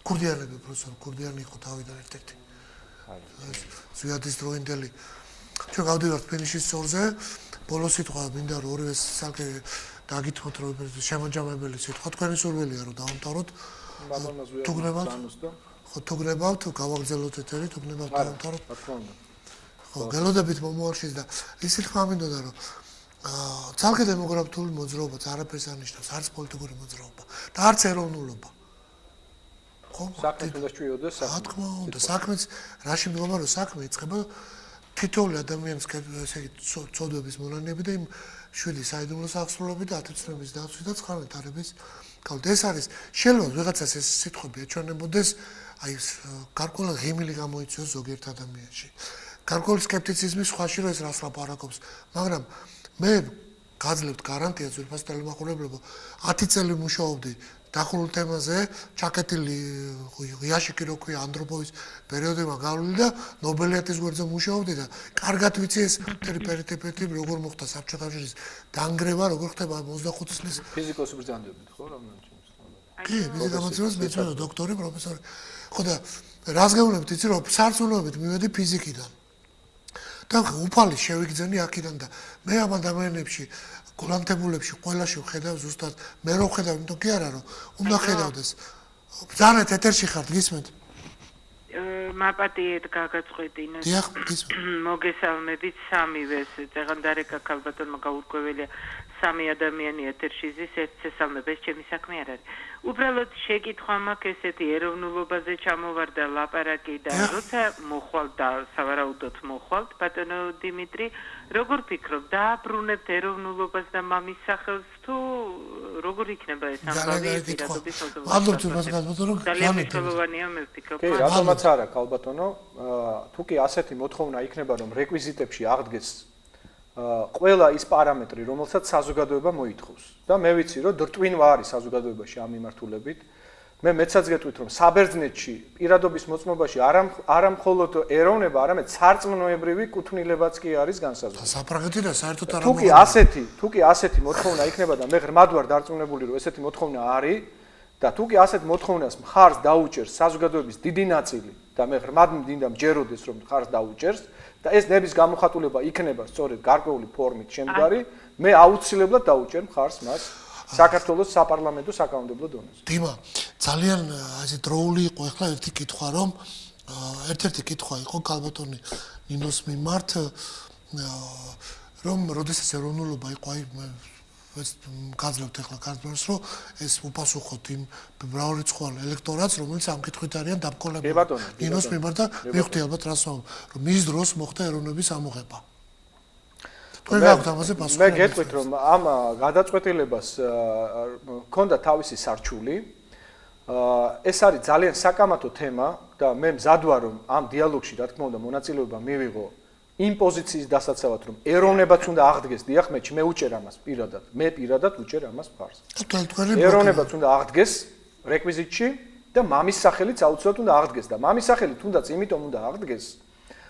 ქურდიანები პროფესორ ქურდიანი იყო თავიდან ერთ-ერთი. ზვიადის დროინდელი. ჩვენ გავდივართ ფინიშის სწორზე, ბოლო სიტყვა მინდა რომ ორივე სალკე დაგითხოვთ რომ შემოჯამებელი სიტყვა თქვენი სურვილია რომ დავამთავროთ. თუ გნებავთ, ხო თუ გნებავთ, გავაგრძელოთ ეთერი, თუ გნებავთ დავამთავროთ. ხო, გელოდებით მომავალშიც და ისე თქმა მინდოდა რომ ძალკე დემოგრაფიული მოძრაობაც არაფერს არნიშნავს, არც პოლიტიკური მოძრაობა და არც ეროვნულობა. ხო, საქმეს უნდა შეიოდეს საქმე. რა თქმა უნდა, საქმეც რაში მიღება რომ საქმე იწყება თითოეული ადამიანის ესე იგი წოდების მონანიები და იმ 7 საიდუმლოს აღსრულები და 10 წლების დაცვი და 9 თარების გავთ. ეს არის შეიძლება ვიღაცას ეს სიტყვები ეჩვენებოდეს აი გარკვეულ ღიმილი გამოიწვიოს ზოგიერთ ადამიანში. გარკვეული სკეპტიციზმი სხვაში რომ ეს რას ლაპარაკობს, მაგრამ მე გაძლევთ გარანტიას ვერფას ტელემახვილებლებო 10 წელი მუშაობდი დახურულ თემაზე, ჩაკეტილი იაშიკი რო ქვია ანდროპოვის პერიოდმა გავლილი და ნობელიატის გვერდზე მუშაობდი და კარგად ვიცი ეს პერიტეპეტი როგორ მოხდა საბჭოთა კავშირის დანგრევა, როგორ ხდება 25 წლის ფიზიკოსი ბრძანდებით, ხო, რომელშიც? კი, ფიზიკამოძრაობის მეცნიერი დოქტორი, პროფესორი. ხო და რას გეუბნებით, იცი რომ სარწმუნოებით მივედი ფიზიკიდან. და უფალი შევიგზენი აქედან და მე ამ ადამიანებში გოლანტებულებში ყველაში ვხედავ ზუსტად მე რო ვხედავ იმიტომ კი არა რომ უნდა ხედავდეს ბრძანეთ ეთერში ხართ გისმენთ მაპატიეთ გაგაწყვეტინეთ დიახ გისმენთ მოგესალმებით სამივეს წეღანდარეკა ქალბატონმა გაურკვეველია სამი ადამიანი ეთერში ზის ერთსესალმებს ჩემი საქმე არ არის უბრალოდ შეკითხვა მაქვს ესეთი ეროვნულობაზე ჩამოვარდა ლაპარაკი და როცა მოხვალ და სავარაუდოდ მოხვალთ ბატონო დიმიტრი როგორ ფიქრობ დააბრუნებთ ეროვნულობას და მამის სახელს თუ როგორ იქნება ეს ამბავი პირადობის მადლობთ ძალიან მნიშვნელოვანია მე ვფიქრობ კი რატომაც არა ქალბატონო თუ კი ასეთი მოთხოვნა იქნება რომ რეკვიზიტებში აღდგეს ყველა ის პარამეტრი, რომელსაც საზოგადოება მოითხოვს. და მე ვიცი, რომ დრტვინვა არის საზოგადოებაში ამ მიმართულებით. მე მეცაც გეტყვით, რომ საბერძნეთში პირადობის მოწმობაში არა მხოლოდ ეროვნება, არამედ სარწმუნოებრივი კუთვნილებაც კი არის განსაზღვრული. საფრანგეთი და საერთოდ არა. თუ კი ასეთი მოთხოვნა იქნება და მე ღრმად ვარ დარწმუნებული, რომ ესეთი მოთხოვნა არის და თუ კი ასეთ მოთხოვნას მხარს დაუჭერს საზოგადოების დიდი ნაწილი და მე ღრმად მინდა მჯეროდეს, რომ მხარს დაუჭერს და ეს ნების გამოხატულება იქნება სწორედ გარკვეული ფორმით შემდგარი, მე აუცილებლად დაუჭერ მხარს მას საქართველოს საპარლამენტო საკანონმდებლო დონეზე. დიმა, ძალიან ასე დროული იყო ახლა ერთი კითხვა, რომ ერთ-ერთი კითხვა იყო ქალბატონი ნინოს მიმართ, რომ როდესაც ეროვნულობა იყო აი ეს გაძლევთ ახლა კარტონს, რომ ეს უპასუხოთ იმ მრავალრიცხოვან ელექტორატს, რომელიც ამ კითხვით არიან დაბკოლებული. ნინოს მიმართ და მივხვდი ალბათ რას ვამბობ, რომ მის დროს მოხდა ეროვნების ამოღება. თქვენ გაქვთ ამაზე პასუხი? მე გეტყვით, რომ ამ გადაწყვეტილებას ჰქონდა თავისი სარჩული. ეს არის ძალიან საკამათო თემა და მე მზად ვარ, რომ ამ დიალოგში, რა თქმა უნდა, მონაწილეობა მივიღო იმ პოზიციის დასაცავად, რომ ეროვნებაც უნდა აღდგეს, დიახ, მე უჭერ ამას პირადად. მე პირადად უჭერ ამას მხარს. ეროვნებაც უნდა აღდგეს რეკვიზიტში და მამის სახელიც აუცილებლად უნდა აღდგეს და მამის სახელი თუნდაც იმიტომ უნდა აღდგეს,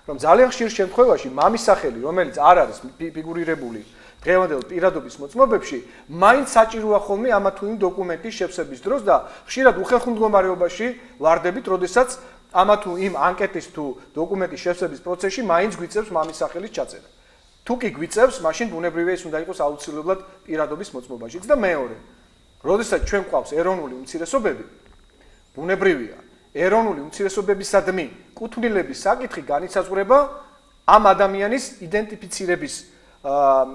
რომ ძალიან ხშირ შემთხვევაში მამის სახელი, რომელიც არ არის ფიგურირებული დღევანდელ პირადობის მოწმობებში, მაინც საჭიროა ხოლმე ამა თუ იმ დოკუმენტის შევსების დროს და ხშირად უხერხულ მდგომარეობაში ვარდებით, როდესაც ამა თუ იმ ანკეტის თუ დოკუმენტის შევსების პროცესში მაინც გვიწევს მამის სახელის ჩაწერა. თუ კი გვიწევს, მაშინ ბუნებრივია ის უნდა იყოს აუცილებლად პირადობის მოწმობაშიც და მეორე. როდესაც ჩვენ გვყავს ეროვნული უმცირესობები, ბუნებრივია, ეროვნული უმცირესობებისადმი კუთვნილების საკითხი განისაზღვრება ამ ადამიანის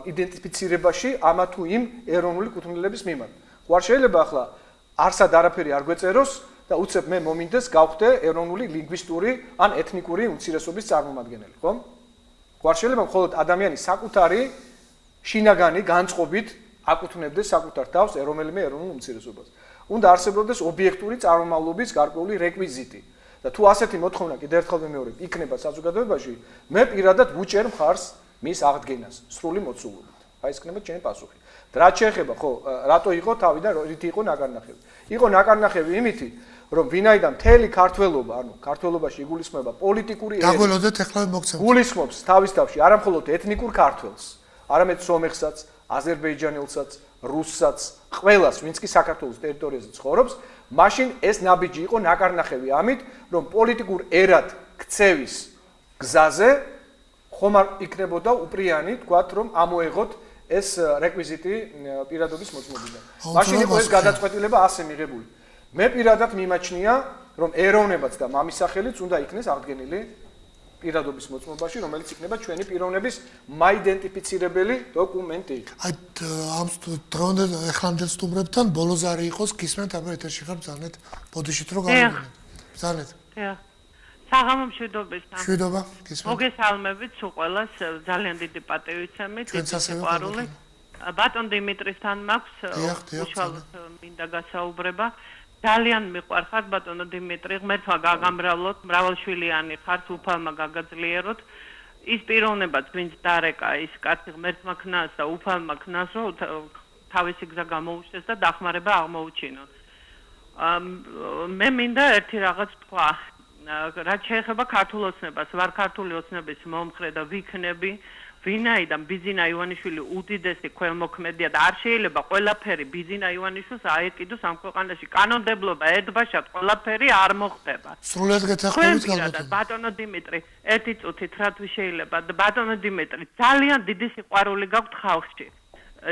იდენტიფიცირებაში ამა თუ იმ ეროვნული კუთვნილების მიმართ. ხო არ შეიძლება ახლა არსად არაფერი არ გვეწეროს და უცებ მე მომინდეს გავხდე ეროვნული ლინგვისტური ან ეთნიკური უმცირესობის წარმომადგენელი, ხო? ხო არ შეიძლება მხოლოდ ადამიანის საკუთარი შინაგანი განწყობით აკუთვნებდეს საკუთარ თავს რომელიმე ეროვნულ უმცირესობას. უნდა არსებობდეს ობიექტური წარმომავლობის გარკვეული რეკვიზიტი. და თუ ასეთი მოთხოვნა კიდევ ერთხელ ვიმეორებ, იქნება საზოგადოებაში, მე პირადად ვუჭერ მხარს მის აღდგენას სრული მოცულობით. აი ეს იქნება ჩემი პასუხი. რა შეეხება, ხო, რატო იყო თავიდან რითი იყო ნაკარნახევი? იყო ნაკარნახევი იმითი, რომ ვინაიდან მთელი ქართველობა, ანუ ქართველობაში იგულისხმება პოლიტიკური ერი. დაგველოდეთ ახლა მოგცემთ. გულისხმობს თავის თავში არა მხოლოდ ეთნიკურ ქართველს, არამედ სომეხსაც, აზერბაიჯანელსაც, რუსსაც, ყველას, ვინც კი საქართველოს ტერიტორიაზე ცხოვრობს, მაშინ ეს ნაბიჯი იყო ნაკარნახევი ამით, რომ პოლიტიკურ ერად ქცევის გზაზე ხომ არ იქნებოდა უპრიანი, თქვათ, რომ ამოეღოთ ეს რეკვიზიტი პირადობის მოწმობიდან. მაშინ იყო ეს გადაწყვეტილება ასე მიღებული. მე პირადად მიმაჩნია, რომ ეროვნებაც და მამის სახელიც უნდა იქნეს აღდგენილი პირადობის მოწმობაში, რომელიც იქნება ჩვენი პიროვნების მაიდენტიფიცირებელი დოკუმენტი. აი ამ დღევანდელ ეხლამდელ სტუმრებთან ბოლოს არის იყოს გისმენთ აბა ეთერში ხარ ბრძანეთ ბოდიშით რო გავიგონეთ. ბრძანეთ. დიახ. საღამო მშვიდობისა. მშვიდობა, გისმენთ. მოგესალმებით სულ ყველას, ძალიან დიდი პატივისცემით, დიდი სიყვარული. ბატონ დიმიტრისთან მაქვს უშუალოდ მინდა გასაუბრება. ძალიან მიყვარხარ ბატონო დიმიტრი, ღმერთმა გაგამრავლოთ, მრავალშვილიანი ხართ, უფალმა გაგაძლიეროთ. ის პიროვნებაც ვინც დარეკა, ის კაცი ღმერთმა ქნას და უფალმა ქნას, რომ თავისი გზა გამოუშვეს და დახმარება აღმოუჩინოს. მე მინდა ერთი რაღაც თქვა. რაც შეეხება ქართულ ოცნებას, ვარ ქართული ოცნების მომხრე და ვიქნები. ვინაიდან ბიზინა ივანიშვილი უდიდესი ქველმოქმედია და არ შეიძლება ყველაფერი ბიზინა ივანიშვილს აეკიდოს ამ ქვეყანაში კანონმდებლობა ერთბაშად ყველაფერი არ მოხდება. სრულად გეთანხმებით ალბათ. ბატონო დიმიტრი, ერთი წუთით რა თუ შეიძლება. ბატონო დიმიტრი, ძალიან დიდი სიყვარული გაქვთ ხალხში.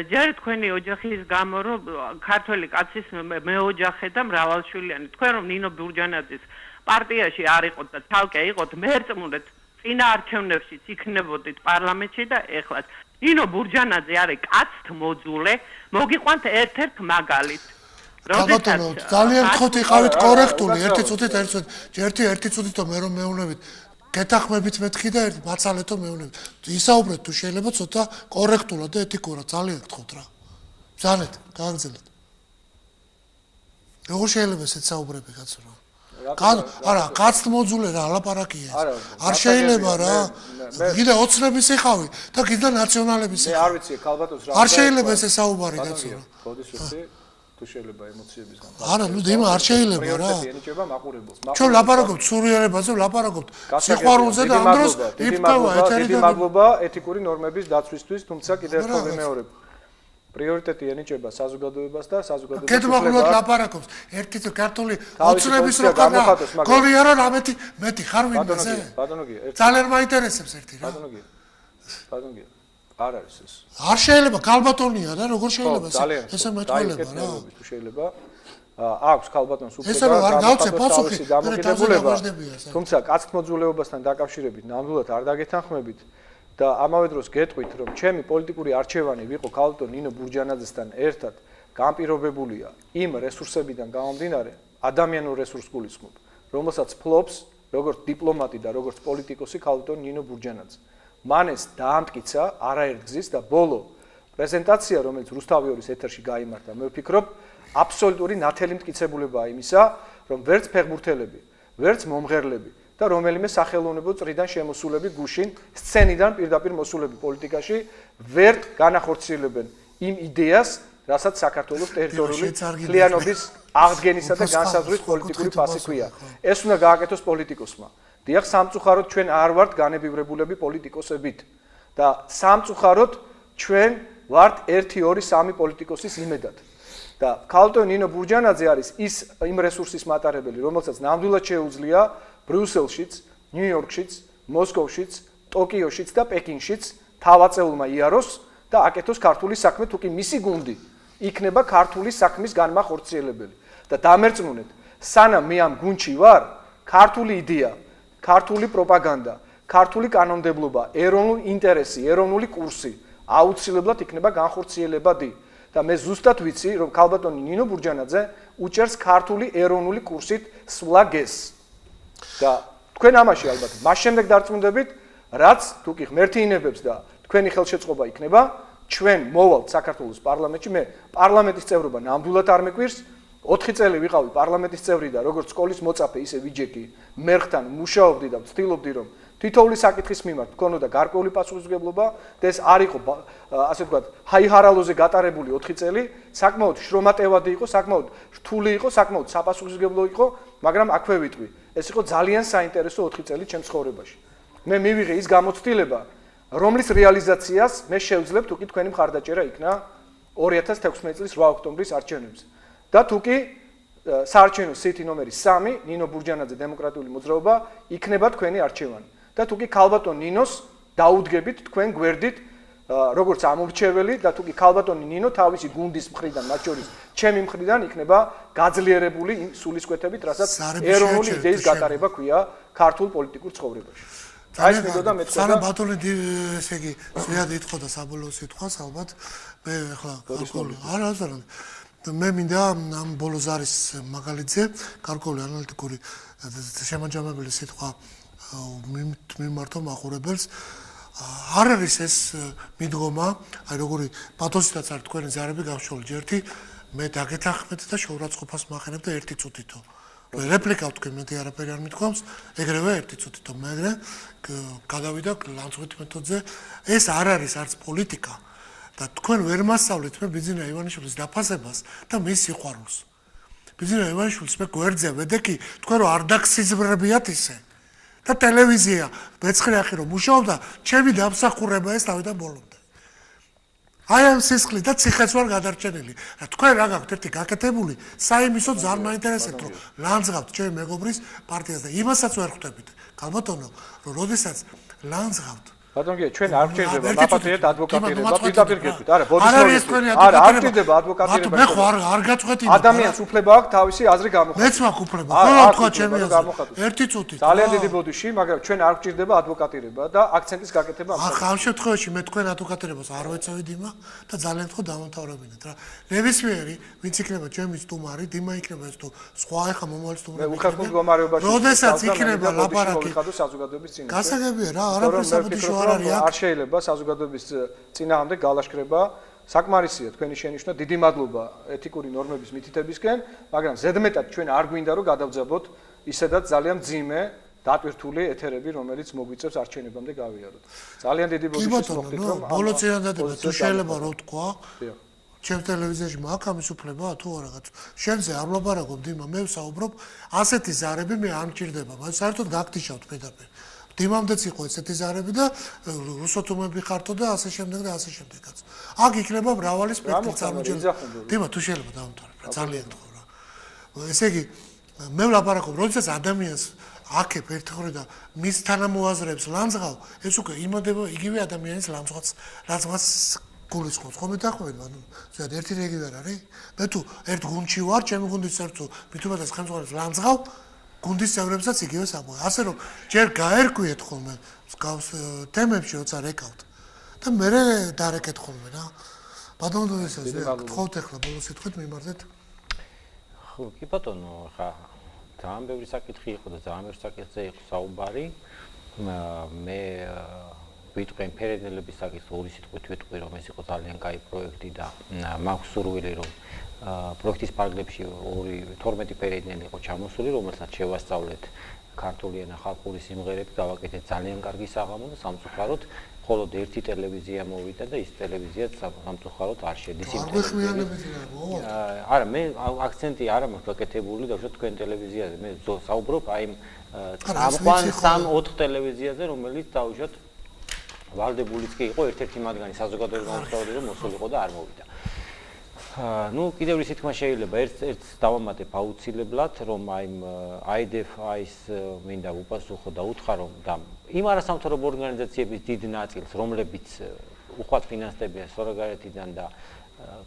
ჯერ თქვენი ოჯახის გამო რომ ქართველი კაცის მეოჯახე და მრავალშვილიანი. თქვენ რომ ნინო ბურჯანაძის პარტიაში არ იყოთ და ცალკე იყოთ, მერწმუნეთ წინა არჩევნებშიც იქნებოდით პარლამენტში და ეხლაც. ნინო ბურჯანაძე არის კაცთ მოძულე, მოგიყვანთ ერთ-ერთ მაგალითს. ბატონო, ძალიან გთხოვთ იყავით კორექტული, ერთი წუთით, ერთი წუთით რომ მე რომ მეუნებით. გეთახმებით მეთქი და ერთ მაცალეთო მეუნებით. ისაუბრეთ თუ შეიძლება ცოტა კორექტულად და ეთიკურად, ძალიან გთხოვთ რა. ბრძანეთ, გააგრძელეთ. როგორ შეიძლება ესეც საუბრები კაცო რა? არა, კაცთ მოძულე რა, ლაპარაკია. არ შეიძლება რა. კიდე ოცნების ეხავი და კიდე ნაციონალების ეხავი. მე არ ვიცი, ქალბატონს რა. არ შეიძლება ესე საუბარი კაცო რა. ბოდის ვიცი, თუ შეიძლება ემოციების გამო. არა, ნუ დიმა არ შეიძლება რა. პრიორიტეტი ენიჭება მაყურებელს. ჩვენ ლაპარაკობთ სურვიერებაზე, ლაპარაკობთ სიყვარულზე და ამ დროს იფქავა ეთერი და მადლობა ეთიკური ნორმების დაცვისთვის, თუმცა კიდევ ერთხელ ვიმეორებ. პრიორიტეტი ენიჭება საზოგადოებას და საზოგადოების კეთმაღლად ლაპარაკობს. ერთი ქართული ოცნების რო განა. გოლია რა მეტი ხარ ვინმეზე? ბატონო გია. ძალიან მაინტერესებს ერთი რა. ბატონო გია. არ არის ეს. არ შეიძლება, ქალბატონია და როგორ შეიძლება ესე მეტყველება რა. თუ შეიძლება აქვს ქალბატონს უფლება ესე რომ არ გავცე პასუხი, დამოკიდებულება. თუმცა კაცთმოძულეობასთან დაკავშირებით ნამდვილად არ დაგეთანხმებით. და ამავე დროს გეტყვით, რომ ჩემი პოლიტიკური არჩევანი ვიყო ქალბატონ ნინო ბურჯანაძესთან ერთად განპირობებულია იმ რესურსებიდან გამომდინარე, ადამიანურ რესურსს გულისხმობ, რომელსაც ფლობს როგორც დიპლომატი და როგორც პოლიტიკოსი ქალბატონ ნინო ბურჯანაძე. მან ეს დაამტკიცა არაერთგზის და ბოლო პრეზენტაცია, რომელიც რუსთავიორის ეთერში გაიმართა, მე ვფიქრობ, აბსოლუტური ნათელი მტკიცებულებაა იმისა, რომ ვერც ფეხბურთელები, ვერც მომღერლები და რომელიმე სახელოვნებო წრიდან შემოსულები გუშინ სცენიდან პირდაპირ მოსულები პოლიტიკაში ვერ განახორციელებენ იმ იდეას, რასაც საქართველოს ტერიტორიული მთლიანობის აღდგენისა და განსაზღვრის პოლიტიკური ფასი ქვია. ეს უნდა გააკეთოს პოლიტიკოსმა. დიახ, სამწუხაროდ ჩვენ არ ვართ განებივრებულები პოლიტიკოსებით და სამწუხაროდ ჩვენ ვართ 1 2 3 პოლიტიკოსის იმედად. და ქალბატონ ნინო ბურჯანაძე არის იმ რესურსის მატარებელი, რომელსაც ნამდვილად შეუძლია ბრიუსელშიც, ნიუ-იორკშიც, მოსკოვშიც, ტოკიოშიც და პეკინშიც თავაწეულმა იაროს და აკეთოს ქართული საქმე, თუ კი მისი გუნდი იქნება ქართული საქმის განმახორციელებელი. და დამერწმუნეთ, სანამ მე ამ გუნდში ვარ, ქართული იდეა, ქართული პროპაგანდა, ქართული კანონმდებლობა, ეროვნული ინტერესი, ეროვნული კურსი აუცილებლად იქნება განხორციელებადი. და მე ზუსტად ვიცი, რომ ქალბატონი ნინო ბურჯანაძე უჭერს ქართული ეროვნული კურსით სვლა გეზს. და თქვენ ამაში ალბათ მას შემდეგ დარწმუნდებით, რაც თუ კი ღმერთი ინებებს და თქვენი ხელშეწყობა იქნება, ჩვენ მოვალთ საქართველოს პარლამენტში, მე პარლამენტის წევრობა ნამდვილად არ მეკვირს, 4 წელი ვიყავი პარლამენტის წევრი და როგორც სკოლის მოწაფე, ისე ვიჯექი, მერხთან მუშაობდი და ვცდილობდი, რომ თითოეული საკითხის მიმართ მქონოდა გარკვეული პასუხისმგებლობა და ეს არ იყო, ასე ვთქვათ, ჰაიჰარალოზე გატარებული 4 წელი, საკმაოდ შრომატევადი იყო, საკმაოდ რთული იყო, საკმაოდ საპასუხისმგებლო იყო, მაგრამ აქვე ვიტყვი. ეს იყო ძალიან საინტერესო 4 წელი ჩემს ცხოვრებაში. მე მივიღე ის გამოცდილება, რომლის რეალიზაციას მე შევძლებ, თუ კი თქვენი მხარდაჭერა იქნა 2016 წლის 8 ოქტომბრის არჩევნებზე. და თუ კი საარჩევნო სიითი ნომერი 3 ნინო ბურჯანაძე დემოკრატიული მოძრაობა იქნება თქვენი არჩევანი. და თუ კი ქალბატონ ნინოს დაუდგებით თქვენ გვერდით როგორც ამორჩეველი და თუ კი ქალბატონი ნინო თავისი გუნდის მხრიდან, მათ შორის ჩემი მხრიდან იქნება გაძლიერებული იმ სულისკვეთებით, რასაც ეროვნული იდეის გატარება ქვია ქართულ პოლიტიკურ ცხოვრებაში. აი ეს მიდოდა მე თქვა. სანამ ბატონი ესე იგი ზეად ითხოვ და საბოლოო სიტყვას ალბათ მე ახლა არა მე მინდა ამ ბოლოს არის მაგალითზე გარკვეული ანალიტიკური შემაჯამებელი სიტყვა მიმართო მაყურებელს არ არის ეს მიდგომა აი როგორი პათოსითაც არის თქვენი ზარები გავშოლი ჯერთი მე დაგეთანხმეთ და შოურაცხყოფას მახენებ და ერთი წუთითო რეპლიკა ვთქვი მე არაფერი არ მithქვამს ეგრევე ერთი წუთითო მაგრამ გადავიდა ლანცხვით მეთოდზე ეს არ არის არც პოლიტიკა და თქვენ ვერ მასწავლეთ მე ბიძინა ივანიშვილის დაფასებას და მის სიყვარულს ბიძინა ივანიშვილს მე გვერდზე ვედექი თქვენ რომ არ დაგსიზმრებიათ ისე და ტელევიზია მეცხრე რომ მუშაობდა ჩემი დამსახურება ეს თავიდან ბოლომდე აი ამ სისხლი და ციხეც ვარ გადარჩენილი რა თქვენ რა გაქვთ ერთი გაკეთებული საიმისო ძალიან მაინტერესებთ რომ ლანძღავთ ჩემი მეგობრის პარტიას და იმასაც ვერ ხვდებით გალბატონო რომ როდესაც ლანძღავთ ბატონო ჩვენ არ გჭირდება მაპატიეთ ადვოკატირება პირდაპირ გეტყვით არა ბოდიშ არა არ გჭირდება ადვოკატირება მე ხო არ გაწყვეტინე ადამიანს უფლება აქვს თავისი აზრი გამოხატვის მეც მაქვს უფლება ხო თქვა ჩემი აზრი ერთი წუთი ძალიან დიდი ბოდიში მაგრამ ჩვენ არ გჭირდება ადვოკატირება და აქცენტის გაკეთება ამ შემთხვევაში მე თქვენ ადვოკატირებას არ ვეწევი დიმა და ძალიან ხო დამთავრებინეთ რა ნებისმიერი ვინც იქნება ჩემი სტუმარი დიმა იქნება ეს თუ სხვა ეხა მომავალ სტუმარი მე უხერხულ მდგომარეობაში როდესაც იქნება ლაპარაკი ხადო საზოგადოების წინაშე გასაგებია რა არაფერს აბოდიშო არ შეიძლება საზოგადოების წინააღმდეგ გალაშქრება საკმარისია თქვენი შენიშვნა დიდი მადლობა ეთიკური ნორმების მითითებისკენ მაგრამ ზედმეტად ჩვენ არ გვინდა რომ გადავძაბოთ ისედაც ძალიან მძიმე დატვირთული ეთერები რომელიც მოგვიწევს არჩევნებამდე გავიაროთ ძალიან დიდი ბოდიშის მოხდით რომ ბოლო წინადადება თუ შეიძლება რო თქვა ჩემ ტელევიზიაში მაქვს ამის უფლება თუ რაღაცა შენზე არ ვლაპარაკობ დიმა მე ვსაუბრობ ასეთი ზარები მე არ მჭირდება მაგრამ საერთოდ გაგტიშავთ პედაპირ დიმამდეც იყო ესეთი ზარები და რუსოთუმები ხართო და ასე შემდეგ და ასე შემდეგაც. აქ იქნება მრავალი სპექტრი წარმოჩენილი. დიმა თუ შეიძლება დავამთავრებ რა ძალიან თქო რა. ესე იგი მე ვლაპარაკობ როდესაც ადამიანს აქებ ერთხელ და მის თანამოაზრეებს ლანძღავ ეს უკვე იმოდება იგივე ადამიანის ლანძღავს გულისხმობს ხომ მეთანხმებით ბატონო ზედ ერთი რიგი ვერ არის მე თუ ერთ გუნდში ვარ ჩემი გუნდის წევრ მით უმეტეს ხელმძღვანელს ლანძღავ გუნდის წევრებსაც იგივე სამყარო. ასე რომ ჯერ გაერკვიეთ ხოლმე მსგავს თემებში როცა რეკავთ და მე დარეკეთ ხოლმე რა. ბატონო ესეც გთხოვთ ახლა ბოლოს სიტყვით მიმართეთ. ხო, კი ბატონო, ხა ძალიან ბევრი საკითხი იყო და ძალიან ბევრი საკითხზე იყო საუბარი. მე ვიტყვი ფერენელების საკითხს ორი სიტყვით ვიტყვი რომ ეს იყო ძალიან კაი პროექტი და მაქვს სურვილი რომ პროექტის პარგლებში 12 ფერენელი იყო ჩამოსული, რომელსაც შევასწავლეთ ქართული ენა, ხალხური სიმღერები, გავაკეთეთ ძალიან კარგი საღამო და სამწუხაროდ მხოლოდ ერთი ტელევიზია მოვიდა და ის ტელევიზიაც სამწუხაროდ არ შედის იმ ტელევიზიაში. არა, მე აქცენტი არ მაქვს გაკეთებული და უშუალოდ თქვენ ტელევიზიაზე მე საუბრობ აი ამ 3-4 ტელევიზიაზე, რომელიც დაუშვათ ვალდებულიც კი იყო ერთ-ერთი მათგანი საზოგადოების განმარტოვებელი რომ მოსულიყო და არ მოვიდა. ну კიდევ ის თქმა შეიძლება ერთ დავამატებ აუცილებლად რომ აი IDF-ის მინდა უპასუხო და უთხრა რომ და იმ არასამთავრობო ორგანიზაციების დიდ ნაწილს რომლებიც უხვად ფინანსდებიან სორგარეთიდან და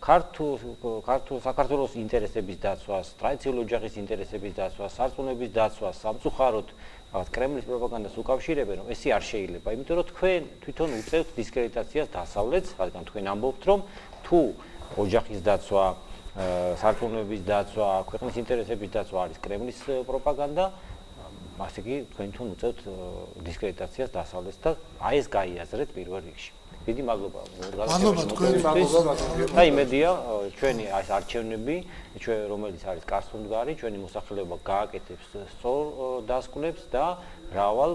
ქართულ საქართველოს ინტერესების დაცვას, ტრადიციული ოჯახის ინტერესების დაცვას, სარწმუნოების დაცვას, სამწუხაროდ კრემლის პროპაგანდას უკავშირებენ, რომ ესე არ შეიძლება, იმიტომ რომ თქვენ თვითონ უწევთ დისკრედიტაციას დასავლეთს, რადგან თქვენ ამბობთ რომ თუ ოჯახის დაცვა, სარწმუნოების დაცვა, ქვეყნის ინტერესების დაცვა არის კრემლის პროპაგანდა, ასე იგი თქვენ თვითონ უწევთ დისკრედიტაციას დასავლეთს და აი ეს გაიაზრეთ პირველ რიგში. დიდი მადლობა. მადლობა თქვენს. და იმედია ჩვენი այս არჩევნები, ჩვენ რომელიც არის კასტუნგარი, ჩვენი მოსახლეობა გააკეთებს სწორ დასკვნებს და მრავალ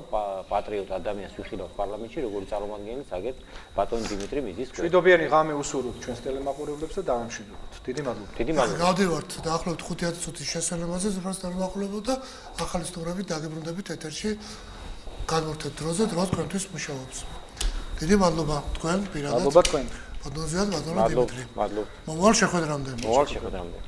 პატრიოტ ადამიანს ვიხილავთ პარლამენტში, როგორც წარმომადგენლის აგეთ ბატონ დიმიტრი მიზის. მშვიდობიანი ღამე უსურვოთ ჩვენს ტელემაყურებლებს და დავამშვიდობოთ. დიდი მადლობა. დიდი მადლობა. გავდივართ დაახლოებით 5-10 წუთის შესვენებაზე, ზურას ტელემაყურებელთ და ახალი სტუმრებით დაგებრუნდებით ეთერში. განმორთეთ დროზე, დრო თქვენთვის მუშაობს. დიდი მადლობა თქვენ პირადად. მადლობა თქვენ. ბატონო ზიად, ბატონო დიმიტრი. მადლობა. მომავალ შეხვედრამდე. მომავალ შეხვედრამდე.